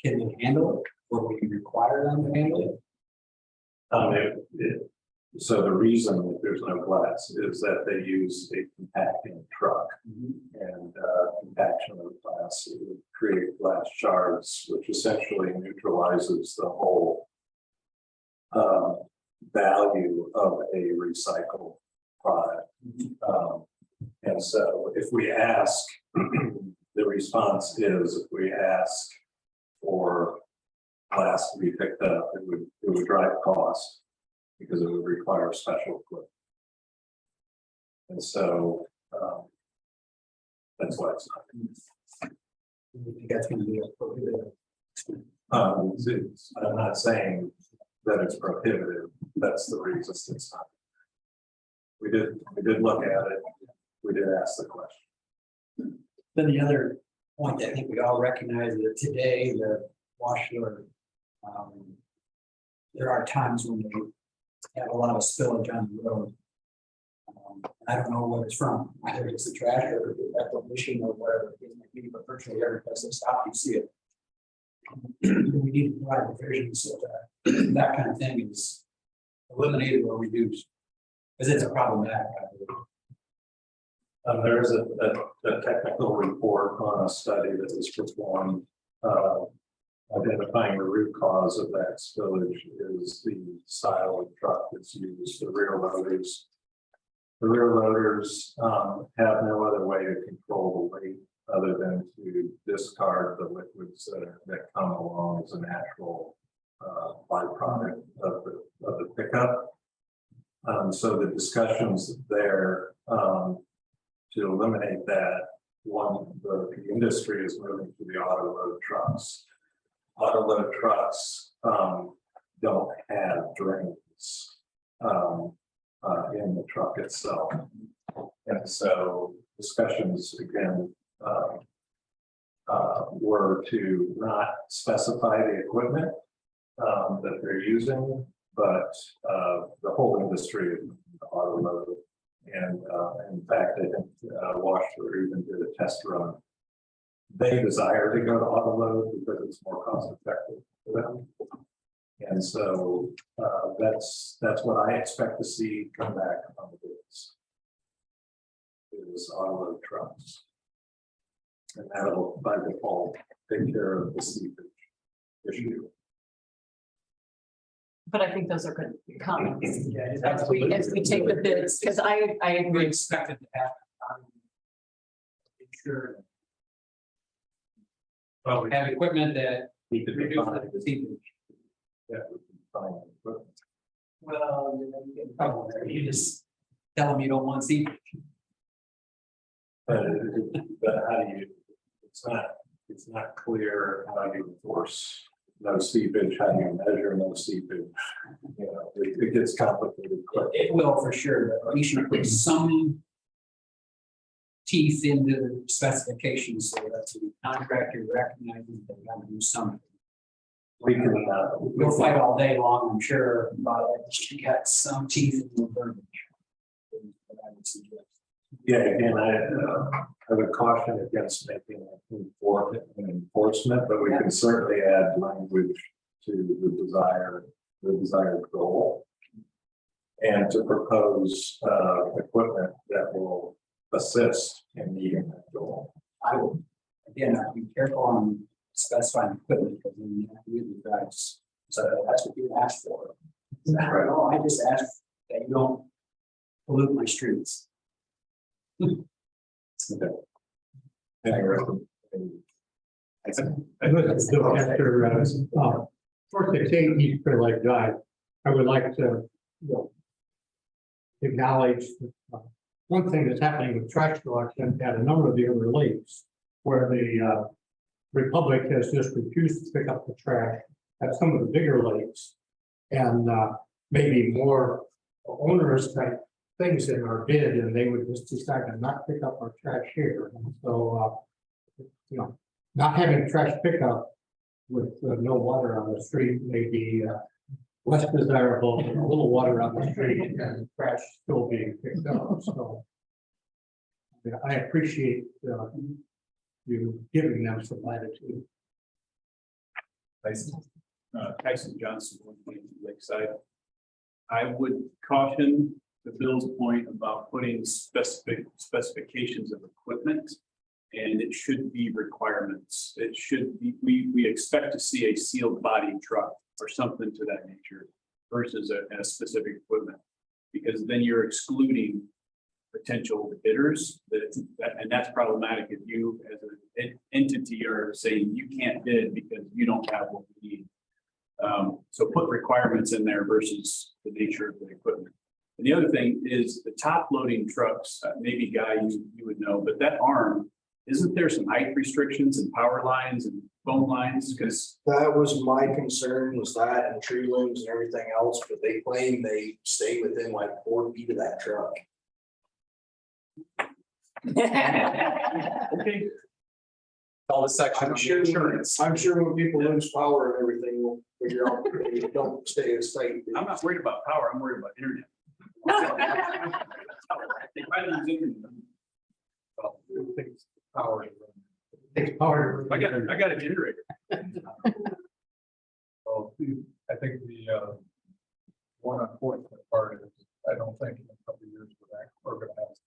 can they handle it? Will we require them to handle it? So the reason that there's no glass is that they use a compacting truck, and compaction of glass would create glass shards, which essentially neutralizes the whole value of a recycled product. And so if we ask, the response is, if we ask for glass to be picked up, it would drive cost because it would require special equipment. And so that's why it's not. That's going to be a prohibitive. I'm not saying that it's prohibitive. That's the reason it's not. We did look at it. We did ask the question. Then the other point, I think we all recognize that today, the washer, there are times when we have a lot of spillage on the road. I don't know what it's from, either it's the trash or the acquisition or whatever it may be, but virtually every place I stop, you see it. We need to provide provisions so that that kind of thing is eliminated or reduced, because it's a problematic. There is a technical report on a study that was performed, identifying the root cause of that spillage is the style of truck that's used, the rear loaders. The rear loaders have no other way to control the weight other than to discard the liquids that come along as a natural byproduct of the pickup. So the discussions there to eliminate that, the industry is moving to the auto load trucks. Auto load trucks don't have drains in the truck itself. And so discussions again were to not specify the equipment that they're using, but the whole industry of auto load. And in fact, I think Washler even did a test run. They desire to go to auto load because it's more cost effective for them. And so that's what I expect to see come back on the bids. Is auto load trucks. And that'll by default take care of the seepage issue. But I think those are good comments. As we take the bids, because I We agree. expect it to happen. Sure. Well, we Have equipment that need to reduces define the seepage. Yeah, we can define the equipment. Well, you know, you get in trouble there. You just tell them you don't want seepage. But how do you, it's not clear how you enforce no seepage, how do you measure no seepage? You know, it gets complicated quick. It will for sure, but we should put some teeth into the specifications so that the contractor recognizes they've got to do something. We can, We'll fight all day long, I'm sure, about it. You got some teeth in the verbiage. What I would suggest. yeah, again, I would caution against making an enforcement, but we can certainly add language to the desired goal. And to propose equipment that will assist in meeting that goal. I would, again, I'd be careful on specifying equipment, because then you have to really drives. So that's what you asked for. No, I just asked that you don't pollute my streets. I look at Bill Hector, first they say East Clear Lake Drive. I would like to, acknowledge one thing that's happening with trash collection at a number of the other lakes where the Republic has just refused to pick up the trash at some of the bigger lakes. And maybe more onerous type things in our bid, and they would just decide to not pick up our trash here. And so, not having trash pickup with no water on the street may be less desirable than a little water on the street and trash still being picked up. So I appreciate you giving them some latitude. Tyson Johnson, Lakeside. I would caution to Bill's point about putting specifications of equipment. And it should be requirements. It should be, we expect to see a sealed body truck or something to that nature versus a specific equipment. Because then you're excluding potential bidders and that's problematic if you as an entity are saying you can't bid because you don't have what we need. So put requirements in there versus the nature of the equipment. And the other thing is the top loading trucks, maybe Guy, you would know, but that arm, isn't there some height restrictions and power lines and phone lines? Because That was my concern, was that and tree limbs and everything else, but they claim they stay within like 4 feet of that truck. okay, All the section. I'm sure, I'm sure when people lose power and everything, we'll figure out they don't stay as tight. I'm not worried about power, I'm worried about internet. They finally lose internet. Power. Takes power. I got a generator. Well, I think the one unfortunate part is, I don't think in a couple of years we're gonna have to.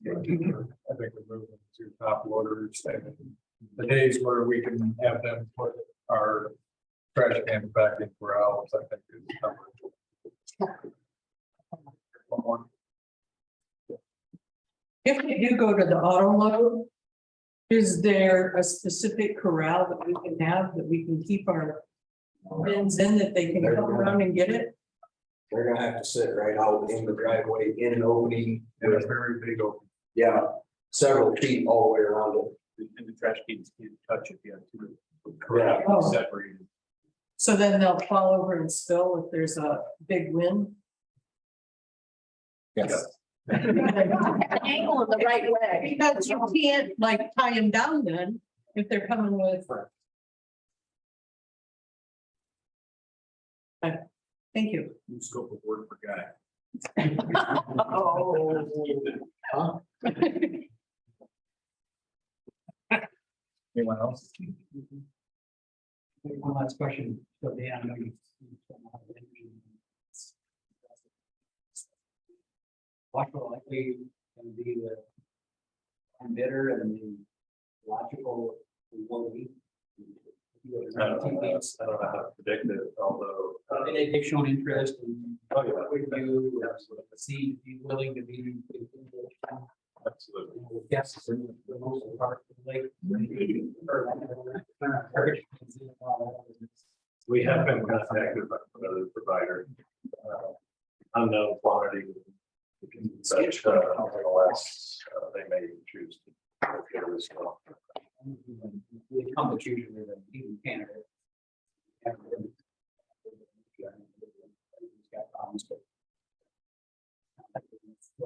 I think we're moving to top loaders and the days where we can have them put our trash cans back in corrals, I think is number. If we do go to the auto load, is there a specific corral that we can have that we can keep our bins in that they can come around and get it? They're gonna have to sit right out in the driveway in an opening. And a very big open. Yeah, several feet all the way around it. And the trash cans can't touch it, you have to. Yeah. Oh. Separated. So then they'll fall over and spill if there's a big wind? Yes. Angle in the right way. Because you can't like tie them down then if they're coming with. Okay, thank you. New scope of work for Guy. Anyone else? One last question. So Dan, I know you. What will likely going to be the bidder and the logical employee? I don't know how to predict it, although. They've shown interest in. Oh, yeah. Would you see, be willing to be? Absolutely. Yes, in the most part of the lake. We have been contacted by another provider. Unknown quantity. Such, nonetheless, they may choose to. Get this well. The incumbent usually the leading candidate.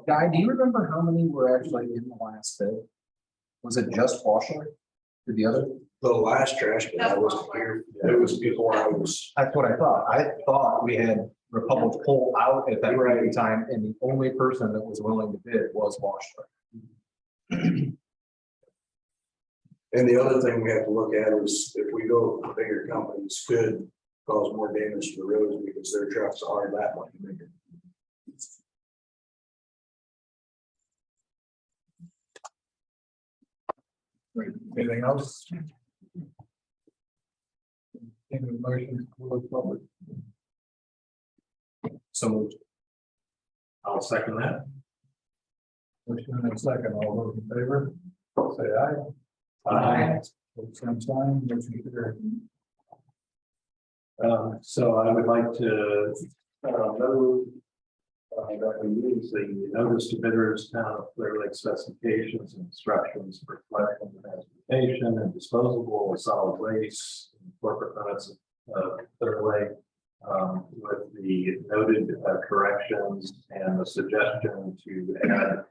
Guy, do you remember how many were actually in the last bid? Was it just Washington? Did the other? The last trash bin, I wasn't here, it was before I was. That's what I thought. I thought we had Republic pull out at that point in time, and the only person that was willing to bid was Washington. And the other thing we have to look at is if we go with bigger companies, could cause more damage to the roads because their trucks are that much bigger. Anything else? entertain a motion to close public. So moved. I'll second that. Motion and a second, all those in favor, say aye. Aye. Same sign, motion carried. So I would like to, move that we use the notice to bidders, town of Clear Lake specifications and instructions for collection, transportation, and disposable of solid waste in corporate limits of Clear Lake, with the noted corrections and the suggestion to add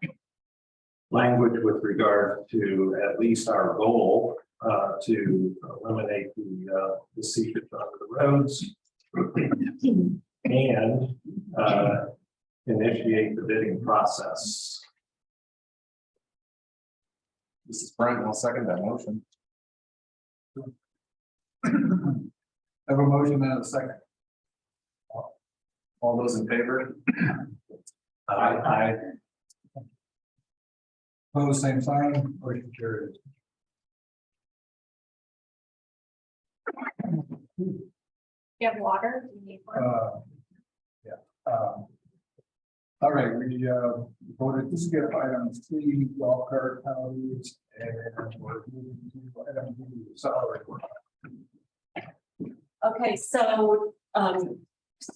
language with regard to at least our goal to eliminate the seepage onto the roads and initiate the bidding process. This is Brent, I'll second that motion. Have a motion and a second. All those in favor? Aye. Opposed, same sign, motion carried. You have water? Do you need one? All right, we voted to skip item C, golf cart penalties, and we're moving to item D, salary. Okay, so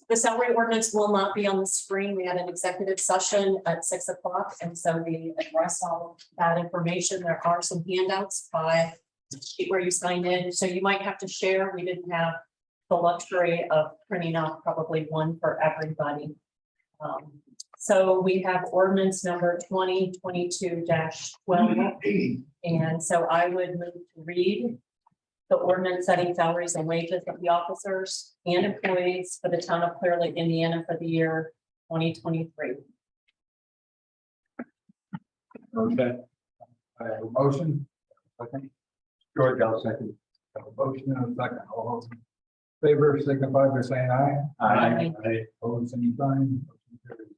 the salary ordinance will not be on the screen. We had an executive session at 6 o'clock, and so we addressed all of that information. There are some handouts by the sheet where you signed in, so you might have to share. We didn't have the luxury of printing out probably one for everybody. So we have ordinance number 2022-12. And so I would move to read the ordinance setting salaries and wages of the officers and employees for the town of Clear Lake, Indiana for the year 2023. Okay. I have a motion. Second. George, I'll second. I have a motion and a second. All those in favor signify by saying aye. Aye. Opposed, same sign. Motion carried.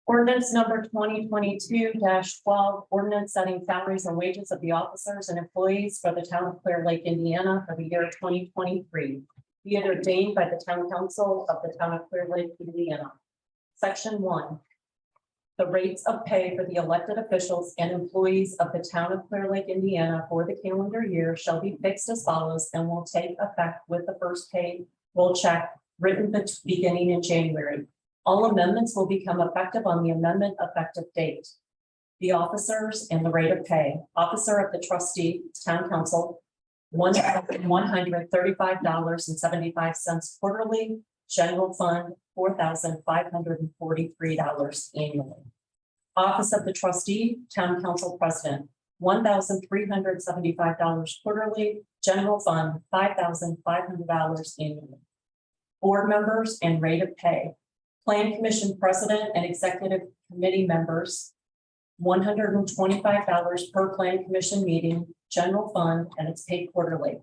Ordinance number 2022-12, ordinance setting salaries and wages of the officers and employees for the town of Clear Lake, Indiana for the year 2023. Be it ordained by the town council of the town of Clear Lake, Indiana. Section 1. The rates of pay for the elected officials and employees of the town of Clear Lake, Indiana for the calendar year shall be fixed as follows and will take effect with the first pay roll check written beginning in January. All amendments will become effective on the amendment effective date. The officers and the rate of pay. Officer of the trustee, town council, $1,135.75 quarterly. General fund, $4,543 annually. Office of the trustee, town council president, $1,375 quarterly. General fund, $5,500 annually. Board members and rate of pay. Plan Commission President and Executive Committee members, $125 per Plan Commission meeting, general fund, and it's paid quarterly.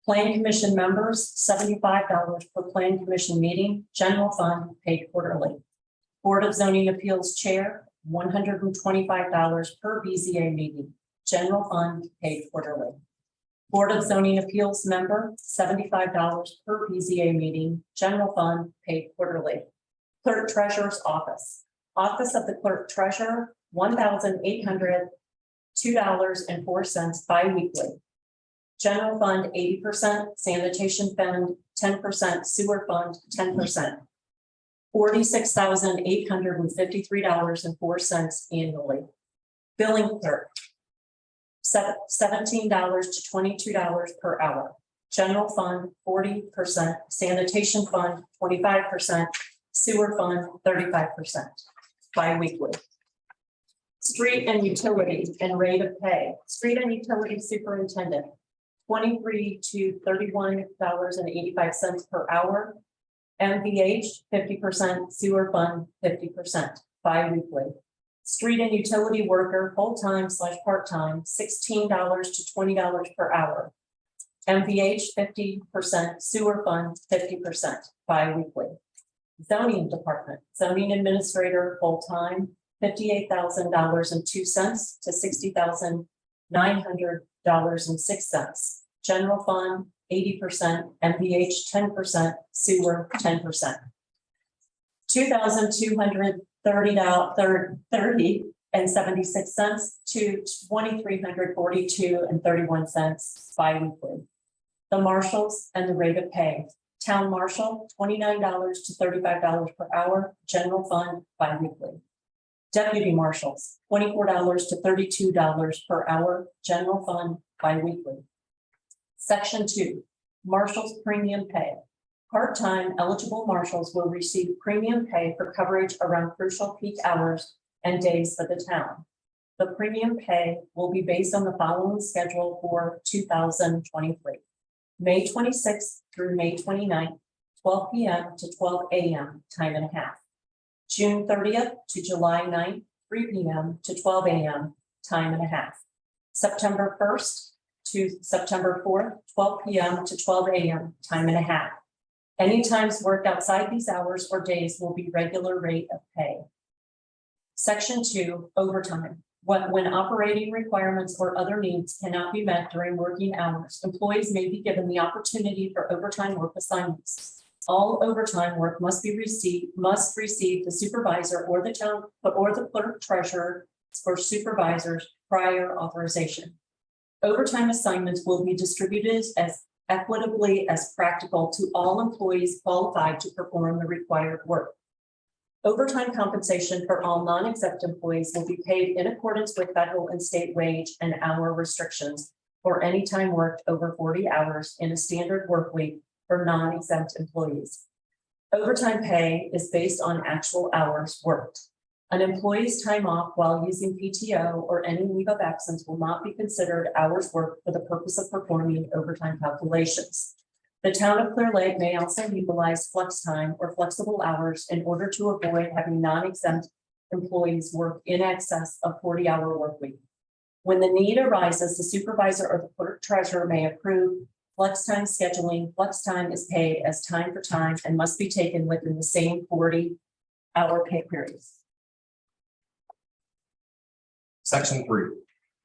Plan Commission members, $75 per Plan Commission meeting, general fund, paid quarterly. Board of Zoning Appeals Chair, $125 per BZA meeting, general fund, paid quarterly. Board of Zoning Appeals member, $75 per BZA meeting, general fund, paid quarterly. Clerk Treasurer's Office. Office of the Clerk Treasurer, $1,802.04 bi-weekly. General fund, 80%, sanitation fund, 10%, sewer fund, 10%. $46,853.04 annually. Billing clerk. $17 to $22 per hour. General fund, 40%, sanitation fund, 25%. Sewer fund, 35% bi-weekly. Street and utility and rate of pay. Street and utility superintendent, $23 to $31.85 per hour. MVH, 50%, sewer fund, 50% bi-weekly. Street and utility worker, full-time / part-time, $16 to $20 per hour. MVH, 50%, sewer fund, 50% bi-weekly. Zoning department, zoning administrator, full-time, $58,002 to $60,900.06. General fund, 80%, MVH 10%, sewer 10%. $2,230.76 to $2,342.31 biweekly. The marshals and the rate of pay. Town marshal, $29 to $35 per hour, general fund biweekly. Deputy marshals, $24 to $32 per hour, general fund biweekly. Section 2, marshals premium pay. Part-time eligible marshals will receive premium pay for coverage around crucial peak hours and days for the town. The premium pay will be based on the following schedule for 2023. May 26th through May 29th, 12 p.m. to 12 a.m., time and a half. June 30th to July 9th, 3 p.m. to 12 a.m., time and a half. September 1st to September 4th, 12 p.m. to 12 a.m., time and a half. Any times worked outside these hours or days will be regular rate of pay. Section 2, overtime. When operating requirements or other needs cannot be met during working hours, employees may be given the opportunity for overtime work assignments. All overtime work must receive the supervisor or the town or the clerk treasurer for supervisors prior authorization. Overtime assignments will be distributed as equitably as practical to all employees qualified to perform the required work. Overtime compensation for all non-exempt employees will be paid in accordance with federal and state wage and hour restrictions for any time worked over 40 hours in a standard work week for non-exempt employees. Overtime pay is based on actual hours worked. An employee's time off while using PTO or any leave of absence will not be considered hours worked for the purpose of performing overtime calculations. The town of Clear Lake may also utilize flex time or flexible hours in order to avoid having non-exempt employees work in excess of 40-hour work week. When the need arises, the supervisor or the clerk treasurer may approve flex time scheduling. Flex time is paid as time for time and must be taken within the same 40-hour pay periods. Section 3,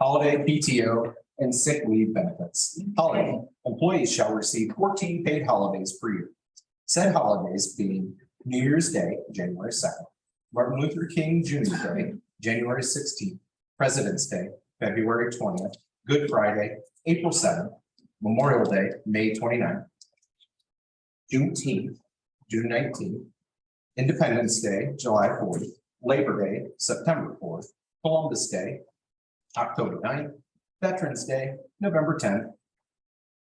holiday PTO and sick leave benefits. Holiday, employees shall receive 14 paid holidays per year. Said holidays being New Year's Day, January 2nd, Martin Luther King Jr. Day, January 16th, President's Day, February 20th, Good Friday, April 7th, Memorial Day, May 29th, Juneteenth, June 19th, Independence Day, July 4th, Labor Day, September 4th, Columbus Day, October 9th, Veterans Day, November 10th,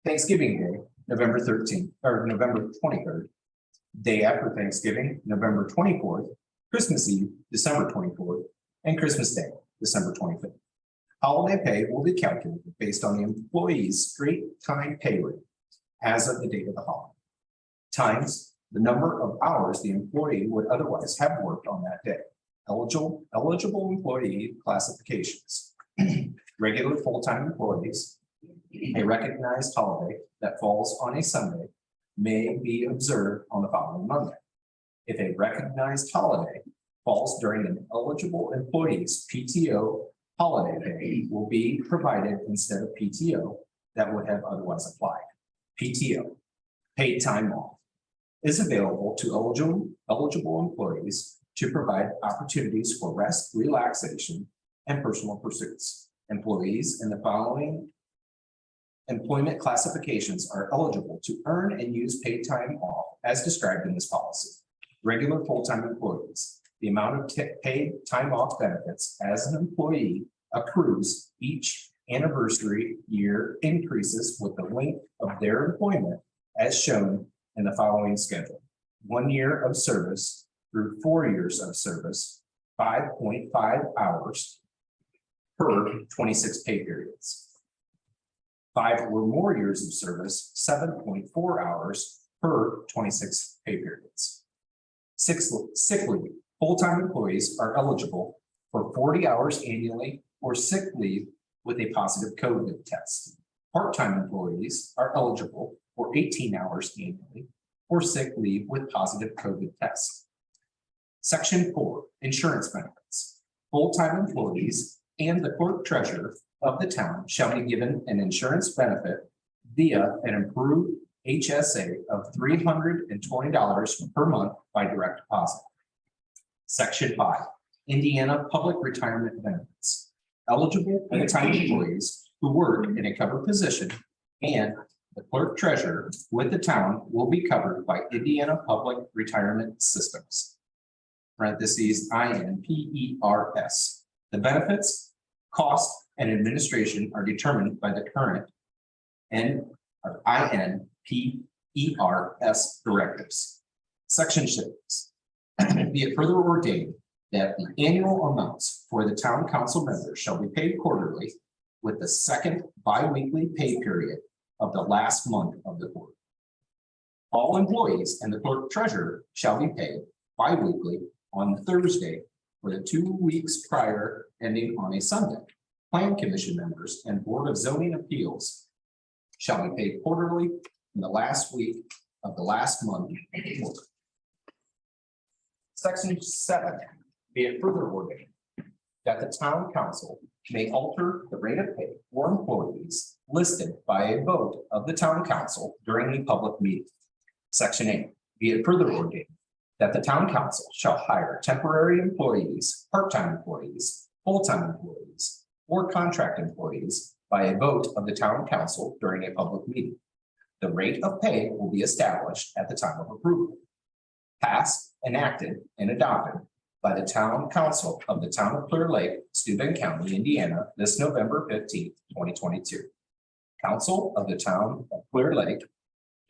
Thanksgiving Day, November 13th, or November 23rd, Day after Thanksgiving, November 24th, Christmas Eve, December 24th, and Christmas Day, December 25th. Holiday pay will be calculated based on the employee's straight time pay rate as of the date of the holiday, times the number of hours the employee would otherwise have worked on that day. Eligible employee classifications. Regular full-time employees, a recognized holiday that falls on a Sunday may be observed on the following Monday. If a recognized holiday falls during an eligible employee's PTO, holiday pay will be provided instead of PTO that would have otherwise applied. PTO, paid time off, is available to eligible employees to provide opportunities for rest, relaxation, and personal pursuits. Employees in the following employment classifications are eligible to earn and use paid time off as described in this policy. Regular full-time employees, the amount of paid time off benefits as an employee accrues each anniversary year increases with the length of their employment as shown in the following schedule. 1 year of service through 4 years of service, 5.5 hours per 26 pay periods. 5 or more years of service, 7.4 hours per 26 pay periods. Sick leave. Full-time employees are eligible for 40 hours annually or sick leave with a positive COVID test. Part-time employees are eligible for 18 hours annually or sick leave with positive COVID test. Section 4, insurance benefits. Full-time employees and the clerk treasurer of the town shall be given an insurance benefit via an improved HSA of $320 per month by direct deposit. Section 5, Indiana Public Retirement Benefits. Eligible full-time employees who work in a covered position and the clerk treasurer with the town will be covered by Indiana Public Retirement Systems. Parentheses, INPERS. The benefits, cost, and administration are determined by the current INPERS directives. Section 6. Be it further ordained that the annual amounts for the town council members shall be paid quarterly with the second bi-weekly pay period of the last month of the quarter. All employees and the clerk treasurer shall be paid bi-weekly on Thursday for the 2 weeks prior ending on a Sunday. Plan commission members and Board of Zoning Appeals shall be paid quarterly in the last week of the last month of the quarter. Section 7, be it further ordained that the town council may alter the rate of pay for employees listed by a vote of the town council during a public meeting. Section 8, be it further ordained that the town council shall hire temporary employees, part-time employees, full-time employees, or contract employees by a vote of the town council during a public meeting. The rate of pay will be established at the time of approval. Passed, enacted, and adopted by the town council of the town of Clear Lake, Steuben County, Indiana, this November 15th, 2022. Council of the town of Clear Lake,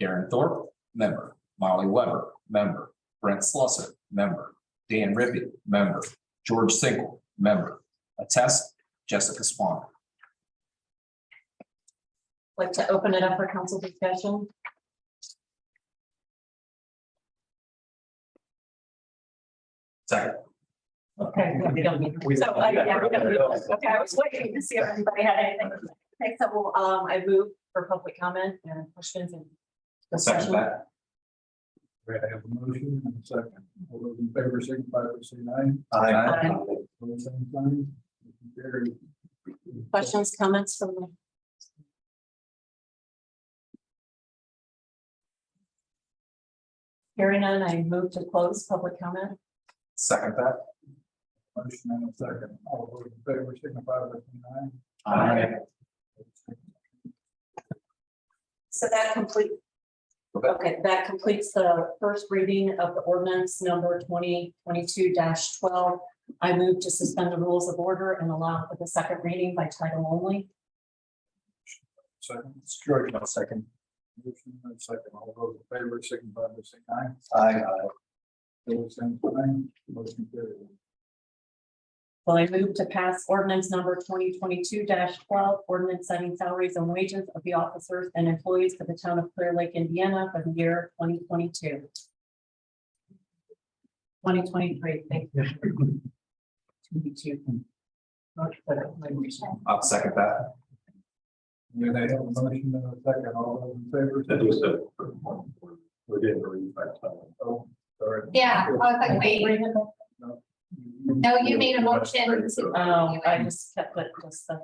Darren Thorpe, member. Molly Weber, member. Brent Slusser, member. Dan Rippey, member. George Single, member. Attest, Jessica Swan. Like to open it up for council discussion. Second. Okay. We don't need. So, yeah, we don't need this. Okay, I was waiting to see if anybody had anything. Okay, so I move for public comment and questions and Second discussion. that. Right, I have a motion and a second. All those in favor, signify by saying aye. Aye. Opposed, same sign. Motion carried. Questions, comments from the. Hearing none, I move to close public comment. Second that. Motion and a second. All those in favor, signify by saying aye. Aye. So that okay, that completes the first reading of the ordinance number 2022-12. I move to suspend the rules of order and allow for the second reading by title only. Second. George, no second. Motion and a second. All those in favor, signify by saying aye. Aye. Opposed, same sign. Motion carried. Well, I move to pass ordinance number 2022-12, ordinance setting salaries and wages of the officers and employees for the town of Clear Lake, Indiana for the year 2022. 2023, thank you. 22. I'll second that. And I have a motion and a second. All those in favor. That was we didn't read by title. Oh, sorry. Yeah, I was like, wait, no, you made a motion to. I just kept it just the.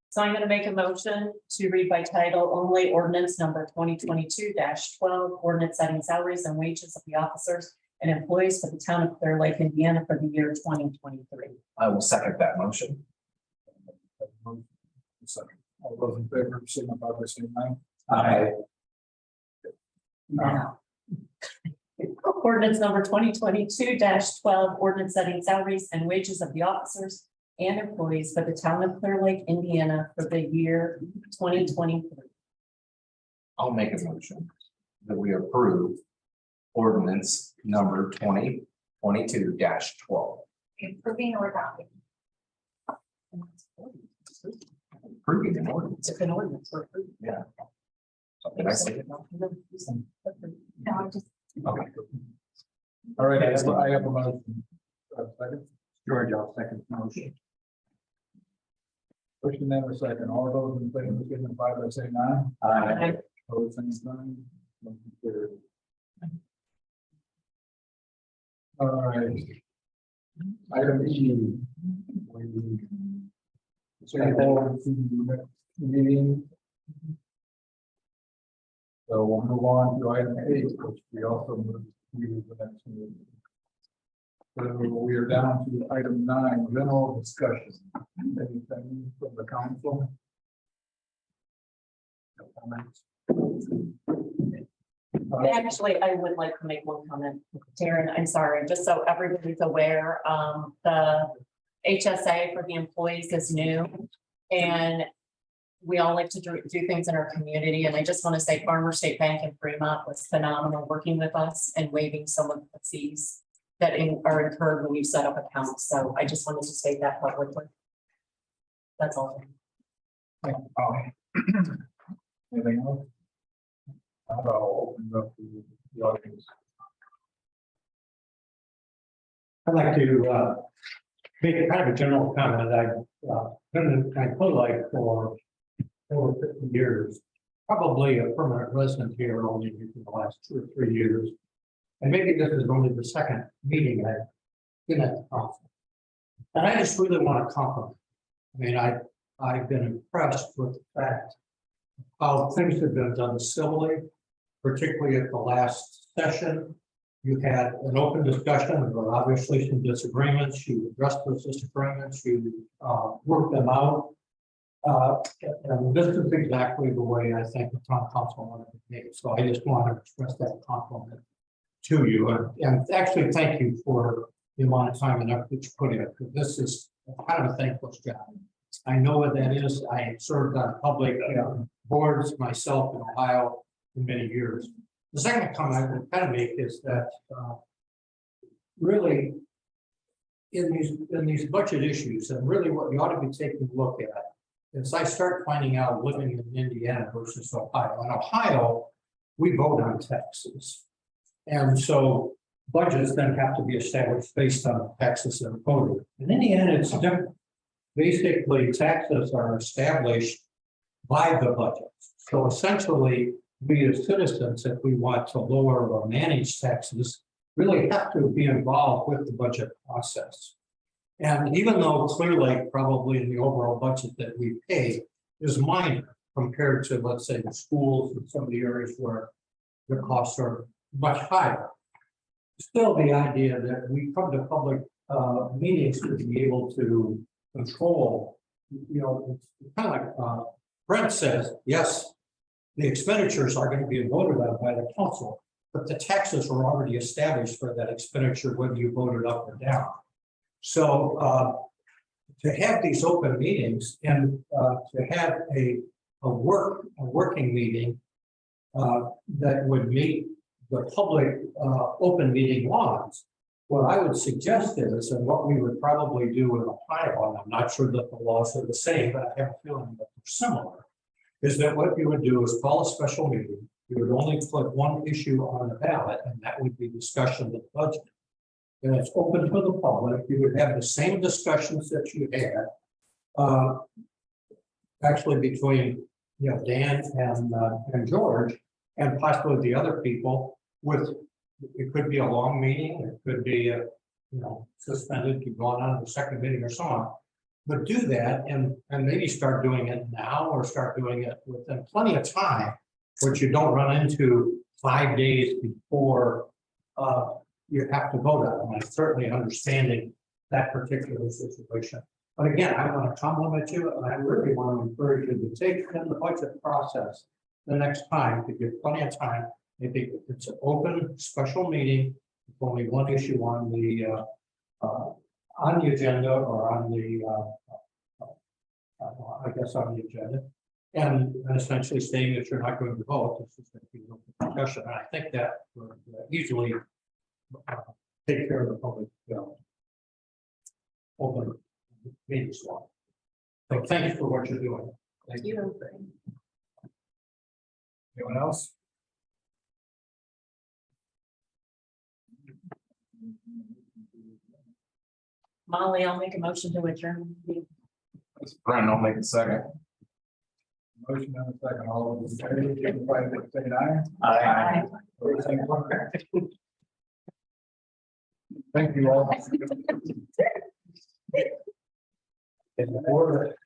So I'm gonna make a motion to read by title only ordinance number 2022-12, ordinance setting salaries and wages of the officers and employees for the town of Clear Lake, Indiana for the year 2023. I will second that motion. Second. All those in favor, signify by saying aye. Aye. Now. Ordinance number 2022-12, ordinance setting salaries and wages of the officers and employees for the town of Clear Lake, Indiana for the year 2023. I'll make a motion that we approve ordinance number 2022-12. Improving or adopting. Approving an ordinance. It's an ordinance. We're approving. Yeah. Did I say it? No, I just. Okay. All right, I have a motion. Second. George, I'll second the motion. Motion and a second. All those in favor, signify by saying aye. Aye. Opposed, same sign. Motion carried. All right. Item E. So all to the next meeting. So we'll move on to item 8, which we also moved to the next meeting. So we are down to item 9, general discussion. Anything from the council? No comments? Actually, I would like to make one comment, Taryn, I'm sorry, just so everybody's aware, the HSA for the employees is new. And we all like to do things in our community, and I just want to say Farmer State Bank in Fremont was phenomenal working with us and waiving some of the fees that are incurred when you set up accounts, so I just wanted to state that publicly. That's all. Thank you, Polly. Anything else? I'll open it up to the audience. I'd like to make kind of a general comment. I've been in Polite for over 50 years, probably a permanent resident here only for the last 2 or 3 years. And maybe this is only the second meeting I've been at the council. And I just really want to compliment. I mean, I've been impressed with the fact how things have been done civilly, particularly at the last session. You had an open discussion, there were obviously some disagreements, you addressed those disagreements, you worked them out. And this is exactly the way I think the town council wanted to make it. So I just want to express that compliment to you. And actually thank you for the amount of time and effort that you put in, because this is kind of a thankless job. I know what that is. I served on public boards myself in Ohio for many years. The second comment I would kind of make is that really in these budget issues, and really what you ought to be taking a look at is I start finding out living in Indiana versus Ohio. In Ohio, we vote on taxes. And so budgets then have to be established based on taxes that are voted. In Indiana, it's different. Basically, taxes are established by the budget. So essentially, we as citizens, if we want to lower or manage taxes, really have to be involved with the budget process. And even though Clear Lake probably in the overall budget that we pay is minor compared to, let's say, the schools and some of the areas where the costs are much higher. Still, the idea that we come to public meetings to be able to control, it's kind of like Brent says, yes, the expenditures are going to be voted on by the council, but the taxes are already established for that expenditure, whether you vote it up or down. So to have these open meetings and to have a working meeting that would meet the public open meeting laws, what I would suggest is, and what we would probably do in Ohio, and I'm not sure that the laws are the same, but I have a feeling that they're similar, is that what you would do is call a special meeting. You would only put one issue on the ballot, and that would be discussion of the budget. And it's open to the public. You would have the same discussions that you had, actually between Dan and George, and possibly the other people. It could be a long meeting, it could be suspended, keep going on to the second meeting or so on. But do that and maybe start doing it now or start doing it within plenty of time, which you don't run into 5 days before you have to vote on. And I'm certainly understanding that particular situation. But again, I want to compliment you, and I really want to encourage you to take in the budget process the next time, to give plenty of time. Maybe it's an open special meeting, with only one issue on the agenda or on the on the agenda, and essentially saying that you're not going to vote. This is going to be an open discussion, and I think that would easily take care of the public open meetings law. So thank you for what you're doing. Thank you. Anyone else? Molly, I'll make a motion to adjourn. Brian, I'll make a second. Motion and a second. All of them, everybody say aye. Aye. Thank you all. In order.